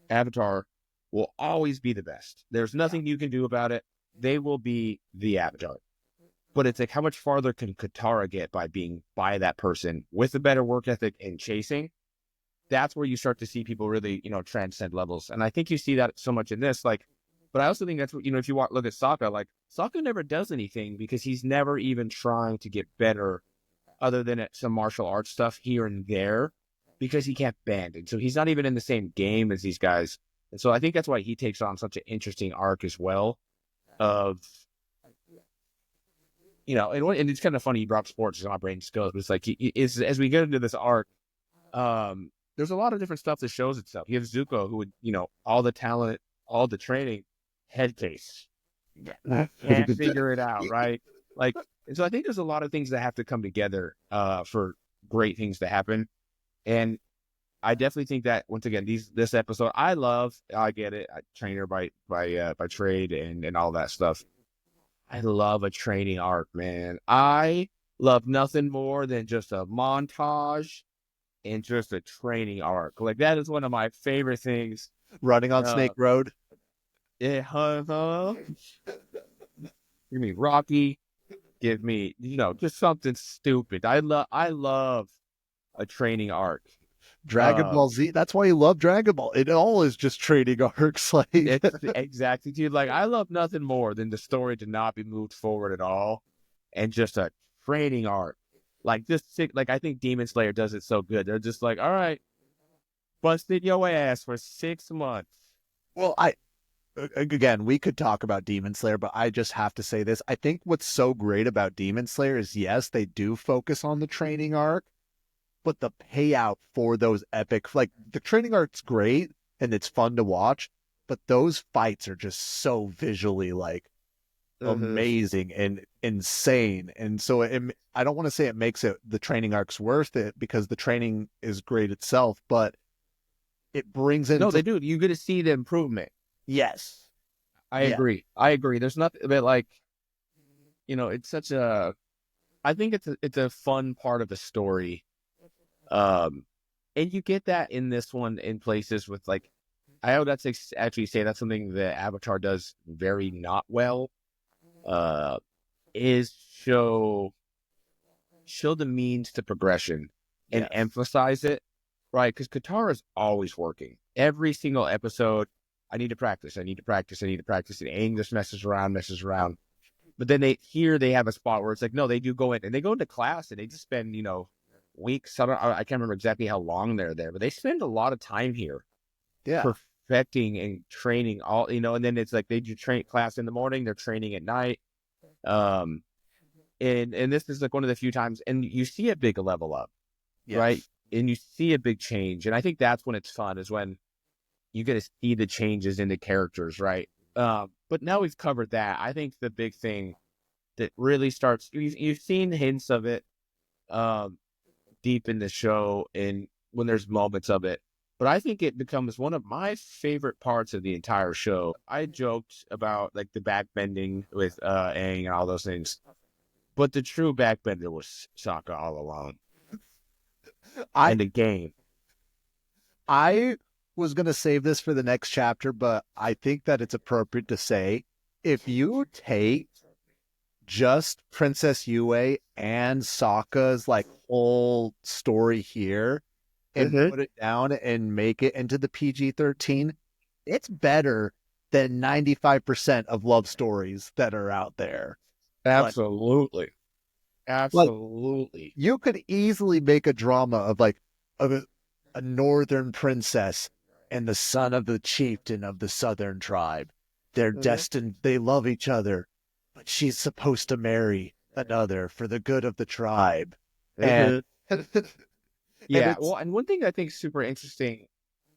Avatar will always be the best. There's nothing you can do about it. They will be the Avatar. But it's like, how much farther can Katara get by being by that person with a better work ethic and chasing? That's where you start to see people really, transcend levels. And I think you see that so much in this, like, but I also think that's what, if you look at Sokka, like, Sokka never does anything because he's never even trying to get better other than at some martial arts stuff here and there because he can't bend. And so he's not even in the same game as these guys. And so I think that's why he takes on such an interesting arc as well of, and it's kind of funny you brought sports because my brain just goes, but it's like, as we get into this arc, there's a lot of different stuff that shows itself. You have Zuko, who would, all the talent, all the training, head case. Can't figure it out, right? Like, and so I think there's a lot of things that have to come together for great things to happen. And I definitely think that, once again, this episode, I get it. I trainer by trade and all that stuff. I love a training arc, man. I love nothing more than just a montage and just a training arc. Like, that is one of my favorite things. Running on Snake Road. Yeah, give me Rocky. Give me, just something stupid. I love a training arc. Dragon Ball Z. That's why you love Dragon Ball. It all is just training arcs. Like, exactly, dude. Like, I love nothing more than the story to not be moved forward at all, and just a training arc. Like this, like, I think Demon Slayer does it so good. They're just like, all right, busted your ass for 6 months. Well, again, we could talk about Demon Slayer, but I just have to say this. I think what's so great about Demon Slayer is, yes, they do focus on the training arc, but the payout for those epic, like, the training arc's great and it's fun to watch, but those fights are just so visually, like, amazing and insane. And so I don't want to say it makes the training arcs worth it, because the training is great itself, but it brings in. No, they do. You get to see the improvement. Yes. I agree. There's nothing but, like, it's such a, I think it's a fun part of the story. And you get that in this one in places with, like, I would actually say that's something that Avatar does very not well. Is show the means to progression and emphasize it. right? Because Katara's always working. Every single episode, I need to practice. I need to practice. I need to practice. And Aang just messes around. But then they have a spot where it's like, no, they do go in and they go into class and they just spend, weeks. I can't remember exactly how long they're there, but they spend a lot of time here perfecting and training all, and then it's like they do train class in the morning, they're training at night. And this is like one of the few times, and you see a big level up, right? And you see a big change. And I think that's when it's fun, is when you get to see the changes in the characters, right? But now we've covered that. I think the big thing that really starts, you've seen hints of it deep in the show and when there's moments of it. But I think it becomes one of my favorite parts of the entire show. I joked about like the backbending with Aang and all those things. But the true backbender was Sokka all along. And the game. I was going to save this for the next chapter, but I think that it's appropriate to say, if you take just Princess Yue and Sokka's like whole story here and put it down and make it into the PG-13, it's better than 95% of love stories that are out there. Absolutely. Like, you could easily make a drama of like a northern princess and the son of the chieftain of the southern tribe. They're destined, they love each other, but she's supposed to marry another for the good of the tribe. And yeah, well, and one thing I think is super interesting,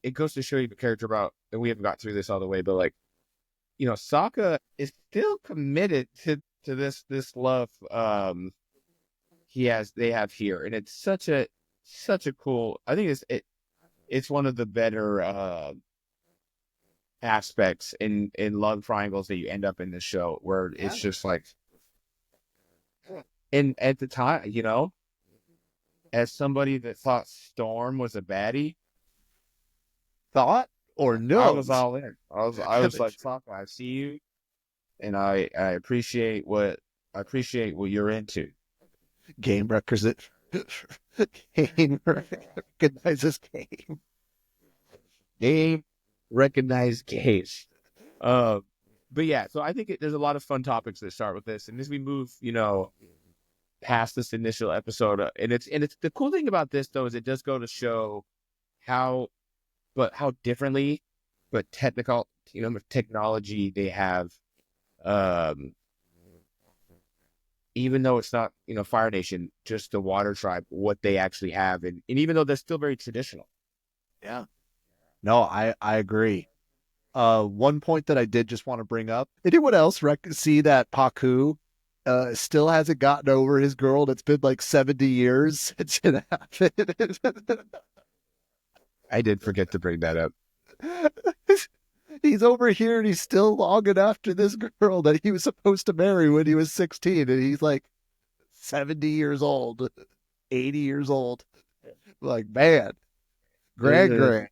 it goes to show you the character about, and we haven't got through this all the way, but like, Sokka is still committed to this love they have here, and it's such a cool. I think it's one of the better aspects in love triangles that you end up in this show, where it's just like, and at the time, as somebody that thought Storm was a baddie, thought or no, I was all in. I was like, Sokka, I see you, and I appreciate what you're into. Game requisite. Game recognizes game. Game recognized case. But yeah, so I think there's a lot of fun topics that start with this, and as we move, past this initial episode, and it's the cool thing about this though is it does go to show how differently, but technology they have. Even though it's not, Fire Nation, just the Water Tribe, what they actually have, and even though they're still very traditional. Yeah. No, I agree. One point that I did just want to bring up, anyone else see that Paku still hasn't gotten over his girl? It's been like 70 years since it happened. I did forget to bring that up. He's over here and he's still longing after this girl that he was supposed to marry when he was 16, and he's like 70 years old, 80 years old. Like, man, grand.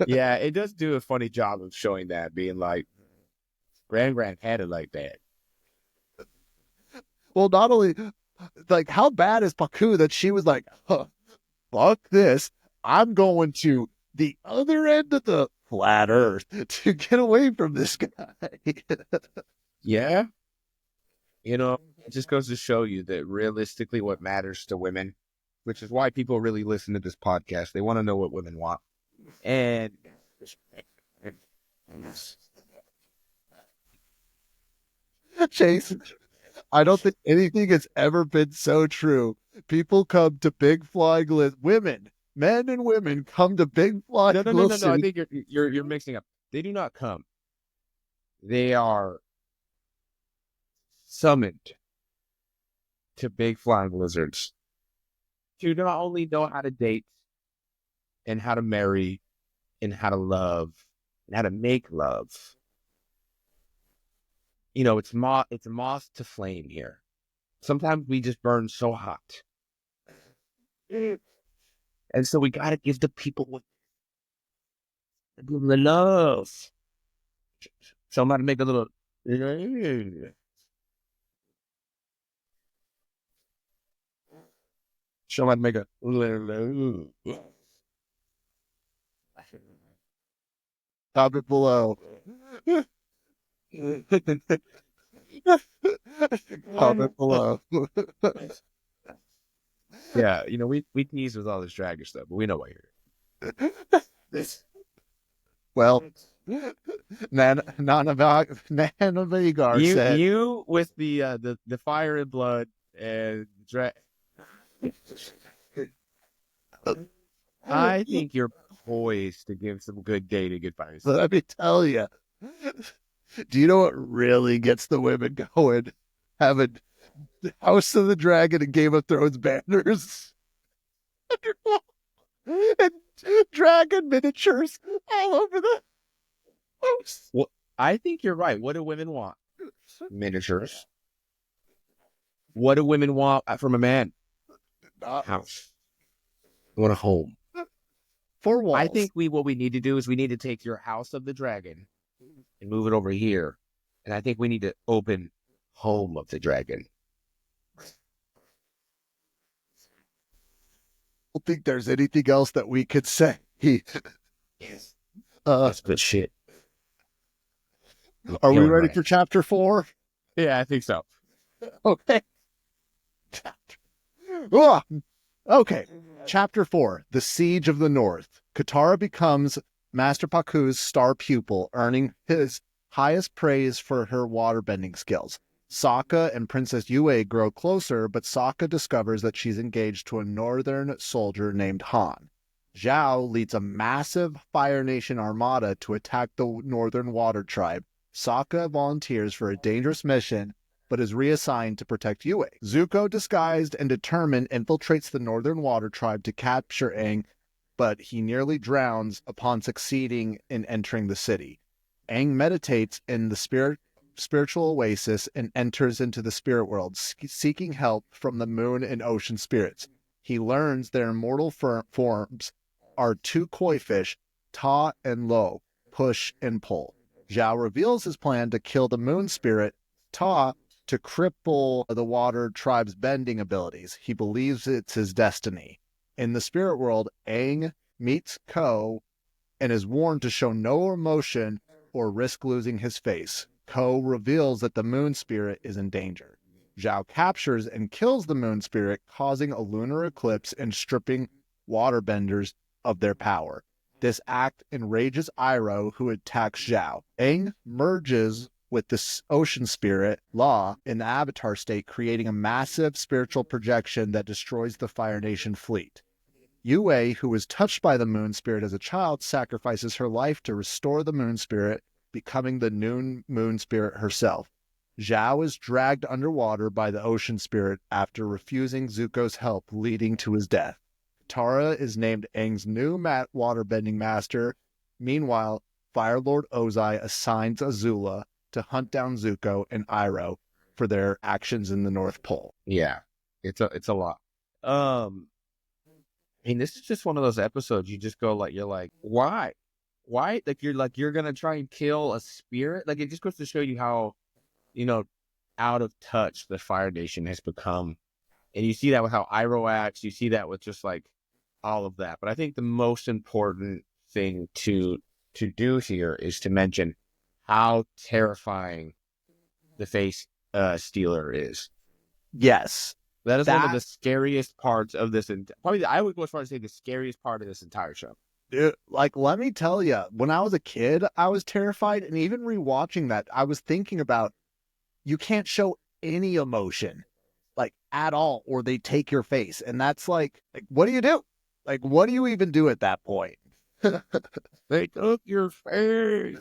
Yeah, it does do a funny job of showing that, being like, grand had it like that. Well, not only, like, how bad is Paku that she was like, fuck this, I'm going to the other end of the flat earth to get away from this guy. Yeah. It just goes to show you that realistically what matters to women, which is why people really listen to this podcast. They want to know what women want. And Chayce, I don't think anything has ever been so true. People come to big flying women, men and women come to big flying No. I think you're mixing up. They do not come. They are summoned to big flying lizards to not only know how to date and how to marry and how to love and how to make love. It's moth to flame here. Sometimes we just burn so hot. And so we got to give the people the love. So I'm going to make a little... Show how to make a. Comment below. Comment below. Yeah, we tease with all this dragon stuff, but we know why you're here. Well, Nanavigar said, You with the fire and blood and I think you're poised to give some good dating advice. let me tell you. Do you know what really gets the women going? Having House of the Dragon and Game of Thrones banners. And dragon miniatures all over the house. Well, I think you're right. What do women want? Miniatures. What do women want from a man? House. They want a home. 4 walls. I think what we need to do is we need to take your House of the Dragon and move it over here. And I think we need to open Home of the Dragon. I don't think there's anything else that we could say. Yes. That's good shit. Are we ready for chapter 4? Yeah, I think so. Okay. Oh, okay. Chapter 4, The Siege of the North. Katara becomes Master Paku's star pupil, earning his highest praise for her waterbending skills. Sokka and Princess Yue grow closer, but Sokka discovers that she's engaged to a northern soldier named Han. Zhao leads a massive Fire Nation armada to attack the northern water tribe. Sokka volunteers for a dangerous mission, but is reassigned to protect Yue. Zuko, disguised and determined, infiltrates the northern water tribe to capture Aang, but he nearly drowns upon succeeding in entering the city. Aang meditates in the spiritual oasis and enters into the spirit world, seeking help from the moon and ocean spirits. He learns their immortal forms are 2 koi fish, Ta and Lo, push and pull. Zhao reveals his plan to kill the moon spirit, Ta, to cripple the water tribe's bending abilities. He believes it's his destiny. In the spirit world, Aang meets Ko and is warned to show no emotion or risk losing his face. Ko reveals that the moon spirit is in danger. Zhao captures and kills the moon spirit, causing a lunar eclipse and stripping waterbenders of their power. This act enrages Iroh, who attacks Zhao. Aang merges with the ocean spirit, La, in the Avatar state, creating a massive spiritual projection that destroys the Fire Nation fleet. Yue, who was touched by the moon spirit as a child, sacrifices her life to restore the moon spirit, becoming the new moon spirit herself. Zhao is dragged underwater by the ocean spirit after refusing Zuko's help, leading to his death. Katara is named Aang's new waterbending master. Meanwhile, Fire Lord Ozai assigns Azula to hunt down Zuko and Iroh for their actions in the North Pole. Yeah, it's a lot. I mean, this is just one of those episodes you just go you're like, why? Like you're gonna try and kill a spirit? Like, it just goes to show you how, out of touch the Fire Nation has become. And you see that with how Iroh acts, you see that with just all of that. But I think the most important thing to do here is to mention how terrifying the face stealer is. Yes. That is one of the scariest parts of this. Probably, I would go as far as to say the scariest part of this entire show. Dude, let me tell you, when I was a kid, I was terrified. And even rewatching that, I was thinking about, you can't show any emotion, at all, or they take your face. And that's like, what do you do? What do you even do at that point? They took your face.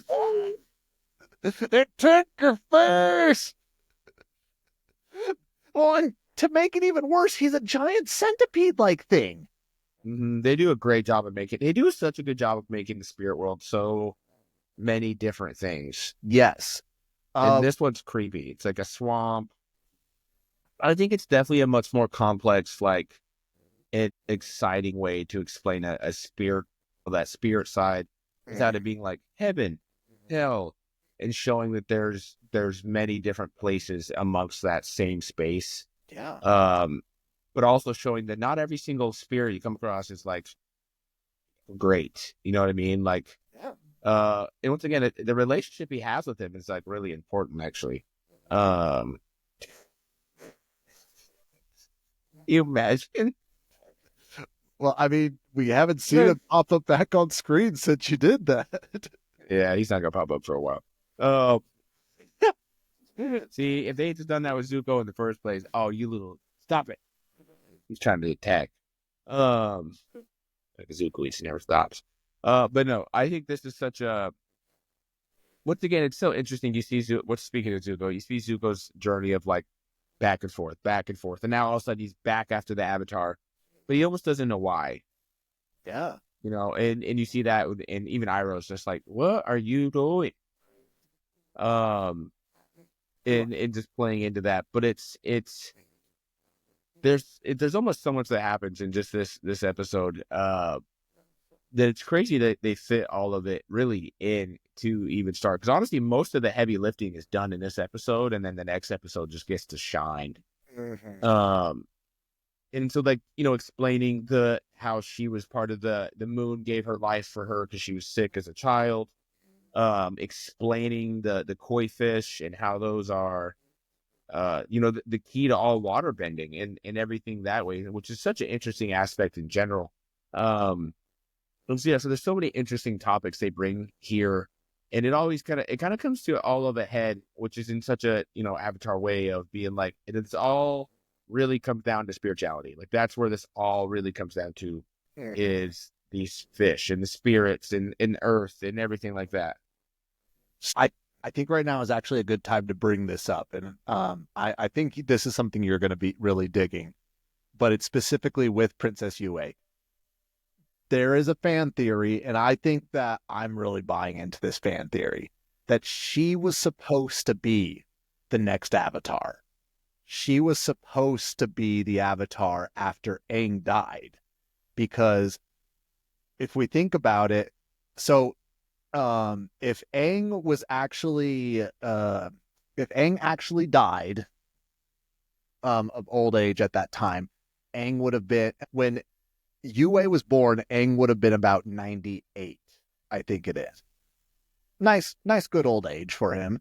They took your face. Well, and to make it even worse, he's a giant centipede-like thing. They do a great job of they do such a good job of making the spirit world so many different things. Yes. And this one's creepy. It's like a swamp. I think it's definitely a much more complex, exciting way to explain a spirit, that spirit side, without it being like heaven, hell, and showing that there's many different places amongst that same space. Yeah. but also showing that not every single spirit you come across is like great. You know what I mean? Like, and once again, the relationship he has with him is like really important, actually. You imagine? Well, I mean, we haven't seen him pop up back on screen since you did that. Yeah, he's not gonna pop up for a while. See, if they had just done that with Zuko in the first place, oh, you little stop it! He's trying to attack. Like Zuko, he never stops. But no, I think this is such a. Once again, it's so interesting. You see, speaking of Zuko, you see Zuko's journey of like back and forth, and now all of a sudden he's back after the Avatar, but he almost doesn't know why. Yeah, you know, and you see that, and even Iroh's just like, "What are you doing?" And just playing into that, but there's almost so much that happens in just this episode that it's crazy that they fit all of it really in to even start. Because honestly, most of the heavy lifting is done in this episode, and then the next episode just gets to shine. And so, like, you know, explaining how she was part of the moon gave her life for her because she was sick as a child. Explaining the koi fish and how those are, you know, the key to all water bending and everything that way, which is such an interesting aspect in general. So there's so many interesting topics they bring here, and it always kind of comes to all of a head, which is in such a, you know, Avatar way of being like, it's all really comes down to spirituality. Like, that's where this all really comes down to, is these fish and the spirits and earth and everything like that. I think right now is actually a good time to bring this up. And I think this is something you're going to be really digging, but it's specifically with Princess Yue. There is a fan theory, and I think that I'm really buying into this fan theory, that she was supposed to be the next Avatar. She was supposed to be the Avatar after Aang died. Because if we think about it, so if Aang actually died of old age at that time, Aang would have been, when Yue was born, Aang would have been about 98, I think it is. Nice good old age for him.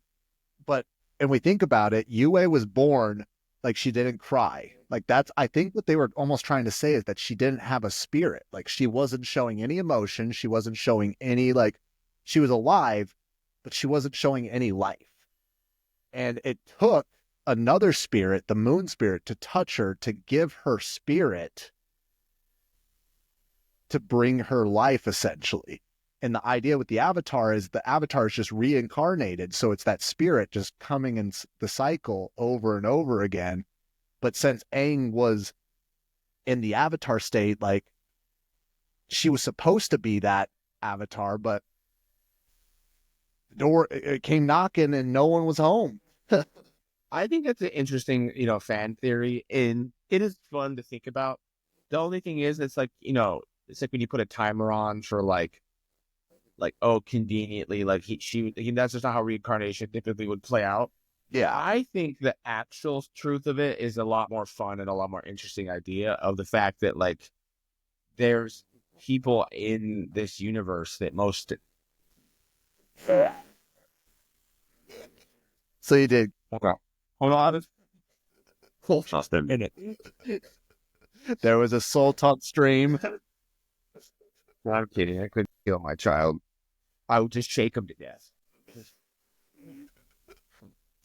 But when we think about it, Yue was born like she didn't cry. Like, that's, I think what they were almost trying to say is that she didn't have a spirit. Like, she wasn't showing any emotion. She wasn't showing any, like, she was alive, but she wasn't showing any life. And it took another spirit, the moon spirit, to touch her, to give her spirit, to bring her life, essentially. And the idea with the Avatar is the Avatar is just reincarnated. So it's that spirit just coming in the cycle over and over again. But since Aang was in the Avatar state, like, she was supposed to be that Avatar, but the door, it came knocking and no one was home. I think that's an interesting, you know, fan theory, and it is fun to think about. The only thing is, it's like, you know, it's like when you put a timer on for like, oh, conveniently, like that's just not how reincarnation typically would play out. Yeah. I think the actual truth of it is a lot more fun and a lot more interesting idea of the fact that, like, there's people in this universe that most. So you did. Okay. Hold on. Just a minute. There was a soul talk stream. No, I'm kidding. I couldn't kill my child. I would just shake him to death.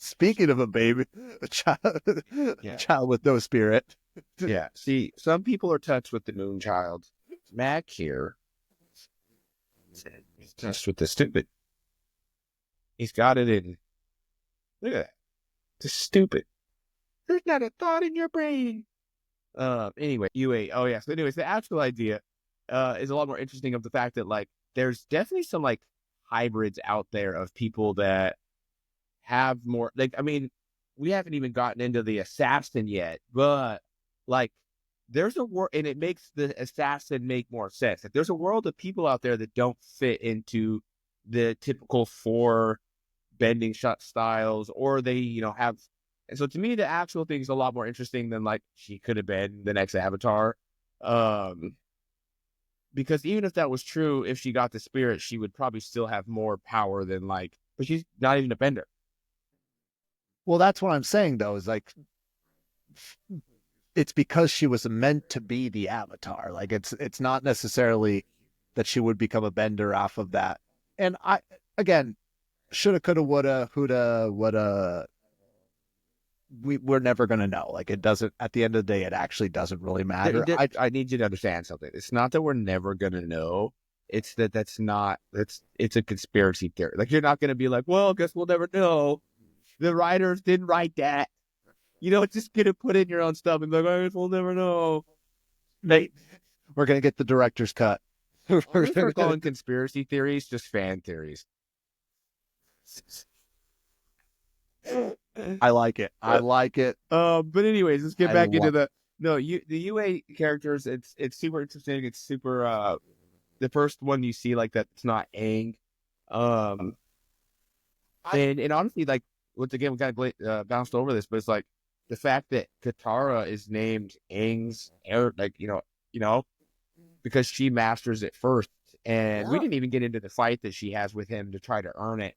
Speaking of a baby, a child with no spirit. Yeah. See, some people are touched with the moon child. Mac here is touched with the stupid. He's got it in. Look at that. It's stupid. There's not a thought in your brain. Anyway, UA. Oh, yeah. So anyways, the actual idea is a lot more interesting of the fact that, like, there's definitely some, like, hybrids out there of people that have more, like, I mean, we haven't even gotten into the assassin yet, but, like, there's a world, and it makes the assassin make more sense. Like, there's a world of people out there that don't fit into the typical 4 bending shot styles, or they, you know, have And so to me, the actual thing is a lot more interesting than like she could have been the next Avatar. Because even if that was true, if she got the spirit, she would probably still have more power than like, but she's not even a bender. Well, that's what I'm saying though, is like, it's because she was meant to be the Avatar. Like it's not necessarily that she would become a bender off of that. And again, shoulda, coulda, woulda, whoulda, woulda. We're never gonna know. Like it doesn't. At the end of the day, it actually doesn't really matter. I need you to understand something. It's not that we're never gonna know. It's that it's a conspiracy theory. Like you're not gonna be like, well, I guess we'll never know. The writers didn't write that. It's just gonna put in your own stuff and be like, I guess we'll never know. We're gonna get the director's cut. We're calling conspiracy theories just fan theories. I like it. But anyways, let's get back into the UA characters. It's super interesting. It's super. The first one you see like that, it's not Aang. And honestly, like once again, we kind of bounced over this, but it's like the fact that Katara is named Aang's heir, like because she masters it first, and we didn't even get into the fight that she has with him to try to earn it.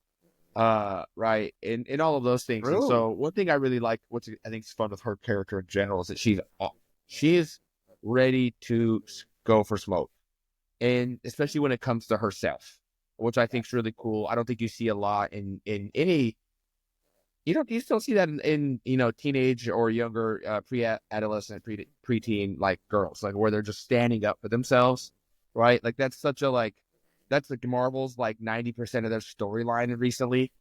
Right, and all of those things. And so one thing I really like, I think is fun with her character in general, is that she is ready to go for smoke, and especially when it comes to herself, which I think is really cool. I don't think you see a lot in any. You just don't see that in teenage or younger pre-adolescent, preteen like girls, like where they're just standing up for themselves, right? Like that's such a that's like Marvel's like 90% of their storyline recently.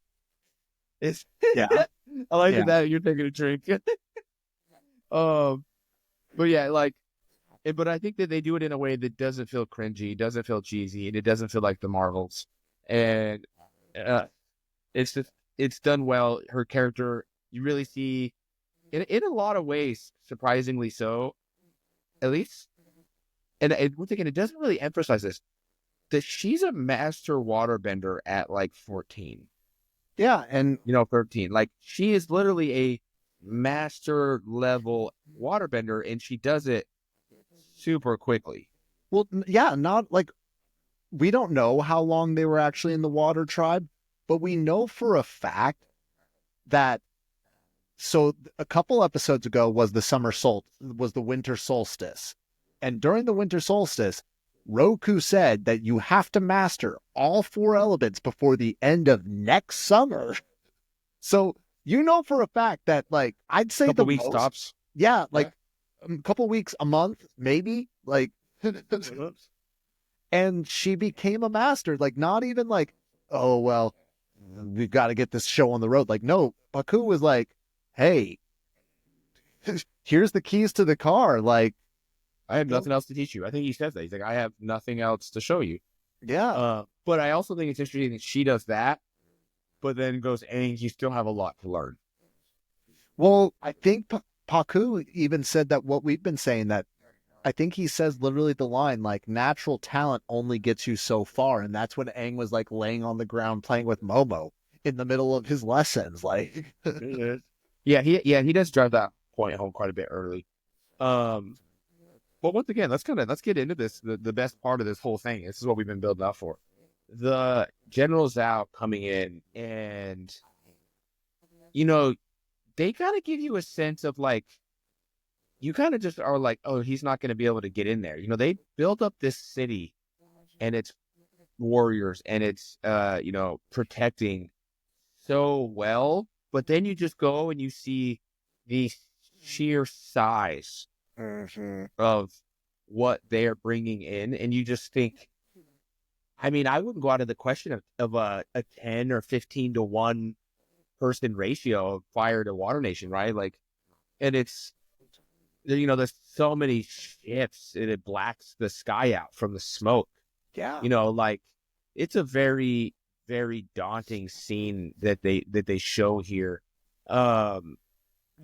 It's I like that you're taking a drink. But yeah, but I think that they do it in a way that doesn't feel cringy, doesn't feel cheesy, and it doesn't feel like the Marvels. And it's done well. Her character, you really see, in a lot of ways, surprisingly so, at least. And once again, it doesn't really emphasize this, that she's a master waterbender at like 14. Yeah, and 13. Like she is literally a master level waterbender, and she does it super quickly. Well, yeah, not like we don't know how long they were actually in the water tribe, but we know for a fact that. So a couple episodes ago was the winter solstice, and during the winter solstice, Roku said that you have to master all 4 elements before the end of next summer. So for a fact that like I'd say couple weeks stops. Yeah, like a couple weeks, a month, maybe like. And she became a master. Like not even like, oh well, we've got to get this show on the road. Like no, Baku was like, hey, here's the keys to the car. Like. I have nothing else to teach you. I think he says that. He's like, I have nothing else to show you. Yeah. But I also think it's interesting that she does that, but then goes, and you still have a lot to learn. Well, I think Paku even said that what we've been saying, that I think he says literally the line, like, natural talent only gets you so far. And that's when Aang was like laying on the ground playing with Momo in the middle of his lessons. Like, he does drive that point home quite a bit early. But once again, let's get into this. The best part of this whole thing. This is what we've been building up for. The General Zhao coming in, and they kind of give you a sense of like, you kind of just are like, oh, he's not going to be able to get in there. They built up this city, and its warriors, and its protecting so well. But then you just go and you see the sheer size of what they're bringing in, and you just think, I mean, I wouldn't go out of the question of a 10 or 15 to 1 person ratio of fire to water nation, right? Like, and it's, there's so many ships, and it blacks the sky out from the smoke. Yeah. Like it's a very, very daunting scene that they show here. And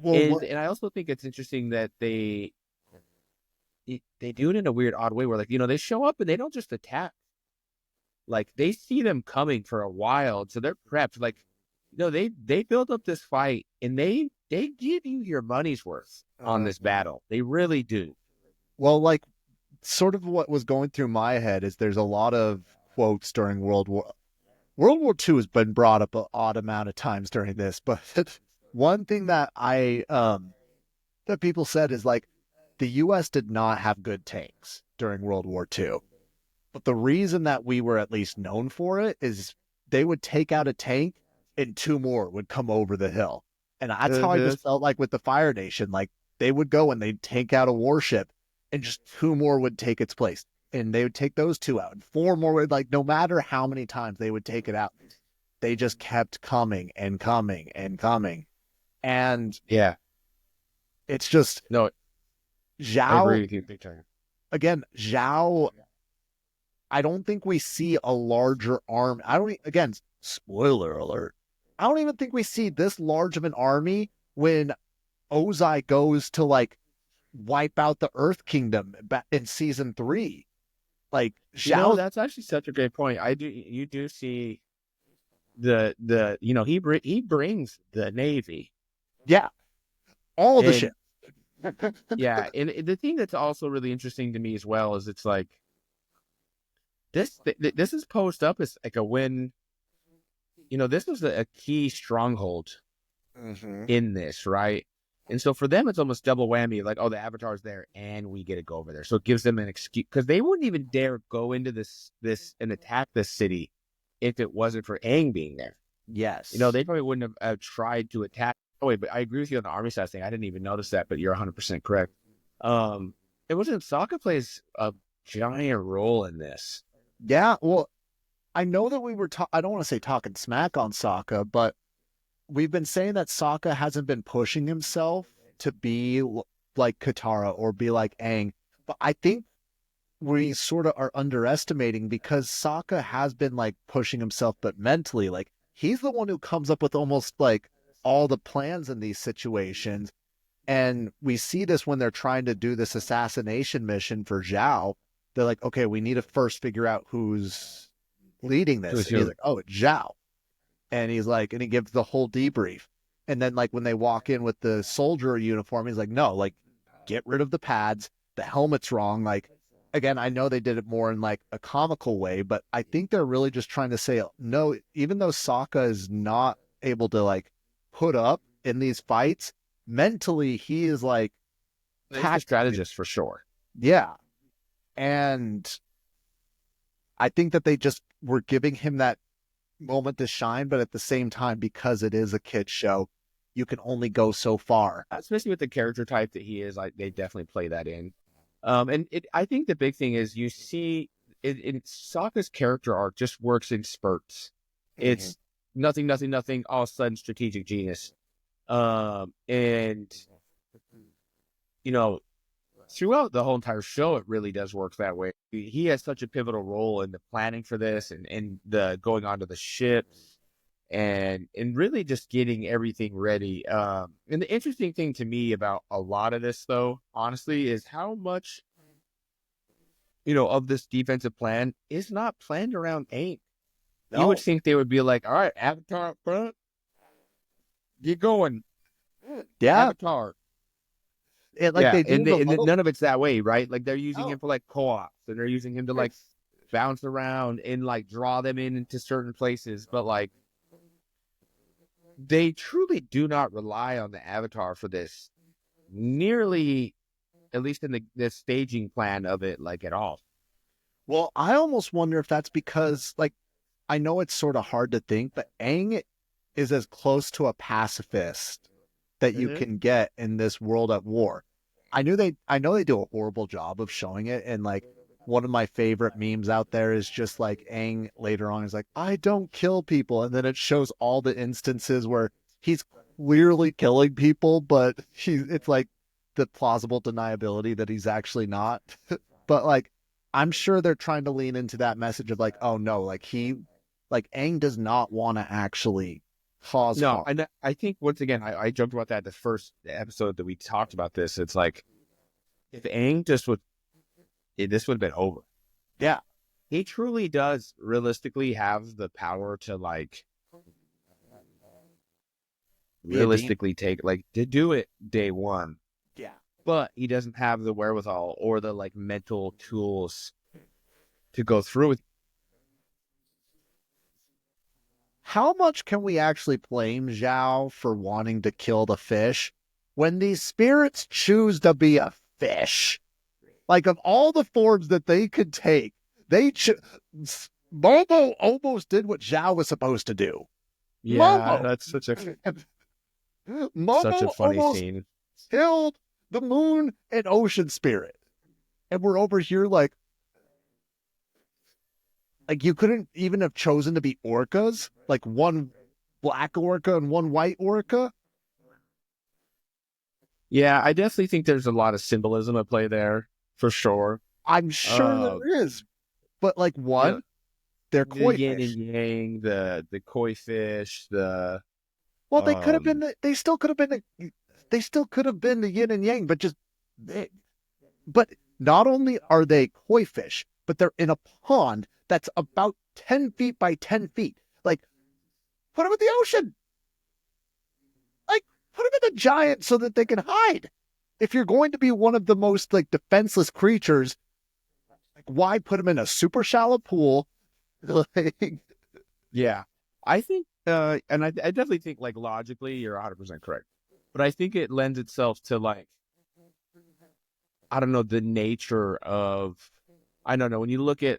I also think it's interesting that they do it in a weird, odd way where, like, they show up and they don't just attack. Like, they see them coming for a while, so they're prepped. Like, they build up this fight, and they they give you your money's worth on this battle. They really do. Well, like, sort of what was going through my head is there's a lot of quotes during World War II has been brought up an odd amount of times during this, but one thing that that people said is like the U.S. did not have good tanks during World War II. But the reason that we were at least known for it is they would take out a tank and two more would come over the hill. And that's how I just felt like with the Fire Nation. Like they would go and they'd take out a warship and just two more would take its place. And they would take those two out. And four more would, like, no matter how many times they would take it out, they just kept coming and coming and coming. And yeah, it's just no. Zhao. I agree with you big time. Again, Zhao, I don't think we see a larger army. Again, spoiler alert. I don't even think we see this large of an army when Ozai goes to like wipe out the Earth Kingdom in season 3. Like Zhao, that's actually such a great point. You do see the he brings the Navy. Yeah. All the shit. Yeah, and the thing that's also really interesting to me as well is it's like this is posed up as like a win. This was a key stronghold in this, right? And so for them, it's almost double whammy. Like, oh, the Avatar's there, and we get to go over there. So it gives them an excuse because they wouldn't even dare go into this and attack this city if it wasn't for Aang being there. Yes. They probably wouldn't have tried to attack. Oh wait, but I agree with you on the army size thing. I didn't even notice that, but you're 100% correct. It wasn't Sokka plays a giant role in this. Yeah, well, I know that we were I don't want to say talking smack on Sokka, but we've been saying that Sokka hasn't been pushing himself to be like Katara or be like Aang. But I think we sort of are underestimating because Sokka has been like pushing himself, but mentally, like he's the one who comes up with almost like all the plans in these situations. And we see this when they're trying to do this assassination mission for Zhao. They're like, okay, we need to first figure out who's leading this. And he's like, oh, it's Zhao. And he's like, and he gives the whole debrief. And then like when they walk in with the soldier uniform, he's like, no, like get rid of the pads. The helmet's wrong. Like, again, I know they did it more in like a comical way, but I think they're really just trying to say, no, even though Sokka is not able to like put up in these fights, mentally, he is like he's a strategist for sure. Yeah. And I think that they just were giving him that moment to shine, but at the same time, because it is a kid's show, you can only go so far. Especially with the character type that he is, like they definitely play that in. And I think the big thing is you see in Sokka's character arc just works in spurts. It's nothing, all of a sudden strategic genius. And throughout the whole entire show, it really does work that way. He has such a pivotal role in the planning for this and the going onto the ships and really just getting everything ready. And the interesting thing to me about a lot of this, though, honestly, is how much, of this defensive plan is not planned around Aang. No. You would think they would be like, all right, Avatar up front, get going. Yeah. Avatar. They do none of it's that way, right? Like they're using him for like co-ops and they're using him to like bounce around and like draw them into certain places. But like they truly do not rely on the Avatar for this nearly, at least in the staging plan of it, like at all. Well, I almost wonder if that's because like, I know it's sort of hard to think, but Aang is as close to a pacifist that you can get in this world at war. I know they do a horrible job of showing it. And like one of my favorite memes out there is just like Aang later on is like, I don't kill people. And then it shows all the instances where he's clearly killing people, but it's like the plausible deniability that he's actually not. But like, I'm sure they're trying to lean into that message of like, oh no, like Aang does not want to actually cause harm. And I think once again, I joked about that the first episode that we talked about this. It's like if Aang just would, this would have been over. Yeah, he truly does realistically have the power to like realistically take to do it day one. Yeah. But he doesn't have the wherewithal or the mental tools to go through it. How much can we actually blame Zhao for wanting to kill the fish when these spirits choose to be a fish? Like, of all the forms that they could take, Momo almost did what Zhao was supposed to do. Yeah, Momo, that's such a Momo funny almost scene. killed the moon and ocean spirit. And we're over here like you couldn't even have chosen to be orcas, like one black orca and one white orca. Yeah, I definitely think there's a lot of symbolism at play there, for sure. I'm sure there is. But they're koi the yin fish. and yang, the koi fish, the Well, they could have been. They still could have been. They still could have been the yin and yang, but just big. But not only are they koi fish, but they're in a pond that's about 10 feet by 10 feet. Like, put them in the ocean. Like, put them in a giant so that they can hide. If you're going to be one of the most defenseless creatures, why put them in a super shallow pool? Yeah, I think, and I definitely think logically you're 100% correct, but I think it lends itself to I don't know, the nature of, I don't know, when you look at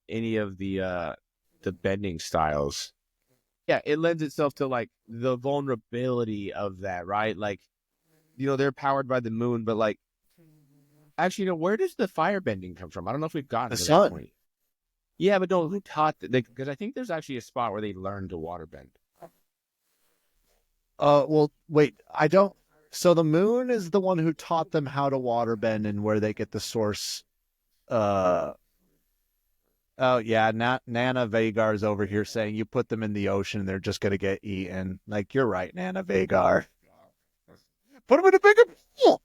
any of the bending styles, yeah, it lends itself to the vulnerability of that, right? They're powered by the moon, but actually, where does the firebending come from? I don't know if we've gotten to that point. Yeah, but no, who taught that? Because I think there's actually a spot where they learn to waterbend. Well, wait, I don't. So the moon is the one who taught them how to waterbend and where they get the source. Oh yeah, Nana Vagar's over here saying you put them in the ocean, they're just gonna get eaten. You're right, Nana Vagar. Put them in a bigger pool.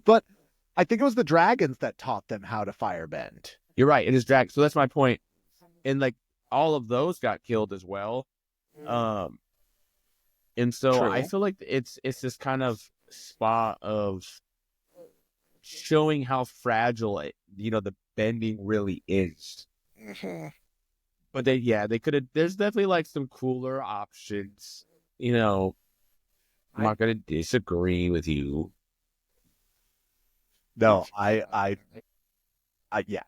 But I think it was the dragons that taught them how to firebend. You're right, it is dragons. So that's my point. And all of those got killed as well. And so True. I feel like it's this kind of spot of showing how fragile the bending really is. Mm-hmm. But they could have. There's definitely some cooler options. I'm not gonna disagree with you. No, yeah.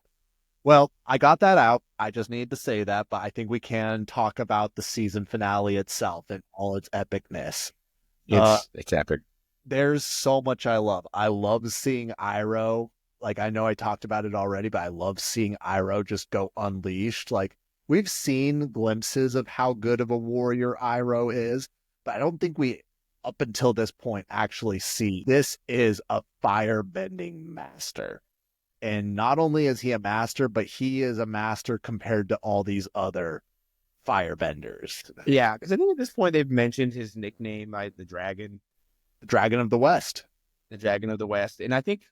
Well, I got that out. I just need to say that, but I think we can talk about the season finale itself and all its epicness. It's epic. There's so much I love. I love seeing Iroh. I know I talked about it already, but I love seeing Iroh just go unleashed. We've seen glimpses of how good of a warrior Iroh is, but I don't think we, up until this point, actually see. This is a firebending master. And not only is he a master, but he is a master compared to all these other firebenders. Yeah, because I think at this point they've mentioned his nickname, the Dragon. The Dragon of the West. The Dragon of the West. And I think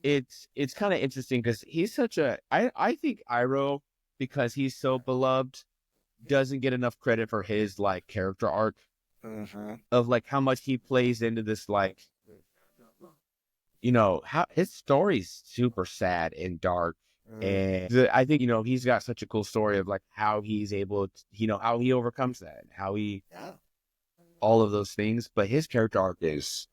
it's kind of interesting because he's such a... I think Iroh, because he's so beloved, doesn't get enough credit for his character arc. Mm-hmm. Of how much he plays into this how his story's super sad and dark. And I think he's got such a cool story of how he's able to, how he overcomes that, how he all of those things. But his character arc is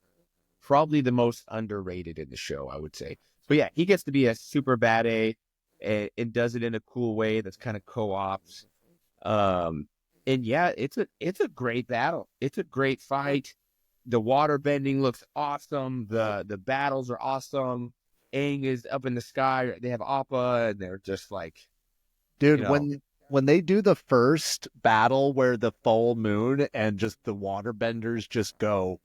probably the most underrated in the show, I would say. But yeah, he gets to be a super bad A and does it in a cool way that's kind of co-ops. And yeah, it's a great battle. It's a great fight. The water bending looks awesome. The battles are awesome. Aang is up in the sky. They have Appa, and they're just dude, when they do the first battle where the full moon and just the waterbenders just go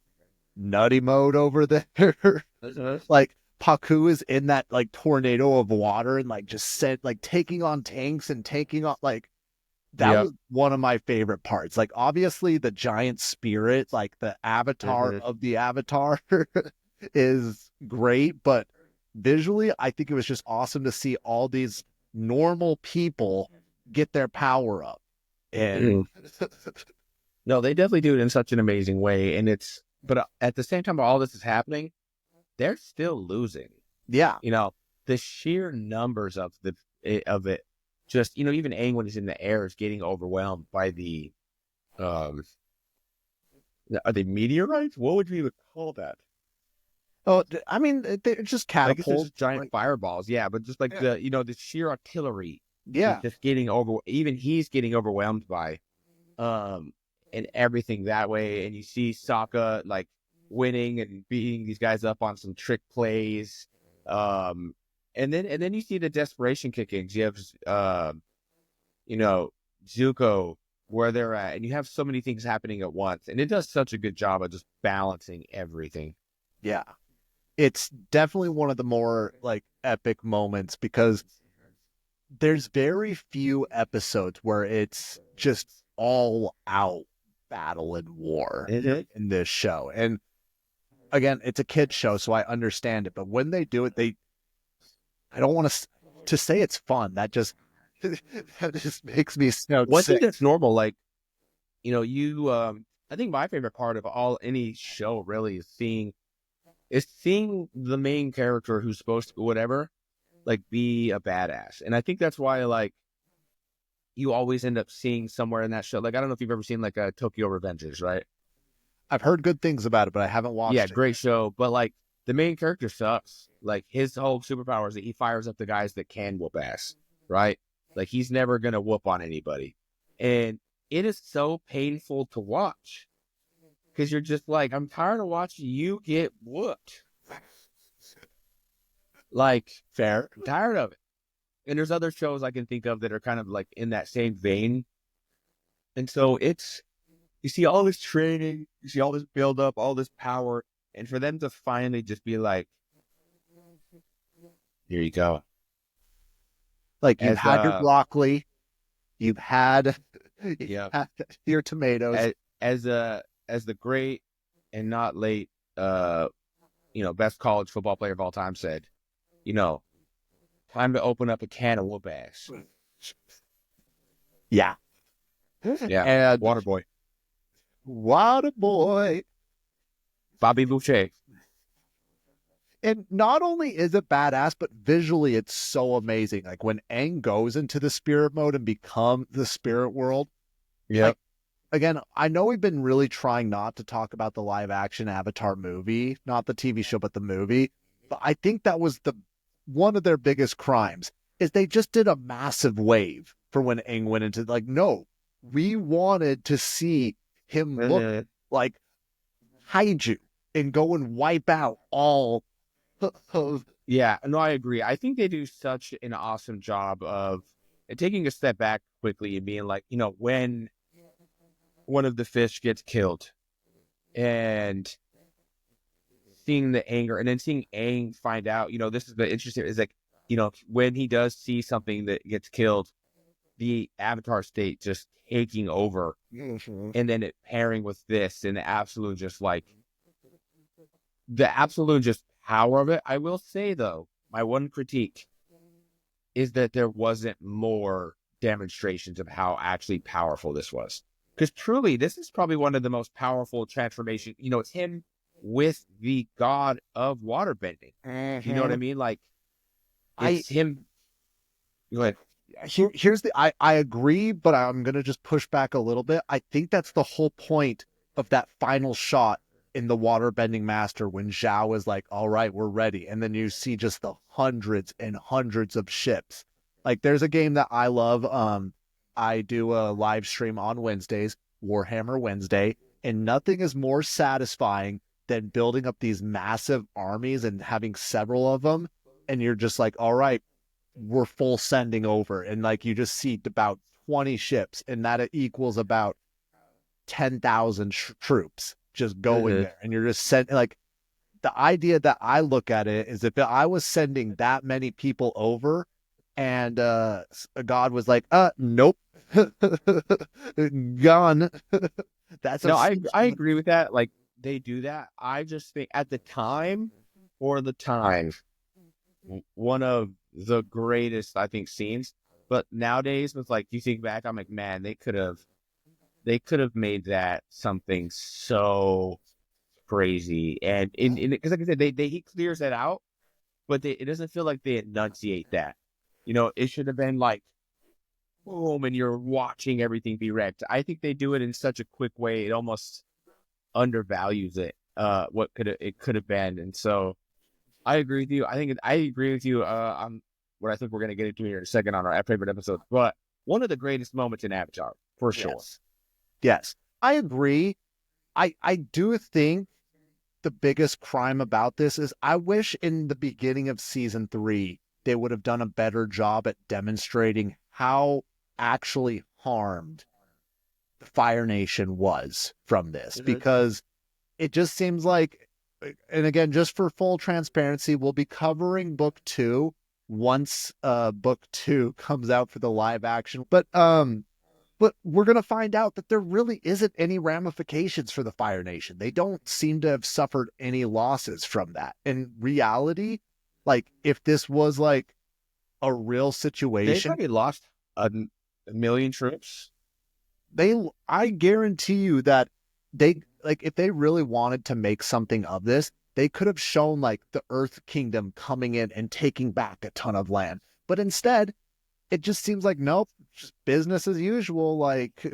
nutty mode over there, Paku is in that tornado of water and just taking on tanks and taking on that was one of my favorite parts. Obviously the giant spirit, the avatar of the avatar is great, but visually, I think it was just awesome to see all these normal people get their power up. And No, they definitely do it in such an amazing way. But at the same time, while all this is happening, they're still losing. yeah, The sheer numbers of it, just, even Aang when he's in the air is getting overwhelmed by are they meteorites? What would you even call that? oh, I mean, they're just I guess they're catapults. just giant fireballs, yeah, but just like the sheer artillery Yeah, is just even he's getting overwhelmed by, and everything that way. And you see Sokka like winning and beating these guys up on some trick plays. And then you see the desperation kickings. You have, Zuko where they're at, and you have so many things happening at once. And it does such a good job of just balancing everything. yeah. It's definitely one of the more like epic moments because there's very few episodes where it's just all out battle and war in this show. And again, it's a kid's show, so I understand it. But when they do it, I don't want to say it's fun. That just makes me sound One sick. thing that's normal, like, I think my favorite part of any show really is seeing the main character who's supposed to whatever, like, be a badass. And I think that's why, like, you always end up seeing somewhere in that show. Like, I don't know if you've ever seen like a Tokyo Revengers, right? I've heard good things about it, but I haven't watched it. Yeah, great show. But like the main character sucks. Like his whole superpower is that he fires up the guys that can whoop ass, right? Like he's never gonna whoop on anybody. And it is so painful to watch. Because you're just like, I'm tired of watching you get whooped. Like, Fair. I'm tired of it. And there's other shows I can think of that are kind of like in that same vein. And so you see all this training, you see all this build up, all this power, and for them to finally just be like, here you go. Like you've had your broccoli, you've had your tomatoes. As the great and not late best college football player of all time said, time to open up a can of whoop ass. Yeah. Yeah. And Waterboy. Bobby Boucher. And not only is it badass, but visually it's so amazing. Like when Aang goes into the spirit mode and become the spirit world. Yeah. Like, again, I know we've been really trying not to talk about the live action Avatar movie, not the TV show, but the movie. But I think that was one of their biggest crimes is they just did a massive wave for when Aang went into no, we wanted to see him look like Kaiju and go and wipe out all of. Yeah, no, I agree. I think they do such an awesome job of taking a step back quickly and being like, when one of the fish gets killed and seeing the anger and then seeing Aang find out, this is the interesting is like, when he does see something that gets killed, the Avatar state just taking over and then it pairing with this and the absolute just power of it. I will say though, my one critique is that there wasn't more demonstrations of how actually powerful this was. Because truly, this is probably one of the most powerful transformations. It's him with the god of waterbending. You know what I mean? Like, it's him. Go ahead. Here's I agree, but I'm going to just push back a little bit. I think that's the whole point of that final shot in the waterbending master when Zhao is like, all right, we're ready. And then you see just the hundreds and hundreds of ships. Like there's a game that I love. I do a live stream on Wednesdays, Warhammer Wednesday, and nothing is more satisfying than building up these massive armies and having several of them. And you're just like, all right, we're full sending over. And like, you just see about 20 ships and that equals about 10,000 troops just going there. And you're just sending the idea that I look at it is if I was sending that many people over and God was like, nope, gone. I agree with that. Like they do that. I just think at the time, one of the greatest, I think, scenes But nowadays, with like, you think back, I'm like, man, they could have made that something so crazy. And because like I said, he clears that out, but it doesn't feel like they enunciate that. It should have been like, boom, and you're watching everything be wrecked. I think they do it in such a quick way, it almost undervalues it. What it could have been, and so I agree with you. I agree with you. On what I think we're gonna get into here in a second on our favorite episode, but one of the greatest moments in Avatar for sure. Yes, I agree. I do think the biggest crime about this is I wish in the beginning of season 3 they would have done a better job at demonstrating how actually harmed the Fire Nation was from this, because it just seems like, and again, just for full transparency, we'll be covering book 2 once book 2 comes out for the live action. But we're going to find out that there really isn't any ramifications for the Fire Nation. They don't seem to have suffered any losses from that. In reality, like, if this was like a real They situation, probably lost a million troops. I guarantee you that they, like, if they really wanted to make something of this, they could have shown like the Earth Kingdom coming in and taking back a ton of land. But instead, it just seems like, nope, just business as usual. Like,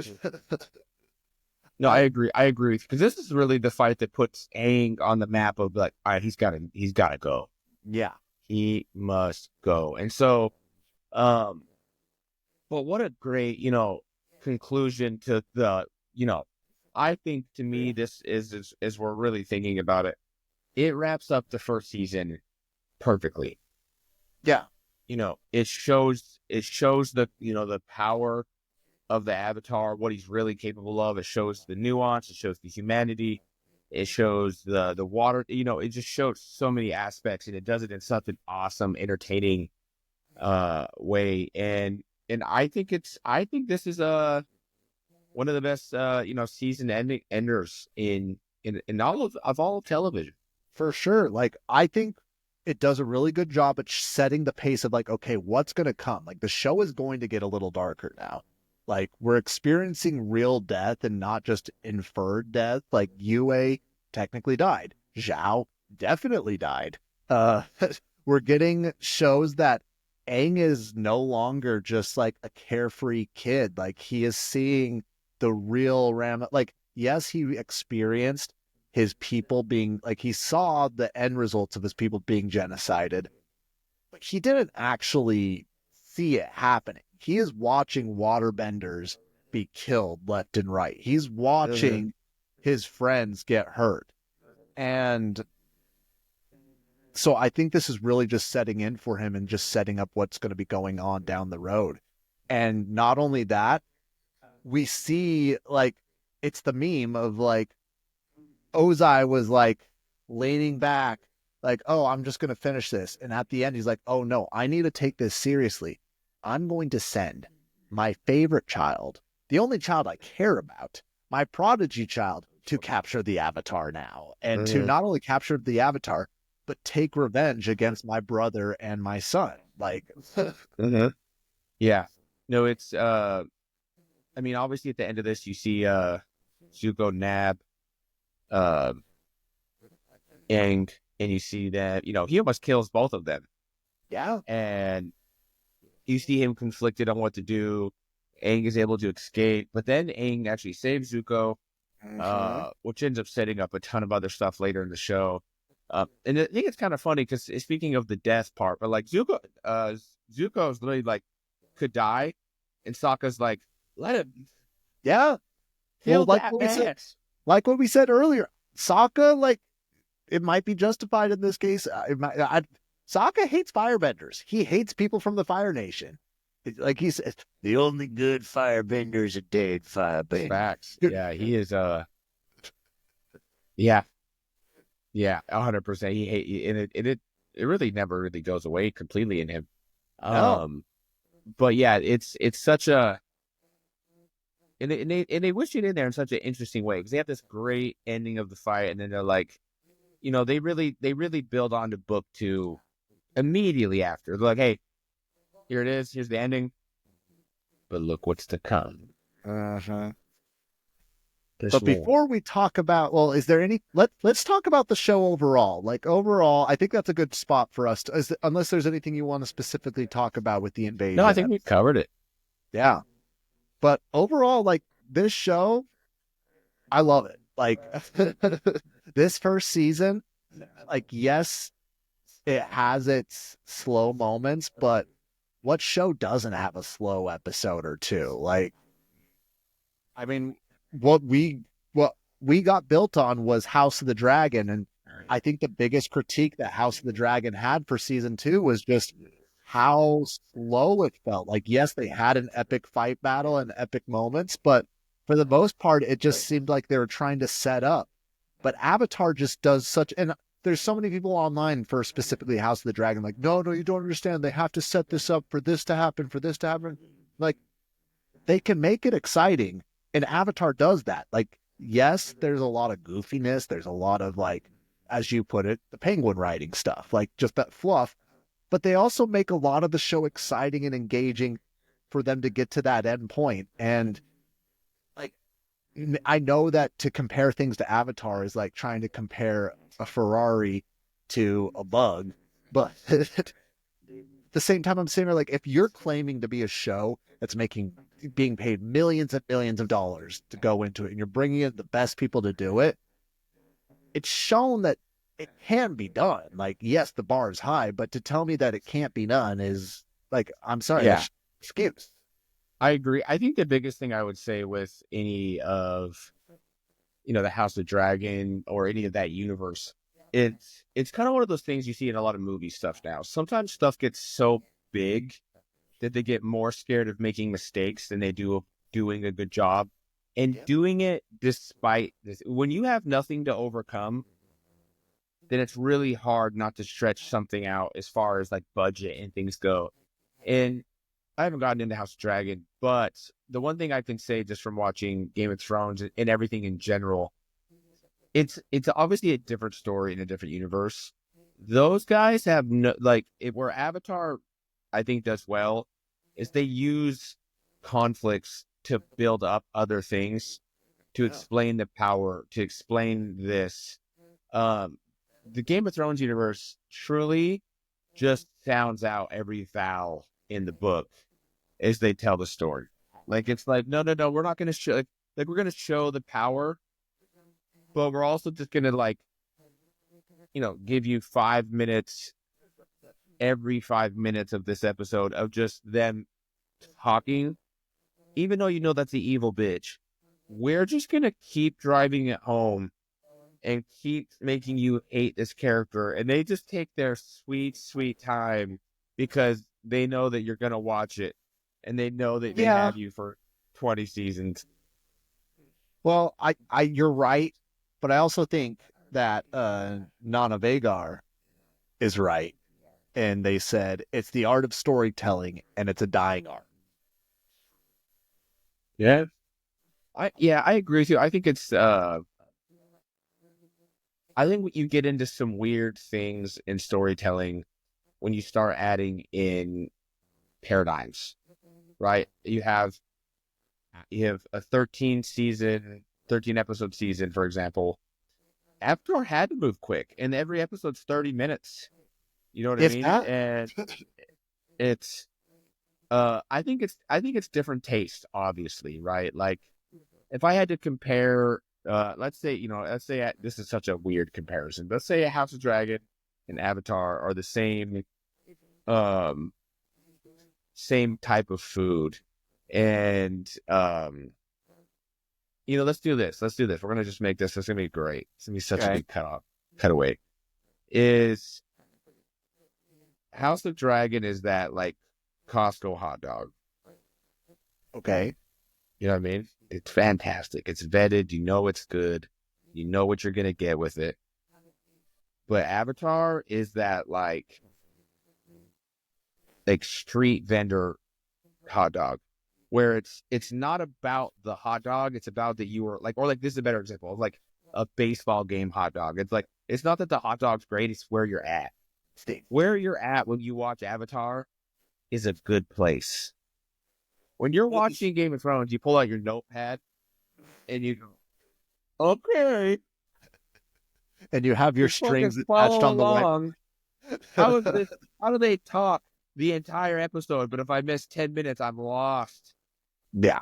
No, I agree. I agree because this is really the fight that puts Aang on the map of like, all right, he's got to go. yeah, He must go. And so, but what a great, conclusion to the, I think to me, this is as we're really thinking about it, it wraps up the first season perfectly. yeah, It shows the, the power of the Avatar, what he's really capable of. It shows the nuance. It shows the humanity. It shows the water. It just shows so many aspects, and it does it in such an awesome, entertaining way. And I think this is one of the best season enders in all of television. for sure. Like, I think it does a really good job at setting the pace of like, okay, what's going to come? Like, the show is going to get a little darker now. Like, we're experiencing real death and not just inferred death. Like, Yue technically died. Zhao definitely died. We're getting shows that Aang is no longer just like a carefree kid. Like, he is seeing the real like, yes, he experienced his people being, like, he saw the end results of his people being genocided, but he didn't actually see it happening. He is watching waterbenders be killed left and right. He's watching his friends get hurt. And so I think this is really just setting in for him and just setting up what's going to be going on down the road. And not only that, we see, like, it's the meme of like Ozai was like leaning back, like, oh, I'm just going to finish this. And at the end, he's like, oh no, I need to take this seriously. I'm going to send my favorite child, the only child I care about, my prodigy child, to capture the Avatar now. And to not only capture the Avatar, but take revenge against my brother and my son. Like, yeah. No, it's, I mean, obviously at the end of this, you see Zuko nab Aang, and you see that, he almost kills both of them. yeah. And you see him conflicted on what to do. Aang is able to escape, but then Aang actually saves Zuko, which ends up setting up a ton of other stuff later in the show. And I think it's kind of funny because speaking of the death part, but like Zuko's literally like could die, and Sokka's like, let him. Yeah. Kill Well, that like what we said earlier, Sokka, like, it might be justified in this case. Sokka hates firebenders. He hates people from the Fire Nation. Like, he says, the only good firebenders are dead firebenders. Facts. Yeah, he is. Yeah, 100%. He hate, and it really never really goes away completely in him. No. But yeah, it's such a, and they wish it in there in such an interesting way because they have this great ending of the fight, and then they're like, they really build on to book 2 immediately after. They're like, hey, here it is. Here's the ending. but look what's to come. Uh-huh. There's But more. before we talk about, well, is there any? Let's talk about the show overall. Like overall, I think that's a good spot for us. Unless there's anything you want to specifically talk about with the invasion. No, I think we covered it. Yeah. But overall, like this show, I love it. Like this first season, like yes, it has its slow moments, but what show doesn't have a slow episode or two? Like, I mean, what we got built on was House of the Dragon, and I think the biggest critique that House of the Dragon had for season 2 was just how slow it felt. Like, yes, they had an epic fight battle and epic moments, but for the most part, it just seemed like they were trying to set up. But Avatar just does such, and there's so many people online for specifically House of the Dragon, like, no, you don't understand. They have to set this up for this to happen, for this to happen. Like, they can make it exciting, and Avatar does that. Like, yes, there's a lot of goofiness. There's a lot of, like, as you put it, the penguin riding stuff, like just that fluff. But they also make a lot of the show exciting and engaging for them to get to that end point. And like, I know that to compare things to Avatar is like trying to compare a Ferrari to a bug, but at the same time, I'm saying, like, if you're claiming to be a show that's being paid millions and millions of dollars to go into it, and you're bringing in the best people to do it, it's shown that it can be done. Like, yes, the bar is high, but to tell me that it can't be done is like, I'm sorry, Yeah. that's excuse. I agree. I think the biggest thing I would say with any of, the House of Dragon or any of that universe, it's kind of one of those things you see in a lot of movie stuff now. Sometimes stuff gets so big that they get more scared of making mistakes than they do of doing a good job. And doing it despite this, when you have nothing to overcome, then it's really hard not to stretch something out as far as like budget and things go. And I haven't gotten into House of Dragon, but the one thing I can say just from watching Game of Thrones and everything in general, it's obviously a different story in a different universe. Those guys have no, like, where Avatar, I think, does well is they use conflicts to build up other things, to explain the power, to explain this. The Game of Thrones universe truly just sounds out every vowel in the book as they tell the story. Like, it's like, no, we're not going to show, like, we're going to show the power, but we're also just going to, like, give you 5 minutes, every 5 minutes of this episode of just them talking, even though that's the evil bitch. We're just going to keep driving it home and keep making you hate this character. And they just take their sweet, sweet time because they know that you're going to watch it. And they know that they have you for 20 seasons. Well, you're right, but I also think that Nana Vagar is right. And they said it's the art of storytelling, and it's a dying art. Yeah. I agree with you. I think it's I think you get into some weird things in storytelling when you start adding in paradigms, right? You have a 13 episode season, for example. Avatar had to move quick, and every episode's 30 minutes. You know what I mean? And it's I think it's different taste, obviously, right? Like, if I had to compare, let's say this is such a weird comparison. Let's say a House of Dragon and Avatar are the same type of food, and let's do this. We're gonna just make this. It's gonna be great. It's gonna be such a big cutaway. Is House of Dragon is that, like, Costco hot dog. Okay. You know what I mean? It's fantastic. It's vetted. You know it's good. You know what you're going to get with it. But Avatar is that, like street vendor hot dog, where it's not about the hot dog. It's about that you were like, or like, this is a better example of like a baseball game hot dog. It's like, it's not that the hot dog's great. It's where you're at. Where you're at when you watch Avatar is a good place. When you're watching Game of Thrones, you pull out your notepad and you go, okay. And you have your Just fucking strings attached follow on the way. along. How do they talk the entire episode? But if I miss 10 minutes, I'm lost. Yeah.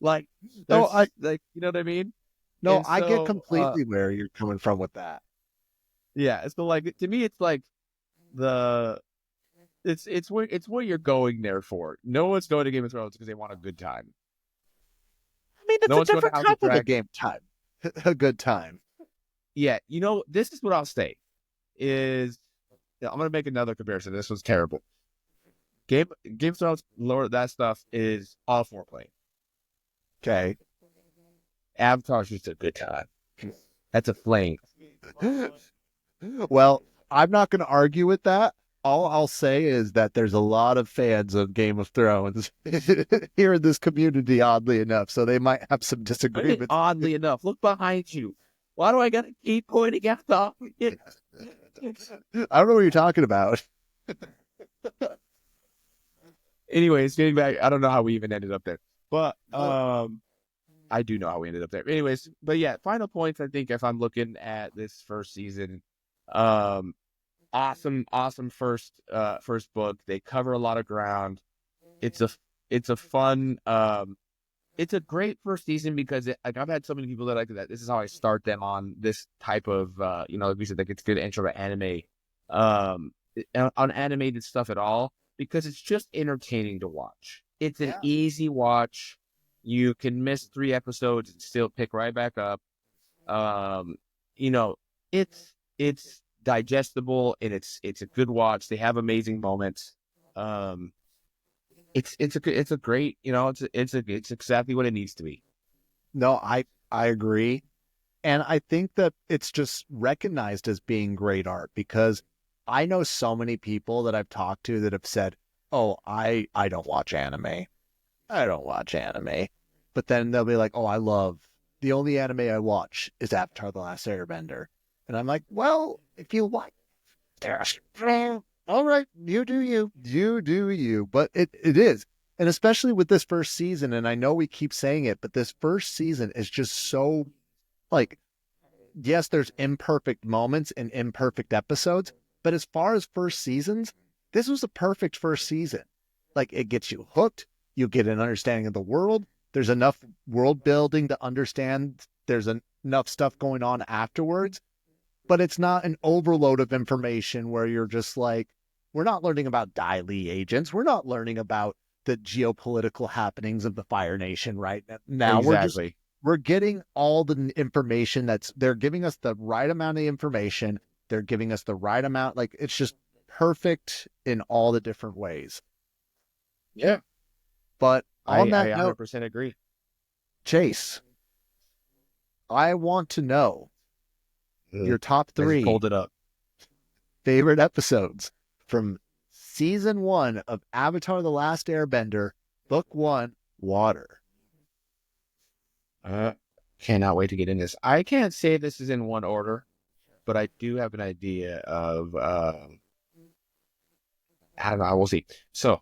Like, No, like, you know what I mean? No, And I get so, completely where you're coming from with that. yeah. So like, to me, it's like it's what you're going there for. No one's going to Game of Thrones because they want a good time. I mean, it's No a one's going to different House type of of a Dragon. game time. A good time. Yeah, this is what I'll say is I'm gonna make another comparison. This was terrible. Game of Thrones, Lord, that stuff is all foreplay. Okay. Avatar's just a good time. That's a flame. Well, I'm not going to argue with that. All I'll say is that there's a lot of fans of Game of Thrones here in this community, oddly enough, so they might have some disagreements. Oddly enough, look behind you. Why do I gotta keep pointing at the? I don't know what you're talking about. Anyways, getting back, I don't know how we even ended up there, but I do know how we ended up there. Anyways, but yeah, final points. I think if I'm looking at this first season, awesome first book. They cover a lot of ground. It's a fun. It's a great first season because like I've had so many people that like that. This is how I start them on this type of like we said, like it's good intro to anime, on animated stuff at all because it's just entertaining to watch. It's an easy watch. You can miss 3 episodes and still pick right back up. It's digestible and it's a good watch. They have amazing moments. It's a great, it's exactly what it needs to be. No, I agree. And I think that it's just recognized as being great art because I know so many people that I've talked to that have said, oh, I don't watch anime. I don't watch anime. But then they'll be like, oh, the only anime I watch is Avatar: The Last Airbender. And I'm like, well, if you like, all right, you do you. But it is. And especially with this first season, and I know we keep saying it, but this first season is just so, like, yes, there's imperfect moments and imperfect episodes, but as far as first seasons, this was a perfect first season. Like, it gets you hooked. You get an understanding of the world. There's enough world building to understand there's enough stuff going on afterwards, but it's not an overload of information where you're just like, we're not learning about Dai agents. We're not learning about the geopolitical happenings of the Fire Nation right now. Exactly. We're getting all the information they're giving us the right amount of information. They're giving us the right amount. Like, it's just perfect in all the different ways. Yeah. But on I that 100% note, agree. Chase, I want to know your top 3 pulled it up. favorite episodes from Season 1 of Avatar: The Last Airbender, Book 1, Water. Cannot wait to get in this. I can't say this is in one order, but I do have an idea of, I don't know, we'll see. So,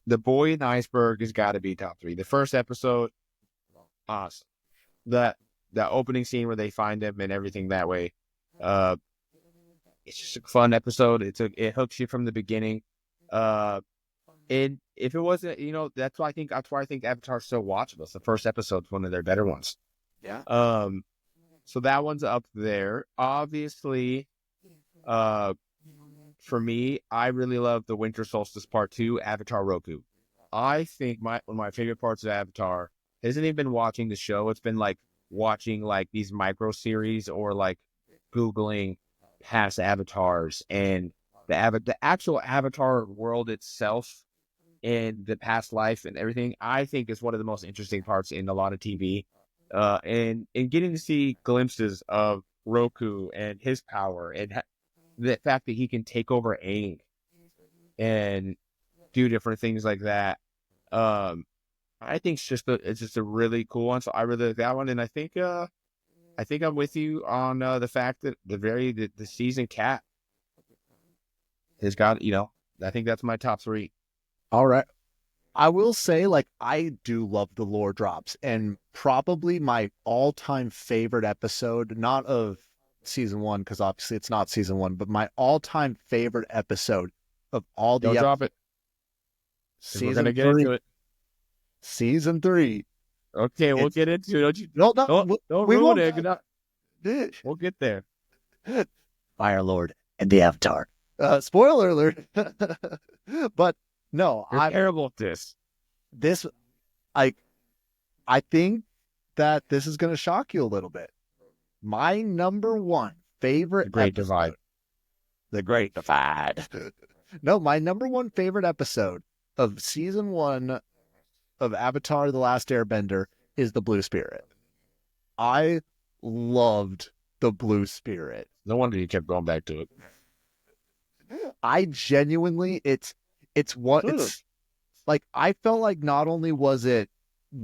The Boy in the Iceberg has got to be top 3. The first episode, awesome. The opening scene where they find him and everything that way, it's just a fun episode. It hooks you from the beginning. And if it wasn't, that's why I think Avatar's so watchable. It's the first episode's one of their better ones. Yeah. So that one's up there. Obviously, for me, I really love the Winter Solstice Part 2, Avatar Roku. I think one of my favorite parts of Avatar isn't even watching the show. It's been like watching like these micro series or like Googling past avatars and the actual Avatar world itself and the past life and everything. I think is one of the most interesting parts in a lot of TV. And getting to see glimpses of Roku and his power and the fact that he can take over Aang and do different things like that. I think it's just a really cool one. So I really like that one, and I think I'm with you on the fact that the season cap has got. I think that's my top 3. All right. I will say, like, I do love the lore drops, and probably my all-time favorite episode, not of season one, because obviously it's not season one, but my all-time favorite episode of all Don't the drop it, 'cause we're gonna season get three. into it. Season three. Okay, we'll get into it. Don't you? No, Don't we ruin won't. it. We'll get there. Fire Lord and the Avatar. Spoiler alert. But no, You're terrible at this. this I think that this is going to shock you a little bit. My number one favorite The Great episode, Divide. The Great Divide. No, my number one favorite episode of season one of Avatar: The Last Airbender is the Blue Spirit. I loved the Blue Spirit. No wonder you kept going back to it. I genuinely, it's like, I felt like not only was it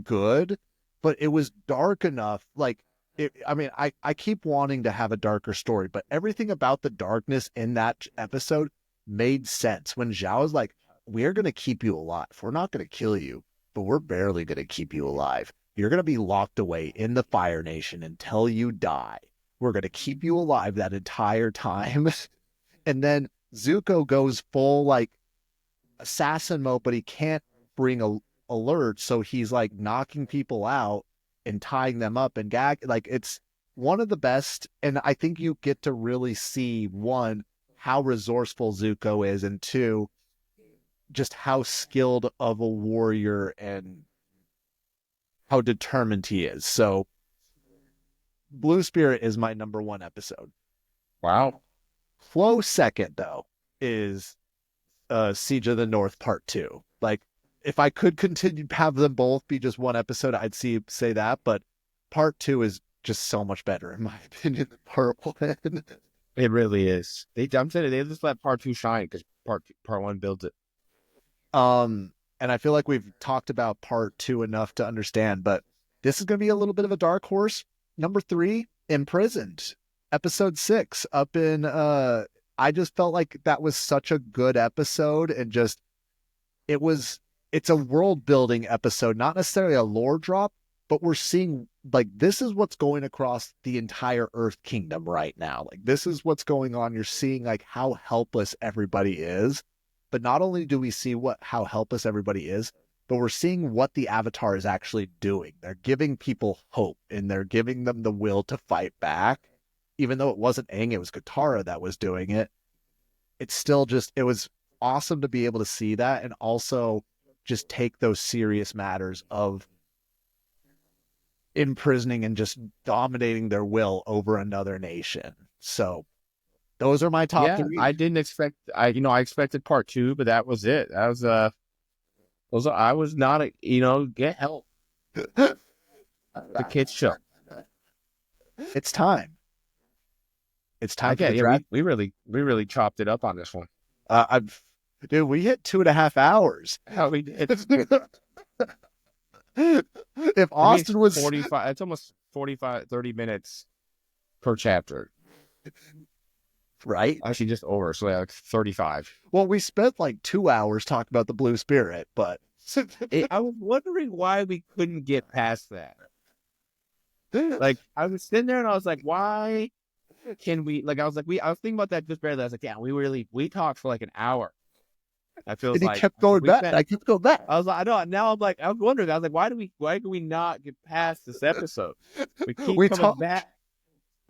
good, but it was dark enough. Like, I keep wanting to have a darker story, but everything about the darkness in that episode made sense. When Zhao was like, we're going to keep you alive. We're not going to kill you, but we're barely going to keep you alive. You're going to be locked away in the Fire Nation until you die. We're going to keep you alive that entire time. And then Zuko goes full, like, assassin mode, but he can't bring a alert, so he's like knocking people out and tying them up and gag. Like, it's one of the best, and I think you get to really see, one, how resourceful Zuko is, and two, just how skilled of a warrior and how determined he is. So Blue Spirit is my number one episode. Wow. Close second, though, is Siege of the North Part 2. Like, if I could continue to have them both be just one episode, I'd say that, but Part 2 is just so much better, in my opinion, than Part 1. It really is. I'm saying they just let Part 2 shine because Part 1 builds it. And I feel like we've talked about Part 2 enough to understand, but this is going to be a little bit of a dark horse. Number 3, Imprisoned, episode 6, up in I just felt like that was such a good episode, and just it's a world building episode, not necessarily a lore drop, but we're seeing, like, this is what's going across the entire Earth Kingdom right now. Like, this is what's going on. You're seeing, like, how helpless everybody is. But not only do we see how helpless everybody is, but we're seeing what the Avatar is actually doing. They're giving people hope, and they're giving them the will to fight back. Even though it wasn't Aang, it was Katara that was doing it. It's still just, it was awesome to be able to see that, and also just take those serious matters of imprisoning and just dominating their will over another nation. So those are my top 3. I didn't expect, I expected Part 2, but that was it. That was, I was not, get help. The kids show. It's time. It's time for the draft. We really chopped it up on this one. Dude, we hit 2.5 hours. How we did. If Austin was 45, it's almost 30 minutes per chapter. Right? Actually, just over, so like 35. Well, we spent like 2 hours talking about the Blue Spirit, but I was wondering why we couldn't get past that. Like, I was sitting there and I was like, why can we, like, I was thinking about that just barely. I was like, yeah, we talked for like an hour. I feel like kept going back. I kept going back. I was like, I know. Now I'm like, I was wondering. I was like, why can we not get past this episode? We keep coming back.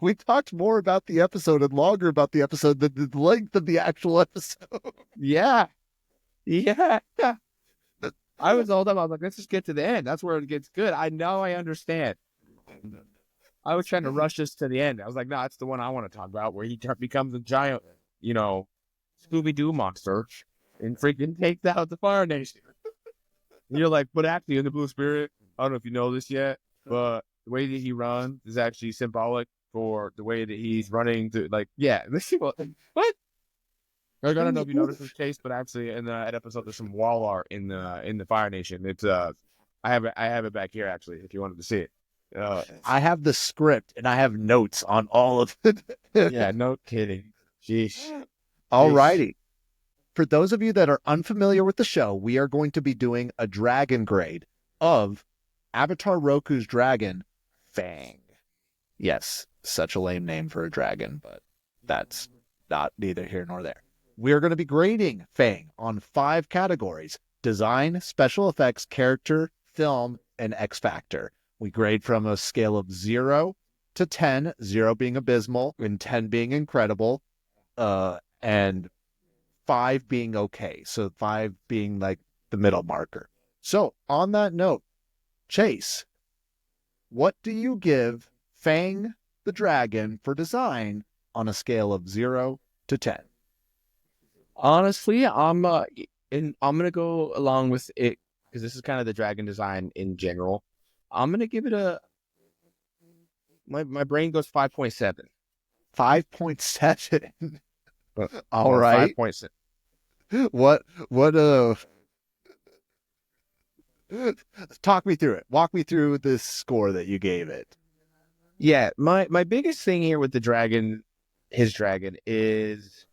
We talked more about the episode and longer about the episode than the length of the actual episode. Yeah. I was all done. I was like, let's just get to the end. That's where it gets good. I understand. I was trying to rush this to the end. I was like, no, that's the one I want to talk about, where he becomes a giant, Scooby-Doo monster and freaking takes out the Fire Nation. And you're like, but actually in the Blue Spirit, I don't know if you know this yet, but the way that he runs is actually symbolic for the way that he's running to, like, what? I don't know if you noticed this, Chayce, but actually in that episode there's some wall art in the Fire Nation. It's I have it back here actually if you wanted to see it. I have the script and I have notes on all of it. Yeah, no kidding. Jeez. Alrighty. For those of you that are unfamiliar with the show, we are going to be doing a dragon grade of Avatar Roku's dragon, Fang. Yes, such a lame name for a dragon, but that's not neither here nor there. We're going to be grading Fang on 5 categories: design, special effects, character, film, and X Factor. We grade from a scale of 0 to 10, 0 being abysmal and 10 being incredible, and 5 being okay. So 5 being like the middle marker. So on that note, Chayce, what do you give Fang the dragon for design on a scale of 0 to 10? Honestly, I'm gonna go along with it because this is kind of the dragon design in general. I'm gonna give it my brain goes 5.7. 5.7. All Or right. 5.7. What talk me through it. Walk me through this score that you gave it. Yeah, my biggest thing here with the dragon, his dragon, is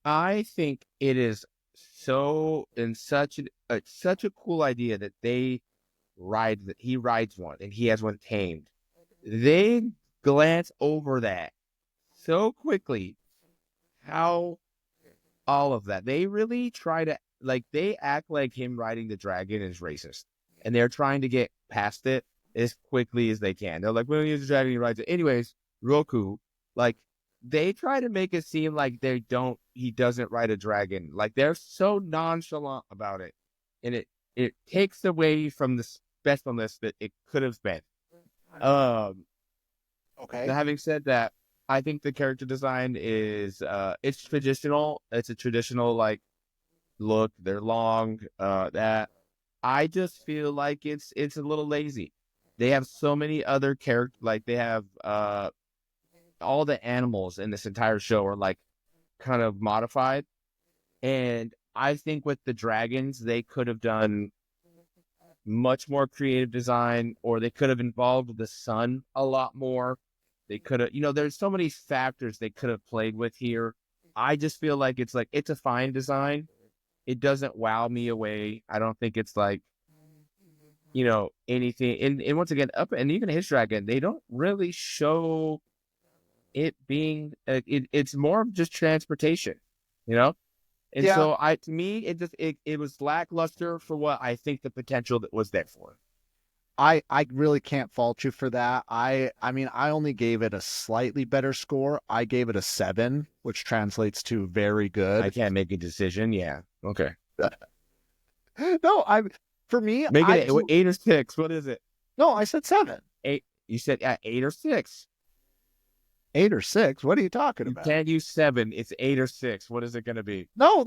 I think it is such a cool idea that he rides one and he has one tamed. They glance over that so quickly, how all of that. They really try to, they act like him riding the dragon is racist. And they're trying to get past it as quickly as they can. They're like, we don't use the dragon, he rides it. Anyways, Roku, they try to make it seem like he doesn't ride a dragon. Like, they're so nonchalant about it. And it takes away from the specialness that it could have been. Okay. Now, having said that, I think the character design is it's traditional. It's a traditional look. They're long. That I just feel like it's a little lazy. They have so many other characters. They have all the animals in this entire show are kind of modified, and I think with the dragons they could have done much more creative design, or they could have involved the sun a lot more. They could have, there's so many factors they could have played with here. I just feel like it's a fine design. It doesn't wow me away. I don't think it's anything. And once again, and even his dragon, they don't really show it being, it's more of just transportation, And Yeah. so to me, it was lackluster for what I think the potential that was there for. I really can't fault you for that. I mean, I only gave it a slightly better score. I gave it a 7, which translates to very good. I can't make a decision. Yeah. Okay. No, for me, Make it 8 or 6. What is it? No, I said 7. 8. You said 8 or 6. 8 or 6? What are you talking You about? can't use 7. It's 8 or 6. What is it going to be? No,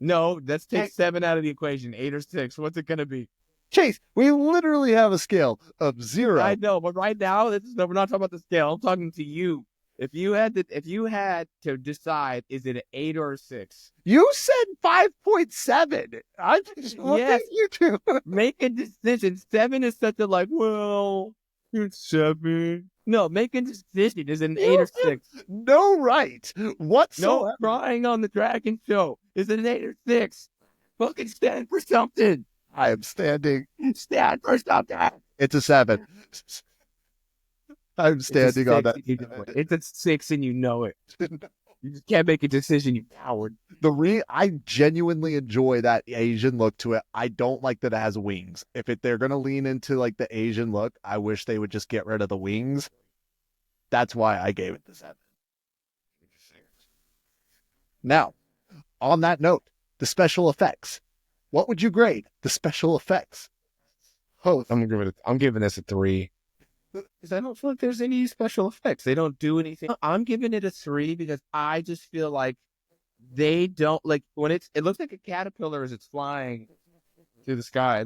No, let's take 7 out of the equation. 8 or 6. What's it going to be? Chayce, we literally have a scale of 0. I know, but right now, we're not talking about the scale. I'm talking to you. If you had to decide, is it an 8 or a 6? You said 5.7. I just looked at you two. Make a decision. 7 is such a it's 7. No, make a decision. Is it an 8 or 6? No right whatsoever. No crying on the dragon show. Is it an 8 or 6? Fucking stand for something. I am standing. Stand for something. It's a 7. I'm standing on that. It's a 6 and you know it. You just can't make a decision, you coward. I genuinely enjoy that Asian look to it. I don't like that it has wings. If they're going to lean into the Asian look, I wish they would just get rid of the wings. That's why I gave it the 7. Now, on that note, the special effects. What would you grade the special effects? Oh, I'm giving this a 3. Because I don't feel like there's any special effects. They don't do anything. I'm giving it a 3 because I just feel like they don't when it looks like a caterpillar as it's flying through the sky.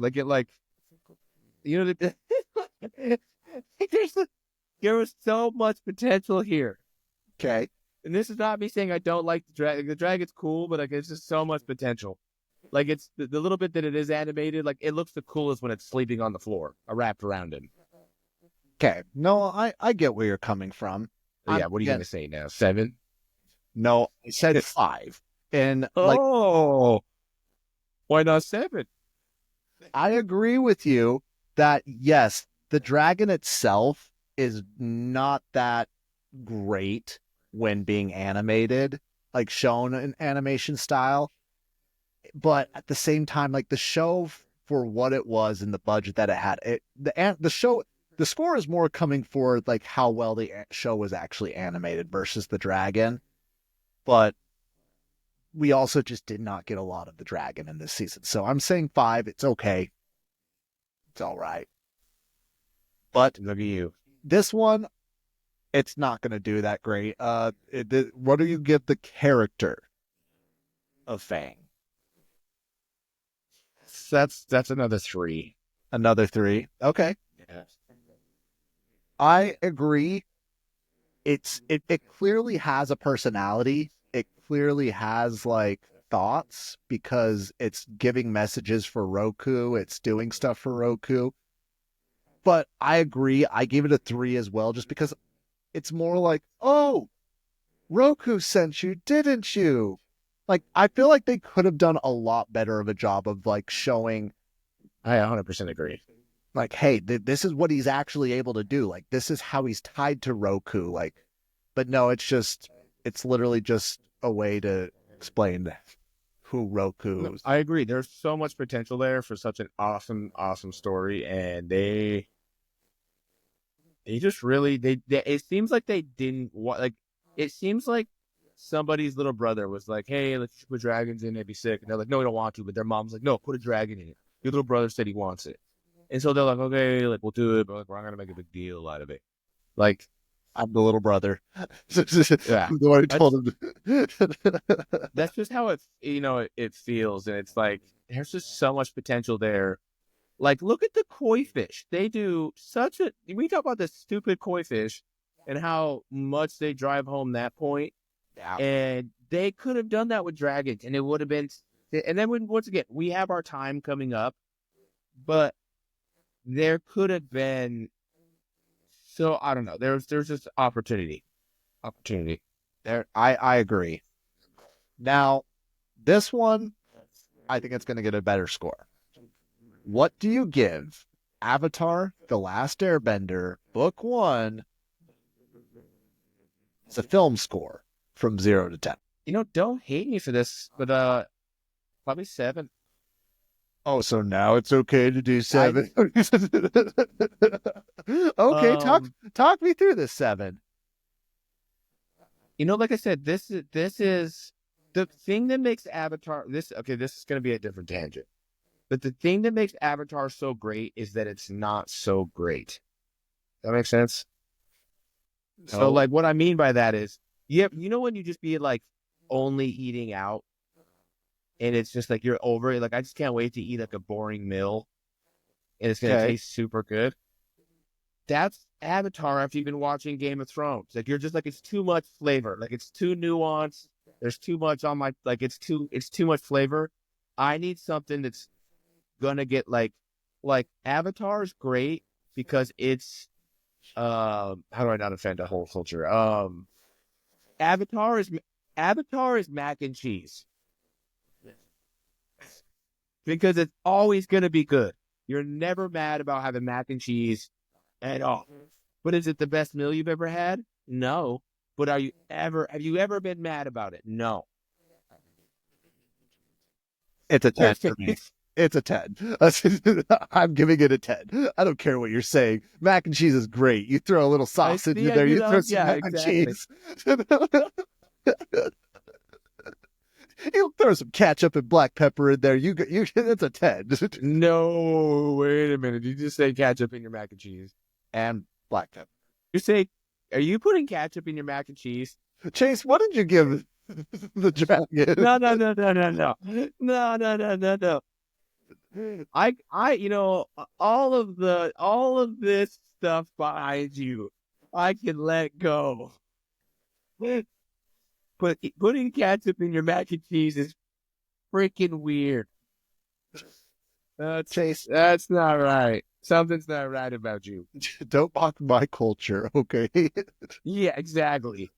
There was so much potential here. Okay. And this is not me saying I don't like the dragon. The dragon's cool, but it's just so much potential. It's the little bit that it is animated, it looks the coolest when it's sleeping on the floor, wrapped around him. Okay. No, I get where you're coming from. Yeah, what are you going to say now? 7? No, I said 5. And Oh, why not 7? I agree with you that yes, the dragon itself is not that great when being animated, like shown in animation style. But at the same time, like the show for what it was and the budget that it had, the score is more coming for like how well the show was actually animated versus the dragon. But we also just did not get a lot of the dragon in this season. So I'm saying 5. It's okay. It's all right. But Look at you. this one, it's not going to do that great. What do you give the character of Fang? That's another 3. Another 3. Okay. Yeah. I agree. It clearly has a personality. It clearly has like thoughts because it's giving messages for Roku. It's doing stuff for Roku. But I agree. I gave it a 3 as well, just because it's more like, oh, Roku sent you, didn't you? Like, I feel like they could have done a lot better of a job of like showing, I 100% agree. like, hey, this is what he's actually able to do. Like, this is how he's tied to Roku. Like, but no, it's literally just a way to explain who Roku is. I agree. There's so much potential there for such an awesome, awesome story, and they just really they it seems like they didn't want, like, it seems like somebody's little brother was like, hey, let's put dragons in, they'd be sick, and they're like, no, we don't want to, but their mom's like, no, put a dragon in it. Your little brother said he wants it, and so they're like, okay, like, we'll do it, but like, we're not gonna make a big deal out of it. Like, I'm the little brother. yeah, I'm the one who told him. that's just how it feels, and it's like there's just so much potential there. Like, look at the koi fish. They do such a. We talk about the stupid koi fish and how much they drive home that point. Yeah. And they could have done that with dragons, and it would have been. And then once again, we have our time coming up, but there could have been. So I don't know. There's just opportunity. There, I agree. Now, this one, I think it's going to get a better score. What do you give Avatar: The Last Airbender Book 1 as a film score from 0 to 10? Don't hate me for this, but probably 7. Oh, so now it's okay to do 7. Okay, talk me through this 7. Like I said, this is the thing that makes Avatar this is going to be a different tangent. But the thing that makes Avatar so great is that it's not so great. That makes sense? No. So, like, what I mean by that is, when you just be, like, only eating out, and it's just, like, you're over it. Like, I just can't wait to eat, like, a boring meal, and it's going to taste super good. That's Avatar after you've been watching Game of Thrones. Like, you're just, like, it's too much flavor. Like, it's too nuanced. There's too much on my, like, it's too much flavor. I need something that's gonna get like Avatar's great because it's how do I not offend a whole culture? Avatar is mac and cheese because it's always gonna be good. You're never mad about having mac and cheese at all. But is it the best meal you've ever had? No. But have you ever been mad about it? No. It's a 10 for me. It's a 10. I'm giving it a 10. I don't care what you're saying. Mac and cheese is great. You throw a little sausage in there. You throw some mac and cheese. You throw some ketchup and black pepper in there. It's a 10. No, wait a minute. You just say ketchup in your mac and cheese and black pepper. Are you putting ketchup in your mac and cheese? Chase, what did you give the dragon? No. I all of this stuff behind you, I can let go. But putting ketchup in your mac and cheese is freaking weird. Chase, that's not right. Something's not right about you. Don't mock my culture, okay? Yeah, exactly.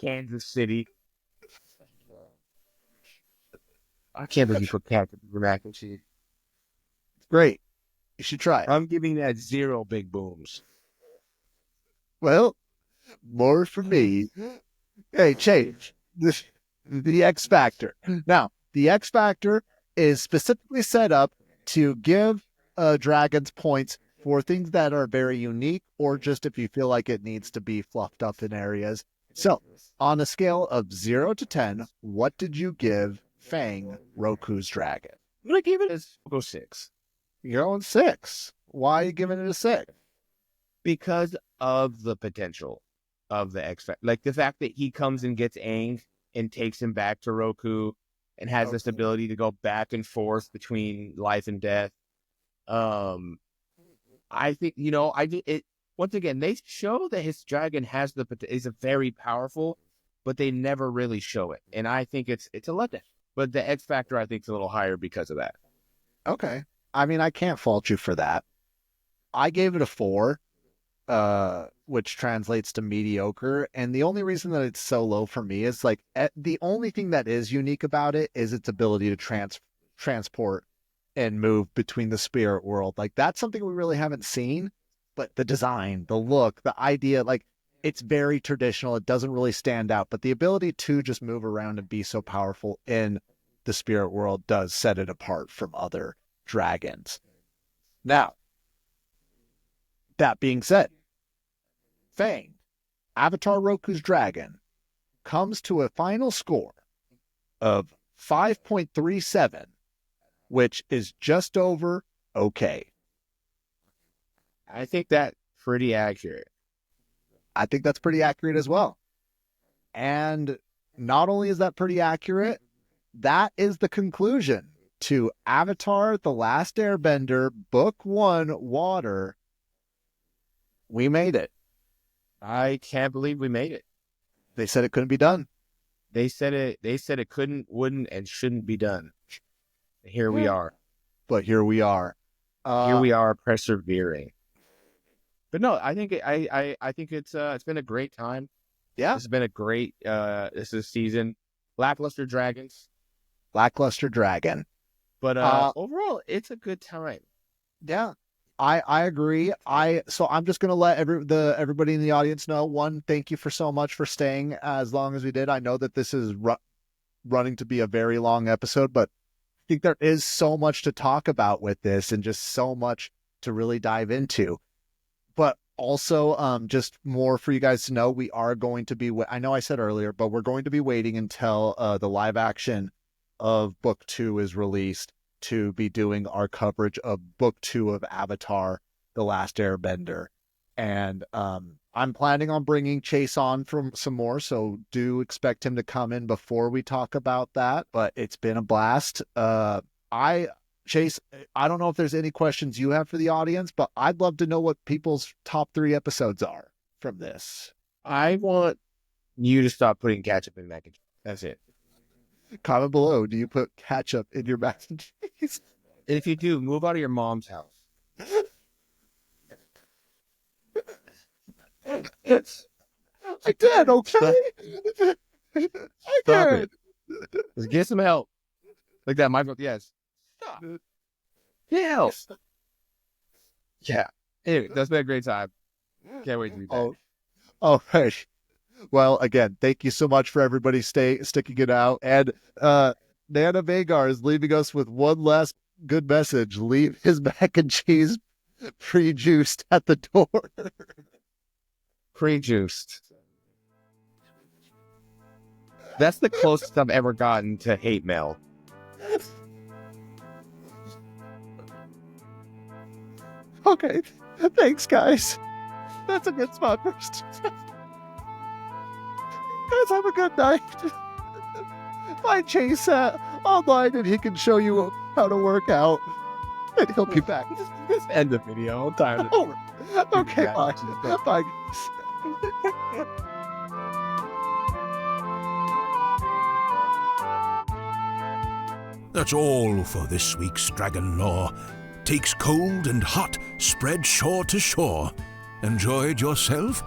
Kansas City. I can't believe you put ketchup in your mac and cheese. Great. You should try it. I'm giving that 0 big booms. Well, more for me. Hey, Chayce, the X Factor. Now, the X Factor is specifically set up to give dragons points for things that are very unique, or just if you feel like it needs to be fluffed up in areas. So, on a scale of 0 to 10, what did you give Fang, Roku's dragon? I'm going to give it a 6. You're on 6. Why are you giving it a 6? Because of the potential of the X Factor. Like the fact that he comes and gets Aang and takes him back to Roku and has this ability to go back and forth between life and death. I think, once again, they show that his dragon has is a very powerful, but they never really show it. And I think it's a letdown. But the X Factor, I think, is a little higher because of that. Okay. I mean, I can't fault you for that. I gave it a 4, which translates to mediocre. And the only reason that it's so low for me is like the only thing that is unique about it is its ability to transport and move between the spirit world. Like that's something we really haven't seen, but the design, the look, the idea, like it's very traditional. It doesn't really stand out, but the ability to just move around and be so powerful in the spirit world does set it apart from other dragons. Now, that being said, Fang, Avatar Roku's dragon, comes to a final score of 5.37, which is just over okay. I think that's pretty accurate. I think that's pretty accurate as well. And not only is that pretty accurate, that is the conclusion to Avatar: The Last Airbender, Book 1, Water. We made it. I can't believe we made it. They said it couldn't be done. They said it couldn't, wouldn't, and shouldn't be done. Here we are. But here we are. Here we are persevering. But no, I think it's been a great time. Yeah. This has been a great this is season. Lackluster dragons. Lackluster dragon. But overall, it's a good time. Yeah. I agree. So I'm just gonna let everybody in the audience know. One, thank you for so much for staying as long as we did. I know that this is running to be a very long episode, but I think there is so much to talk about with this and just so much to really dive into. But also, just more for you guys to know, we are going to be, I know I said earlier, but we're going to be waiting until the live action of Book 2 is released to be doing our coverage of Book 2 of Avatar: The Last Airbender. And I'm planning on bringing Chayce on from some more, so do expect him to come in before we talk about that. But it's been a blast. Chayce, I don't know if there's any questions you have for the audience, but I'd love to know what people's top 3 episodes are from this. I want you to stop putting ketchup in mac and cheese. That's it. Comment below. Do you put ketchup in your mac and cheese? And if you do, move out of your mom's house. I did, okay? I Stop did. it. Just get some help. Like that, Michael. Yes. Stop. Get help. Yeah. Anyway, that's been a great time. Can't wait to be back. Oh, all right. Well, again, thank you so much for everybody sticking it out. And Nana Vagar is leaving us with one last good message. Leave his mac and cheese pre-juiced at the door. Pre-juiced. That's the closest I've ever gotten to hate mail. Okay. Thanks, guys. That's a good spot first. Guys, have a good night. Find Chayce online and he can show you how to work out. And he'll be back. Just end the video. I'm tired of Oh, okay, bye. Bye, guys. That's all for this week's Dragon Lore. takes cold and hot, spread shore to shore. Enjoyed yourself?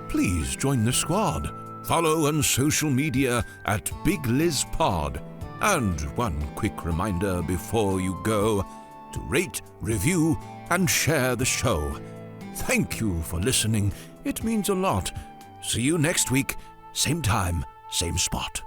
Please join the squad. Follow on social media at Big Liz Pod. And one quick reminder before you go, to rate, review, and share the show. Thank you for listening. It means a lot. See you next week, same time, same spot.